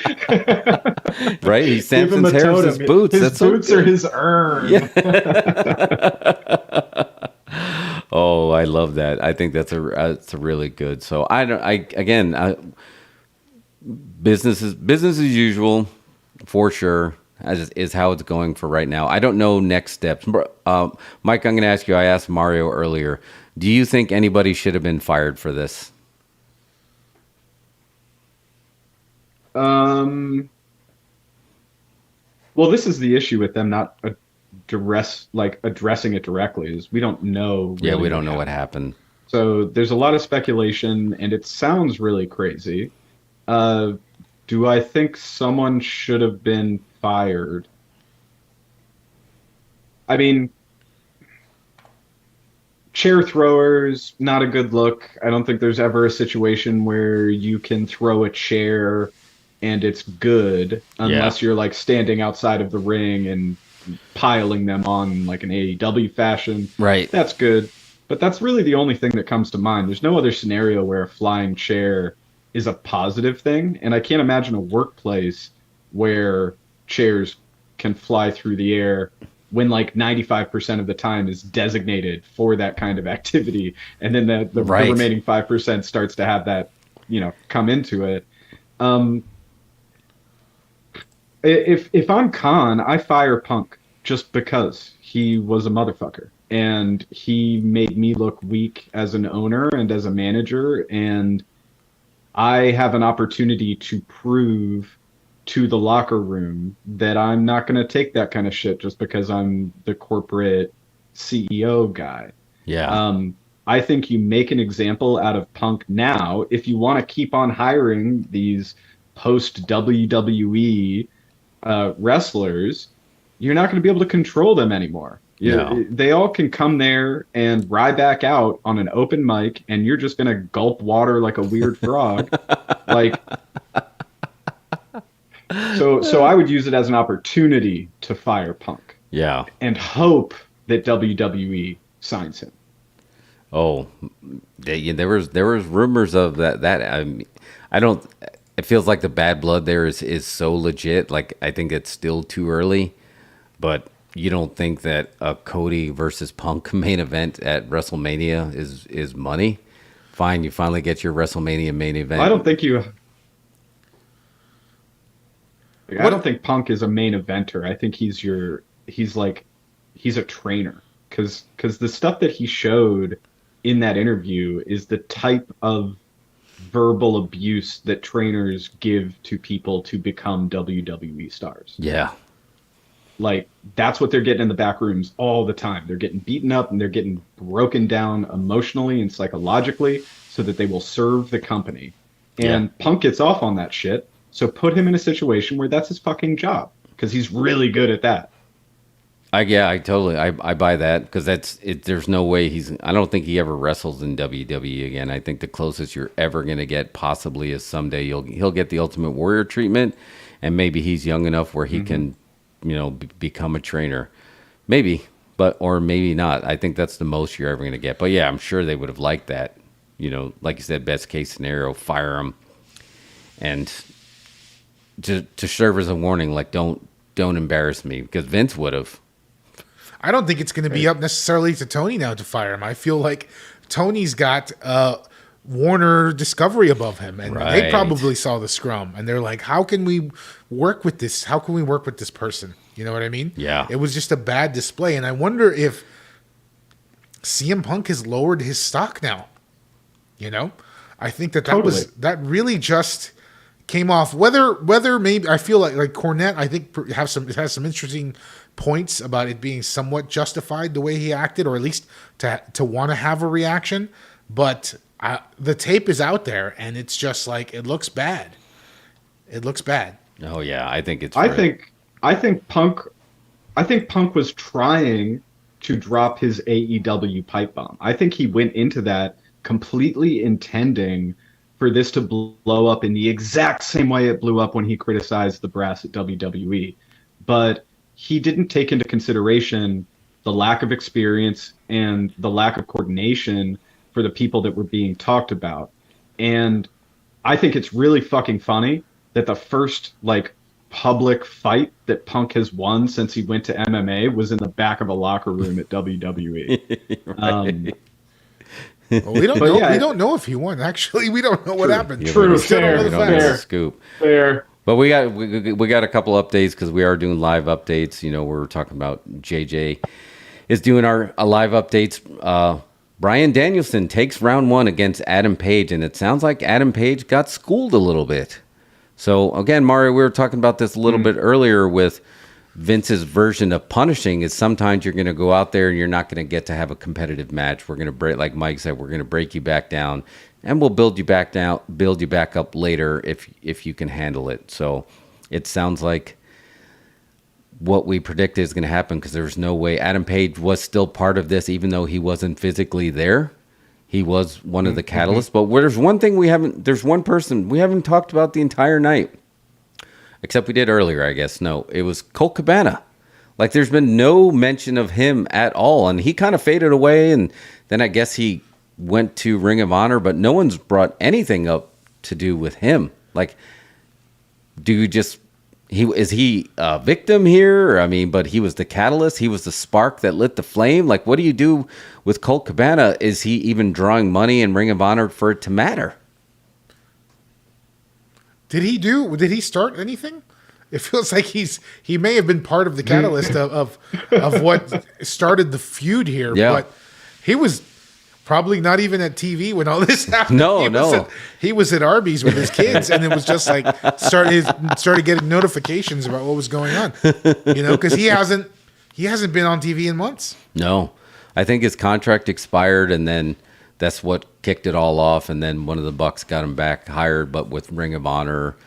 Right? He Samson's Harris's boots. His boots are his urn. Yeah. Oh, I love that. I think that's a really good. So business as usual, for sure, is how it's going for right now. I don't know next steps. Mike, I'm going to ask you, I asked Mario earlier, do you think anybody should have been fired for this? Well, this is the issue with them not addressing it directly, is we don't know. Really we don't know what happened. So there's a lot of speculation, and it sounds really crazy. Do I think someone should have been fired? I mean, chair throwers, not a good look. I don't think there's ever a situation where you can throw a chair and it's good unless you're standing outside of the ring and piling them on an AEW fashion. Right. That's good. But that's really the only thing that comes to mind. There's no other scenario where a flying chair is a positive thing. And I can't imagine a workplace where chairs can fly through the air when like 95% of the time is designated for that kind of activity. And then the remaining 5% starts to have that, come into it. If I'm Khan, I fire Punk just because he was a motherfucker and he made me look weak as an owner and as a manager. And I have an opportunity to prove to the locker room that I'm not going to take that kind of shit just because I'm the corporate CEO guy. Yeah. I think you make an example out of Punk now. If you want to keep on hiring these post WWE wrestlers, you're not going to be able to control them anymore. No. They all can come there and ride back out on an open mic, and you're just going to gulp water like a weird frog. So I would use it as an opportunity to fire Punk. Yeah. And hope that WWE signs him. Oh, there was rumors of that. I don't. It feels like the bad blood there is so legit. Like, I think it's still too early, but you don't think that a Cody versus Punk main event at WrestleMania is money? Fine, you finally get your WrestleMania main event. I don't think I don't think Punk is a main eventer. I think he's a trainer, because the stuff that he showed in that interview is the type of verbal abuse that trainers give to people to become WWE stars. Yeah. Like, that's what they're getting in the back rooms all the time. They're getting beaten up and they're getting broken down emotionally and psychologically so that they will serve the company. And Punk gets off on that shit. So put him in a situation where that's his fucking job, because he's really good at that. I buy that, because there's no way I don't think he ever wrestles in WWE again. I think the closest you're ever going to get possibly is someday he'll get the Ultimate Warrior treatment, and maybe he's young enough where he can, become a trainer. Maybe, or maybe not. I think that's the most you're ever going to get. But yeah, I'm sure they would have liked that. Like you said, best case scenario, fire him, and to serve as a warning, like, don't embarrass me, because Vince would have. I don't think it's going to be up necessarily to Tony now to fire him. I feel like Tony's got Warner Discovery above him, and they probably saw the scrum, and they're like, how can we work with this? How can we work with this person? You know what I mean? Yeah. It was just a bad display, and I wonder if CM Punk has lowered his stock now. I think that really just came off. Whether maybe, I feel like Cornette, I think has some interesting points about it being somewhat justified the way he acted, or at least to want to have a reaction. But the tape is out there, and it's just like, it looks bad. It looks bad. Oh yeah, I think it's. I think Punk was trying to drop his AEW pipe bomb. I think he went into that completely intending for this to blow up in the exact same way it blew up when he criticized the brass at WWE. But he didn't take into consideration the lack of experience and the lack of coordination for the people that were being talked about. And I think it's really fucking funny that the first public fight that Punk has won since he went to MMA was in the back of a locker room at WWE. Well, we don't know. We don't know if he won. Actually, we don't know what happened. True, fair, scoop. Fair. But we got a couple updates, because we are doing live updates. We're talking about JJ is doing a live updates. Bryan Danielson takes round 1 against Adam Page, and it sounds like Adam Page got schooled a little bit. So again, Mario, we were talking about this a little bit earlier with Vince's version of punishing. Is sometimes you're going to go out there and you're not going to get to have a competitive match. We're going to break, like Mike said, we're going to break you back down, and we'll build you back up later if you can handle it. So it sounds like what we predicted is going to happen, because there's no way. Adam Page was still part of this, even though he wasn't physically there. He was one of the catalysts. But there's one thing there's one person we haven't talked about the entire night. Except we did earlier, I guess. No, it was Colt Cabana. Like, there's been no mention of him at all. And he kind of faded away. And then I guess he went to Ring of Honor. But no one's brought anything up to do with him? Like, do you just is he a victim here? I mean, but he was the catalyst. He was the spark that lit the flame. Like, what do you do with Colt Cabana? Is he even drawing money in Ring of Honor for it to matter? Did he start anything? It feels like he may have been part of the catalyst of what started the feud here. Yeah. But he was probably not even at TV when all this happened. He was at Arby's with his kids, and it was just like started getting notifications about what was going on. Because he hasn't been on TV in months. No, I think his contract expired, and then that's what kicked it all off. And then one of the Bucks got him back hired, but with Ring of Honor.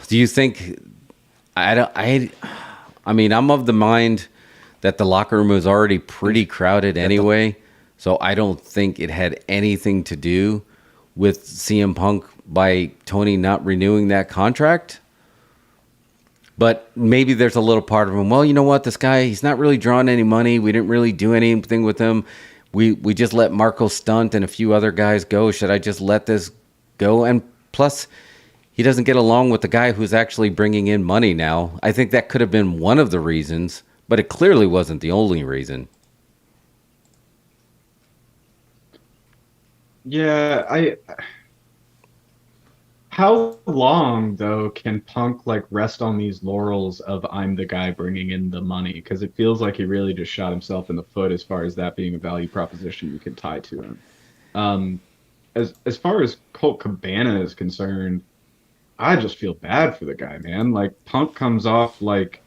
Do you think? I mean, I'm of the mind that the locker room was already pretty crowded anyway. So I don't think it had anything to do with CM Punk by Tony not renewing that contract. But maybe there's a little part of him, well, you know what? This guy, he's not really drawing any money. We didn't really do anything with him. We just let Marco Stunt and a few other guys go. Should I just let this go? And plus, he doesn't get along with the guy who's actually bringing in money now. I think that could have been one of the reasons, but it clearly wasn't the only reason. Yeah, how long though can Punk like rest on these laurels of I'm the guy bringing in the money? Because it feels like he really just shot himself in the foot as far as that being a value proposition you can tie to him. As far as Colt Cabana is concerned, I just feel bad for the guy, man. Like Punk comes off like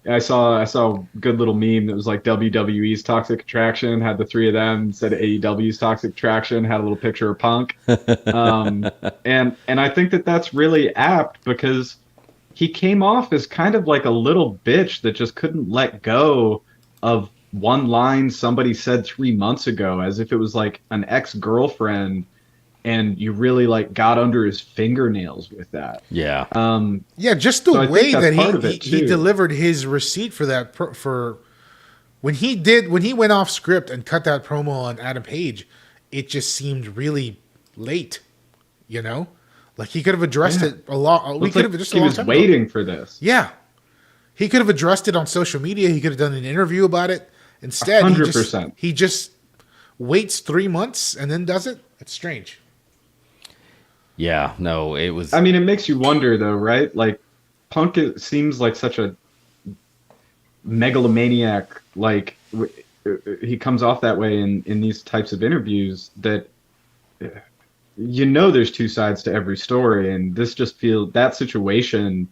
I saw a good little meme that was like WWE's Toxic Attraction, had the three of them, said AEW's Toxic Attraction, had a little picture of Punk. And I think that that's really apt because he came off as kind of like a little bitch that just couldn't let go of one line somebody said 3 months ago, as if it was like an ex-girlfriend, and you really like got under his fingernails with that. Yeah. Just the way that he delivered his receipt for that for when he went off script and cut that promo on Adam Page, it just seemed really late. Like he could have addressed it a lot. We could have just he was waiting for this. Yeah, he could have addressed it on social media. He could have done an interview about it. Instead, 100%. He just waits 3 months and then does it. It's strange. Yeah, no, it was. I mean, it makes you wonder, though, right? Like, Punk seems like such a megalomaniac. Like, he comes off that way in these types of interviews that, there's two sides to every story. And this just feels, that situation,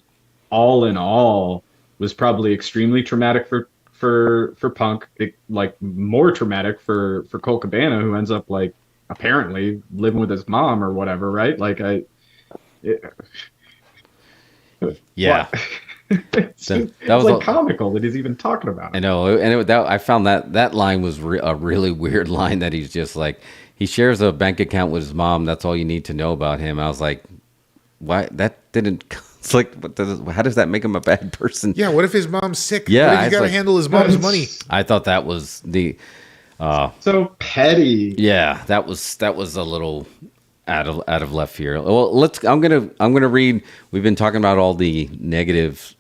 all in all, was probably extremely traumatic for Punk. Like, more traumatic for Colt Cabana, who ends up, like, apparently living with his mom or whatever, right? Like yeah. that was like comical that he's even talking about it. I know, and I found that line was a really weird line that he's just like, he shares a bank account with his mom. That's all you need to know about him. I was like, why? That didn't. It's like, how does that make him a bad person? Yeah. What if his mom's sick? Yeah, what if he's got to handle his mom's money? I thought that was the. So petty. Yeah, that was a little out of left field. Well, I'm gonna read. We've been talking about all the negatives,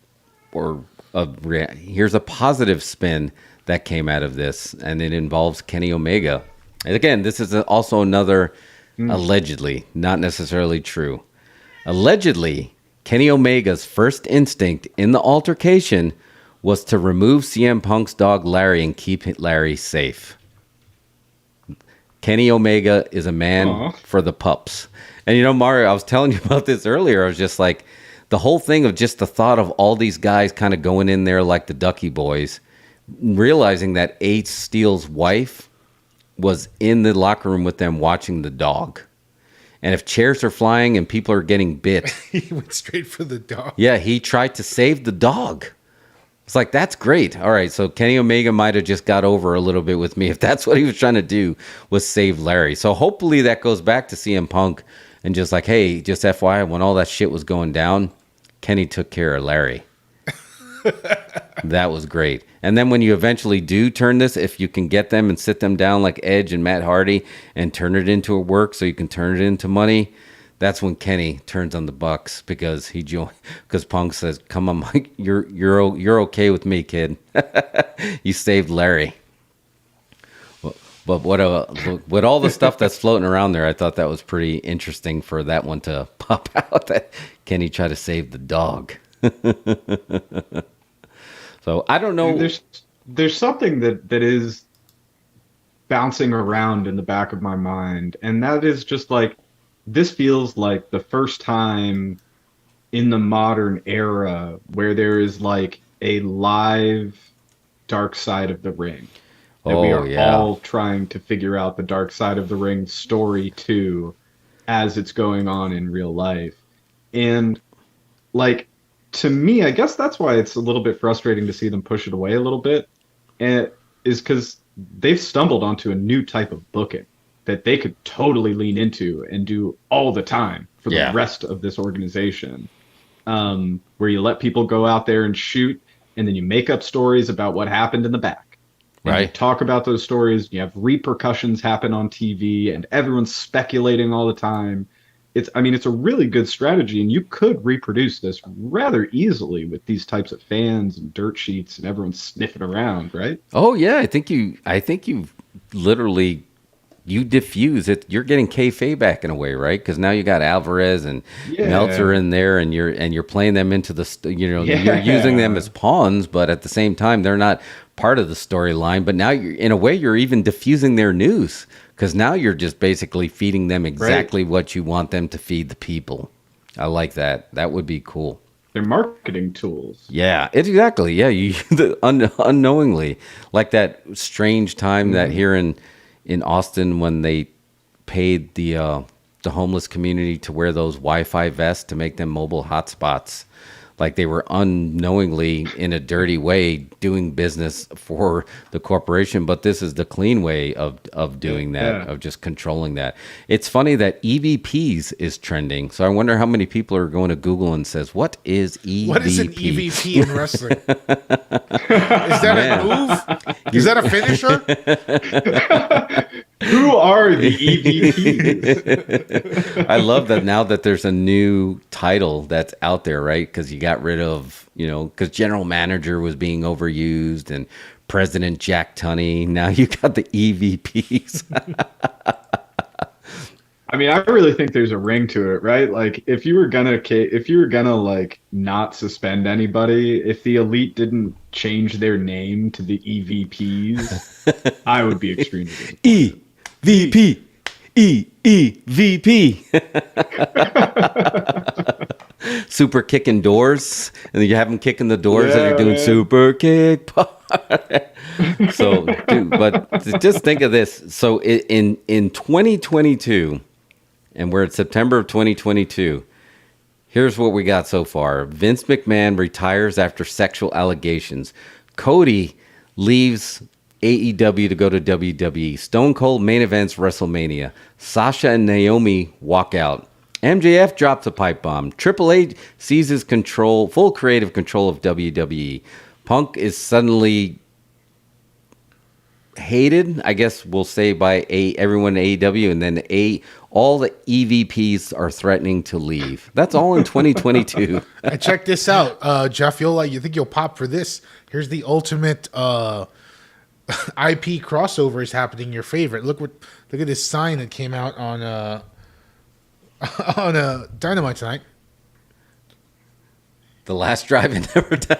here's a positive spin that came out of this, and it involves Kenny Omega. And again, this is also another allegedly, not necessarily true. Allegedly, Kenny Omega's first instinct in the altercation was to remove CM Punk's dog Larry and keep Larry safe. Kenny Omega is a man for the pups. And Mario, I was telling you about this earlier. I was just like, the whole thing of just the thought of all these guys kind of going in there like the Ducky Boys, realizing that Ace Steele's wife was in the locker room with them watching the dog. And if chairs are flying and people are getting bit. He went straight for the dog. Yeah, he tried to save the dog. It's like, that's great. All right, so Kenny Omega might have just got over a little bit with me if that's what he was trying to do, was save Larry. So hopefully that goes back to CM Punk and just like, hey, just FYI, when all that shit was going down, Kenny took care of Larry. That was great. And then when you eventually do turn this, if you can get them and sit them down like Edge and Matt Hardy and turn it into a work so you can turn it into money, that's when Kenny turns on the Bucks because because Punk says, "Come on, Mike, you're okay with me, kid. You saved Larry." But with all the stuff that's floating around there, I thought that was pretty interesting for that one to pop out. That Kenny tried to save the dog. So I don't know. There's something that is bouncing around in the back of my mind, and that is just like, this feels like the first time in the modern era where there is like a live Dark Side of the Ring. That we are all trying to figure out the Dark Side of the Ring story too, as it's going on in real life. And like, to me, I guess that's why it's a little bit frustrating to see them push it away a little bit, and is because they've stumbled onto a new type of booking that they could totally lean into and do all the time for the rest of this organization, where you let people go out there and shoot, and then you make up stories about what happened in the back. And you talk about those stories, you have repercussions happen on TV, and everyone's speculating all the time. It's a really good strategy, and you could reproduce this rather easily with these types of fans and dirt sheets and everyone sniffing around, right? Oh yeah, I think you literally diffuse it. You're getting kayfabe back in a way, right? Because now you got Alvarez and Meltzer in there, and you're playing them into you're using them as pawns, but at the same time they're not part of the storyline. But now you're even diffusing their news, because now you're just basically feeding them exactly what you want them to feed the people. I like that. That would be cool. They're marketing tools. Yeah, exactly. Yeah, you unknowingly, like that strange time that here in Austin when they paid the homeless community to wear those Wi-Fi vests to make them mobile hotspots. Like they were unknowingly, in a dirty way, doing business for the corporation. But this is the clean way of doing that, of just controlling that. It's funny that EVPs is trending. So I wonder how many people are going to Google and says, what is EVP? What is an EVP in wrestling? Is that a move? Is that a finisher? Who are the EVPs? I love that now that there's a new title that's out there, right? Because you got rid of, because general manager was being overused and President Jack Tunney. Now you got the EVPs. I mean, I really think there's a ring to it, right? Like, if you were gonna like not suspend anybody, if the Elite didn't change their name to the EVPs, I would be extremely disappointed. EVP. Super kicking doors, and you have them kicking the doors, and you're doing super kick. So, dude, but just think of this. So in 2022, and we're at September of 2022. Here's what we got so far. Vince McMahon retires after sexual allegations. Cody leaves AEW to go to WWE. Stone Cold main events WrestleMania. Sasha and Naomi walk out. MJF drops a pipe bomb. Triple H seizes full creative control of WWE. Punk is suddenly hated, I guess we'll say, by everyone in AEW, and then all the EVPs are threatening to leave. That's all in 2022. And check this out, Jeff. You think you'll pop for this? Here's the ultimate IP crossover is happening. Your favorite. Look at this sign that came out on Dynamite tonight. The last drive and never die.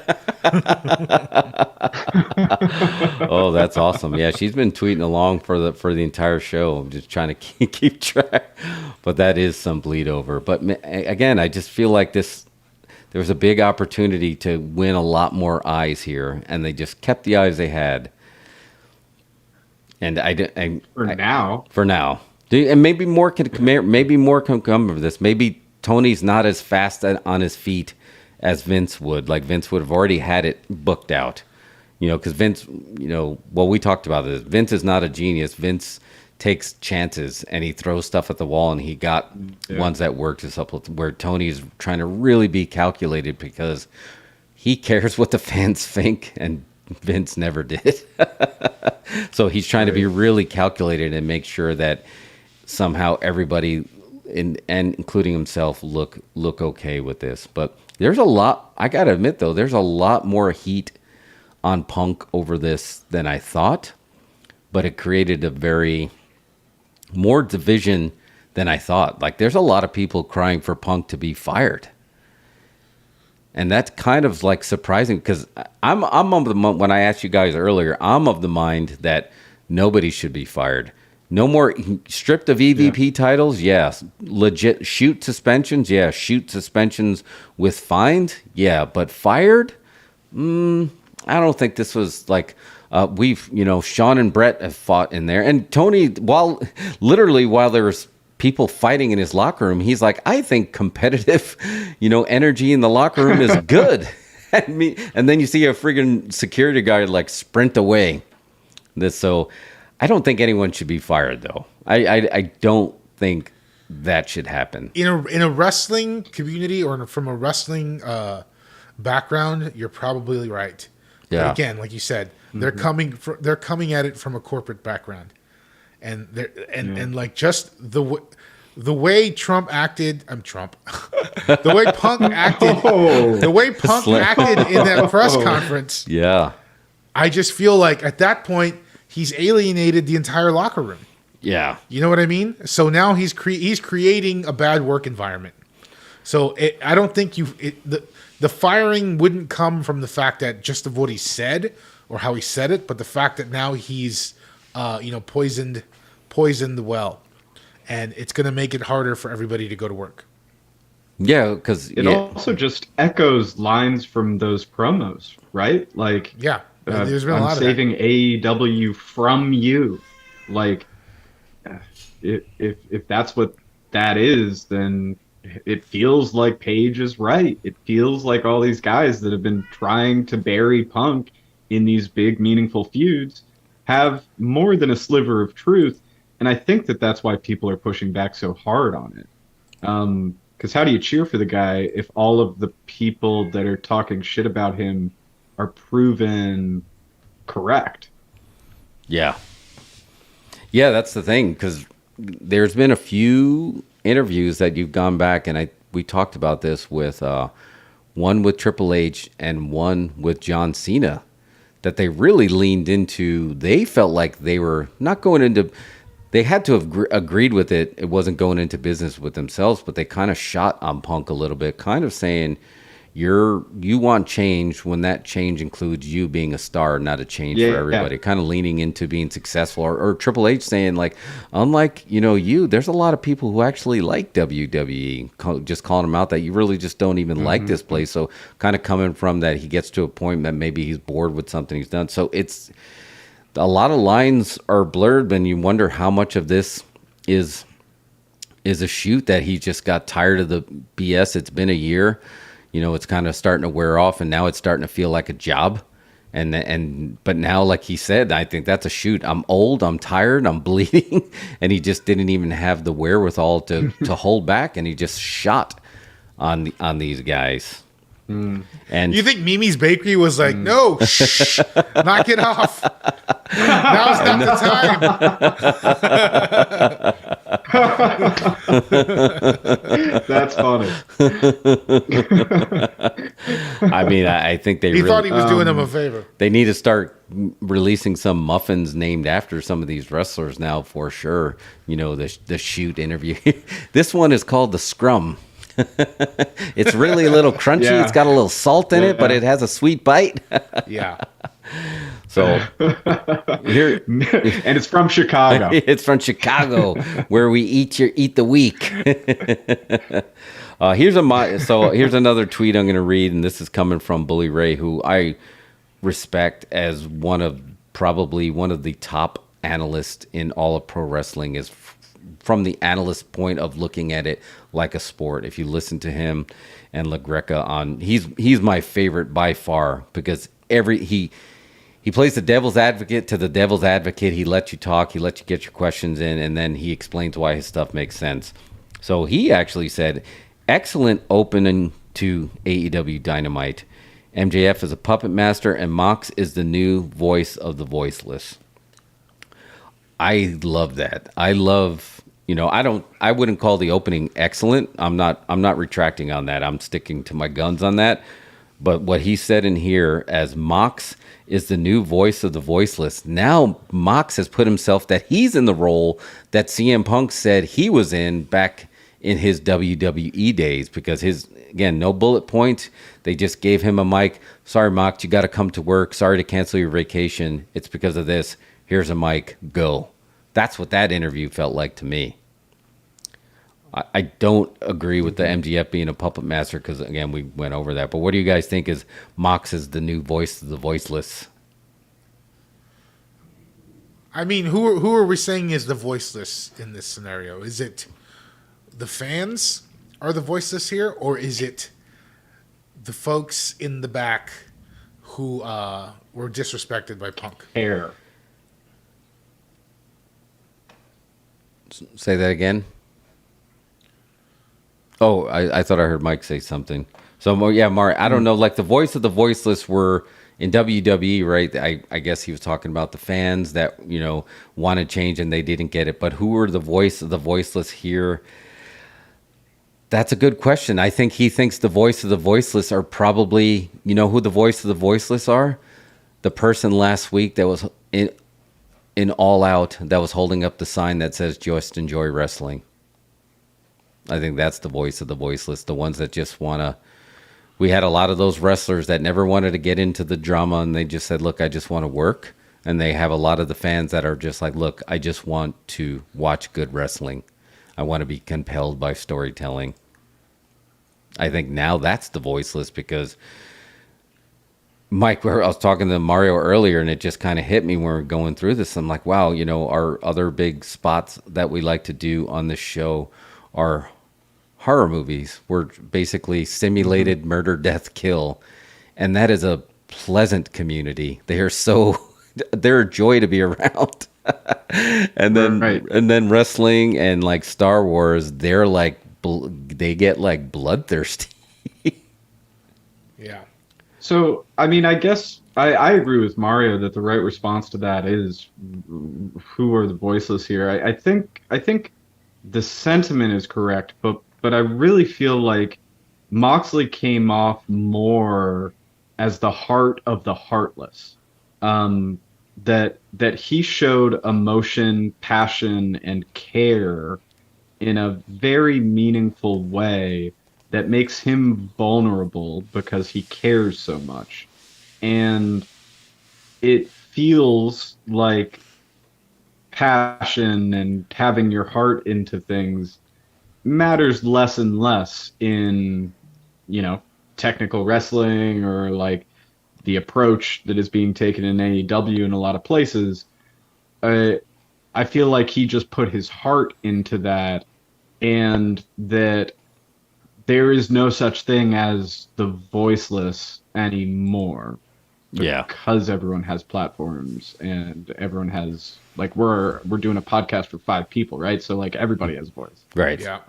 Oh, that's awesome. Yeah, she's been tweeting along for the entire show. I'm just trying to keep track. But that is some bleed over. But again, I just feel like there was a big opportunity to win a lot more eyes here, and they just kept the eyes they had. And for now, and maybe more can come of this. Maybe Tony's not as fast on his feet as Vince would. Like Vince would have already had it booked out, because Vince, we talked about this. Vince is not a genius. Vince takes chances and he throws stuff at the wall, and he got ones that worked. Where Tony's trying to really be calculated because he cares what the fans think, and Vince never did. So he's trying to be really calculated and make sure that somehow everybody, and including himself, look okay with this. But there's a lot, I gotta admit though, there's a lot more heat on Punk over this than I thought, but it created a very more division than I thought. Like, there's a lot of people crying for Punk to be fired. And that's kind of like surprising, because I'm of the mind, when I asked you guys earlier, I'm of the mind that nobody should be fired. No more stripped of EVP titles. Yes. Legit shoot suspensions. Yeah. Shoot suspensions with fines. Yeah. But fired? I don't think this was like, Sean and Brett have fought in there. And Tony, while there was people fighting in his locker room, he's like, I think competitive, energy in the locker room is good. And then you see a friggin' security guard like sprint away. So I don't think anyone should be fired, though. I don't think that should happen. In a wrestling community, or from a wrestling background, you're probably right. Yeah. But again, like you said, they're coming at it from a corporate background, and like just the way Trump acted. The way Punk acted. The way Punk acted in that press conference. Yeah. I just feel like at that point he's alienated the entire locker room. Yeah. You know what I mean? So now he's creating a bad work environment. So I don't think the firing wouldn't come from the fact that just of what he said or how he said it, but the fact that now he's poisoned the well, and it's going to make it harder for everybody to go to work. Yeah, because it also just echoes lines from those promos, right? Like, yeah, there's been a lot of saving AEW from you. Like, if that's what that is, then it feels like Page is right. It feels like all these guys that have been trying to bury Punk in these big, meaningful feuds have more than a sliver of truth. And I think that's why people are pushing back so hard on it. Because how do you cheer for the guy if all of the people that are talking shit about him are proven correct? Yeah. Yeah, that's the thing, because there's been a few interviews that you've gone back, and we talked about this with one with Triple H and one with John Cena, that they really leaned into. They felt like they were not going into, they had to have agreed with it. It wasn't going into business with themselves, but they kind of shot on Punk a little bit, kind of saying, you want change when that change includes you being a star, not a change for everybody. Kind of leaning into being successful, or Triple H saying, like, unlike there's a lot of people who actually like WWE, just calling them out that you really just don't even like this place. So kind of coming from that, he gets to a point that maybe he's bored with something he's done. So it's a lot of lines are blurred, and you wonder how much of this is a shoot that he just got tired of the BS. It's been a year. It's kind of starting to wear off, and now it's starting to feel like a job. But now, like he said, I think that's a shoot. I'm old, I'm tired, I'm bleeding, and he just didn't even have the wherewithal to hold back, and he just shot on these guys. And you think Mimi's Bakery was like, no, shh, knock it off. Now's not the time. That's funny. I mean, I think he thought he was doing them a favor. They need to start releasing some muffins named after some of these wrestlers now, for sure. The shoot interview. This one is called the Scrum. It's really a little crunchy. Yeah. It's got a little salt in it, but it has a sweet bite. Yeah. So here, and it's from Chicago. It's from Chicago, where we eat the week. Here's another tweet I'm going to read, and this is coming from Bully Ray, who I respect as probably one of the top analysts in all of pro wrestling. Is from the analyst point of looking at it like a sport. If you listen to him and LaGreca he's my favorite by far, because he plays the devil's advocate to the devil's advocate. He lets you talk, he lets you get your questions in, and then he explains why his stuff makes sense. So he actually said, excellent opening to AEW Dynamite. MJF is a puppet master, and Mox is the new voice of the voiceless. I love that. I love, I wouldn't call the opening excellent. I'm not retracting on that. I'm sticking to my guns on that. But what he said in here as Mox is the new voice of the voiceless. Now Mox has put himself that he's in the role that CM Punk said he was in back in his WWE days, because again, no bullet point. They just gave him a mic. Sorry, Mox, you got to come to work. Sorry to cancel your vacation. It's because of this. Here's a mic. Go. That's what that interview felt like to me. I don't agree with the MGF being a puppet master because, again, we went over that. But what do you guys think is Mox is the new voice of the voiceless? I mean, who are we saying is the voiceless in this scenario? Is it the fans are the voiceless here, or is it the folks in the back who were disrespected by Punk? Hair. Say that again. Oh, I thought I heard Mike say something. So, yeah, Mark, I don't know. Like, the voice of the voiceless were in WWE, right? I guess he was talking about the fans that, wanted change and they didn't get it. But who were the voice of the voiceless here? That's a good question. I think he thinks the voice of the voiceless are probably, who the voice of the voiceless are? The person last week that was in All Out that was holding up the sign that says, "Just enjoy wrestling." I think that's the voice of the voiceless, the ones that just want to... We had a lot of those wrestlers that never wanted to get into the drama, and they just said, look, I just want to work. And they have a lot of the fans that are just like, look, I just want to watch good wrestling. I want to be compelled by storytelling. I think now that's the voiceless, because Mike, I was talking to Mario earlier, and it just kind of hit me when we were going through this. I'm like, wow, our other big spots that we like to do on this show are horror movies. We're basically simulated murder, death, kill. And that is a pleasant community. They're a joy to be around. And then wrestling and like Star Wars, they're like, they get like bloodthirsty. Yeah. So, I mean, I guess I agree with Mario that the right response to that is who are the voiceless here. I think the sentiment is correct, but I really feel like Moxley came off more as the heart of the heartless. That he showed emotion, passion, and care in a very meaningful way that makes him vulnerable because he cares so much. And it feels like passion and having your heart into things matters less and less in, technical wrestling or like the approach that is being taken in AEW in a lot of places. I feel like he just put his heart into that, and that there is no such thing as the voiceless anymore. Yeah. Because everyone has platforms and everyone has, like, we're doing a podcast for 5 people, right? So like everybody has a voice. Right. Yeah.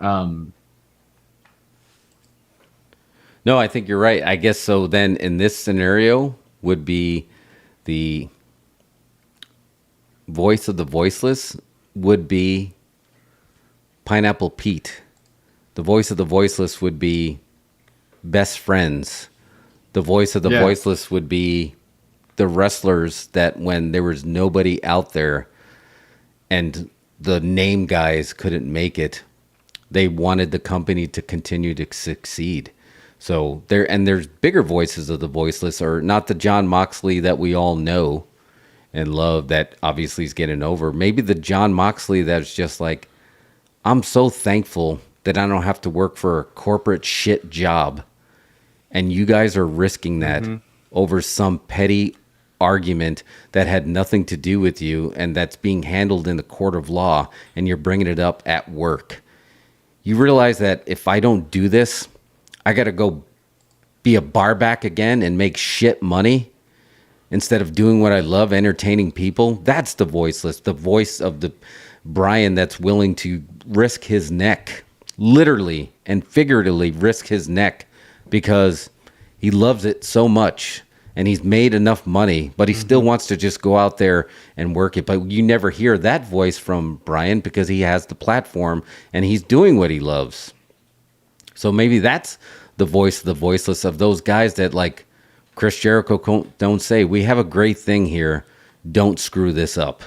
No, I think you're right. I guess so. Then in this scenario would be the voice of the voiceless would be Pineapple Pete. The voice of the voiceless would be Best Friends. The voice of the voiceless would be the wrestlers that when there was nobody out there and the name guys couldn't make it, they wanted the company to continue to succeed. So there's bigger voices of the voiceless, or not the John Moxley that we all know and love that obviously is getting over. Maybe the John Moxley that's just like, I'm so thankful that I don't have to work for a corporate shit job. And you guys are risking that over some petty argument that had nothing to do with you and that's being handled in the court of law, and you're bringing it up at work. You realize that if I don't do this, I got to go be a barback again and make shit money instead of doing what I love, entertaining people. That's the voiceless, the voice of the Brian that's willing to risk his neck, literally and figuratively risk his neck, because he loves it so much and he's made enough money, but he still wants to just go out there and work it. But you never hear that voice from Brian because he has the platform and he's doing what he loves. So maybe that's the voice of the voiceless, of those guys that, like Chris Jericho, don't say, we have a great thing here, don't screw this up.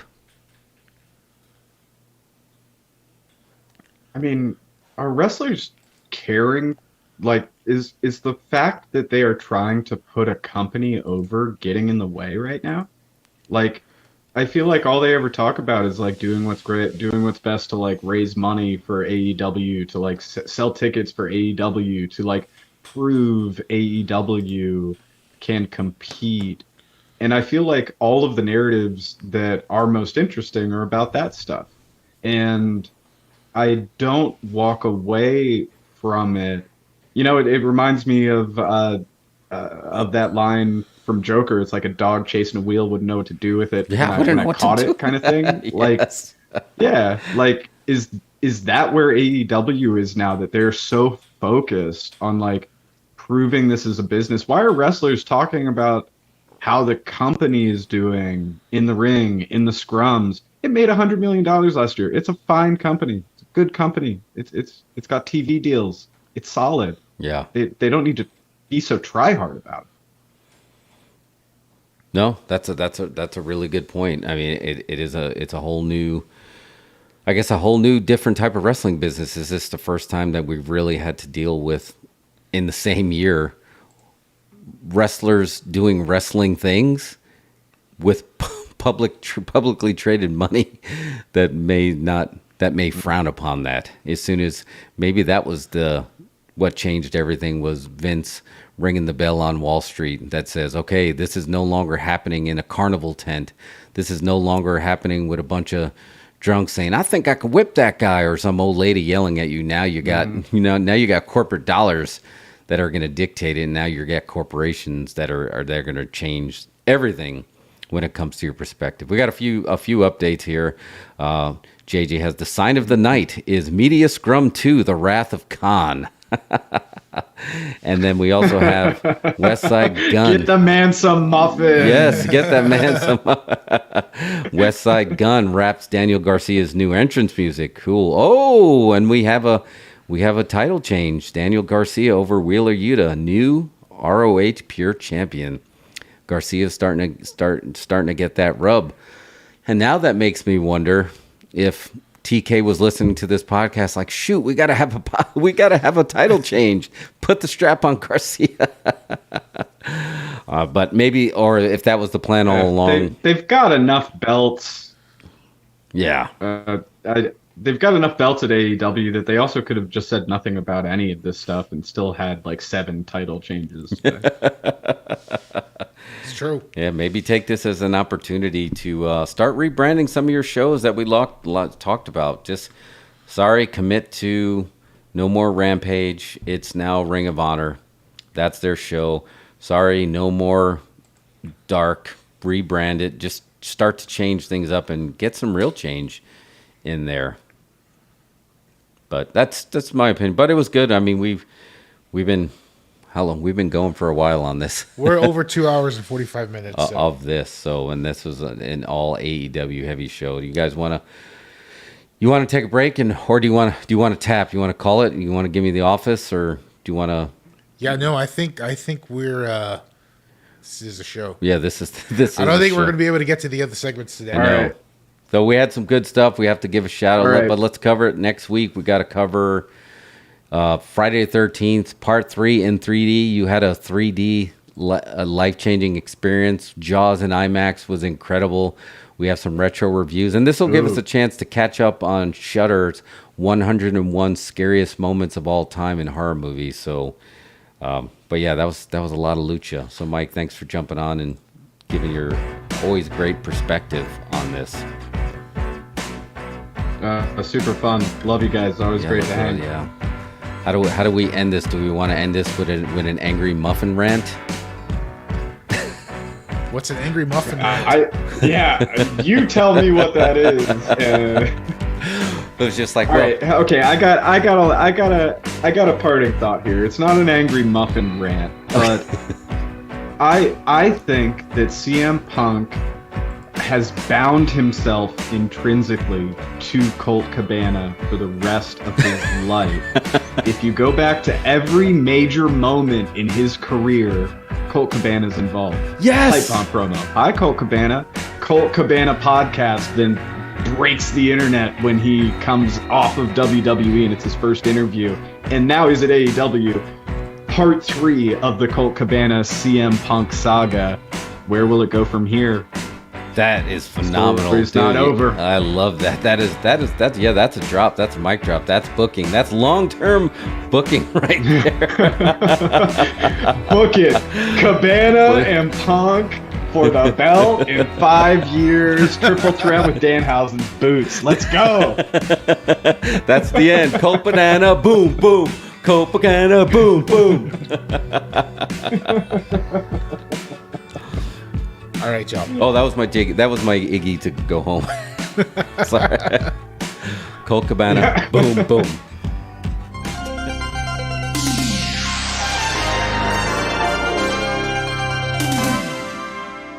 I mean, are wrestlers caring? Like, is the fact that they are trying to put a company over getting in the way right now? Like, I feel like all they ever talk about is like doing what's great, doing what's best to like raise money for AEW, to like sell tickets for AEW, to like prove AEW can compete. And I feel like all of the narratives that are most interesting are about that stuff. And I don't walk away from it. You know, it reminds me of that line from Joker. It's like a dog chasing a wheel, wouldn't know what to do with it. Yeah, when I caught it, kind of thing. Yes. Like, yeah, like is that where AEW is now? That they're so focused on like proving this is a business. Why are wrestlers talking about how the company is doing in the ring, in the scrums? It made $100 million last year. It's a fine company. It's a good company. It's got TV deals. It's solid. Yeah. They don't need to be so try hard about it. No, that's a really good point. I mean, it's a whole new, I guess, a whole new different type of wrestling business. Is this the first time that we've really had to deal with, in the same year, wrestlers doing wrestling things with publicly traded money that may frown upon that? As soon as maybe that was what changed everything, was Vince ringing the bell on Wall Street that says, okay, this is no longer happening in a carnival tent. This is no longer happening with a bunch of drunks saying, I think I could whip that guy, or some old lady yelling at you. Now you got, now you got corporate dollars that are going to dictate it. And now you got corporations that they're going to change everything when it comes to your perspective. We got a few updates here. JJ has the sign of the night is Media Scrum 2, The Wrath of Khan. And then we also have West Side Gun. Get the man some muffins. Yes, get that man some. West Side Gun raps Daniel Garcia's new entrance music. Cool. Oh, and we have a title change. Daniel Garcia over Wheeler Yuta, new ROH Pure Champion. Garcia's starting to get that rub. And now that makes me wonder if TK was listening to this podcast like, shoot, we got to have a title change. Put the strap on Garcia. But maybe, or if that was the plan all along. They've got enough belts. Yeah. They've got enough belts at AEW that they also could have just said nothing about any of this stuff and still had like 7 title changes. It's true. Yeah, maybe take this as an opportunity to start rebranding some of your shows that we talked about. Just, commit to no more Rampage. It's now Ring of Honor. That's their show. Sorry, no more Dark. Rebrand it. Just start to change things up and get some real change in there. But that's my opinion. But it was good. I mean, we've been, how long? We've been going for a while on this. We're over 2 hours and 45 minutes of this. So, and this was an all AEW heavy show. Do you guys want to take a break, or do you want to tap? You want to call it? You want to give me the office, or do you want to? Yeah, no, I think we're. This is a show. Yeah, this is. I don't think we're going to be able to get to the other segments today. All right. So we had some good stuff. We have to give a shout out, right, but let's cover it next week. We got to cover Friday the 13th, Part 3 in 3D. You had a 3D life-changing experience. Jaws in IMAX was incredible. We have some retro reviews, and this will give us a chance to catch up on Shudder's 101 scariest moments of all time in horror movies. So, but yeah, that was a lot of lucha. So, Mike, thanks for jumping on and giving your always great perspective on this. Super fun. Love you guys. Always great to hang. Yeah. How do we end this? Do we want to end this with an angry muffin rant? What's an angry muffin rant? You tell me what that is. It was just like, all right, okay. I got I got a parting thought here. It's not an angry muffin rant, but I think that CM Punk has bound himself intrinsically to Colt Cabana for the rest of his life. If you go back to every major moment in his career, Colt Cabana's involved. Yes! Hype on promo. Hi, Colt Cabana. Colt Cabana podcast then breaks the internet when he comes off of WWE and it's his first interview. And now he's at AEW. Part 3 of the Colt Cabana CM Punk saga. Where will it go from here? That is phenomenal. It's not over. I love that. That's a drop. That's a mic drop. That's booking. That's long-term booking right there. Book it. Cabana and Punk for the belt in 5 years. Triple threat with Danhausen's boots. Let's go. That's the end. Colt Banana, boom, boom. Colt Cabana, boom, boom. All right, y'all. Oh, that was my Iggy to go home. Sorry. Colt Cabana, boom, boom.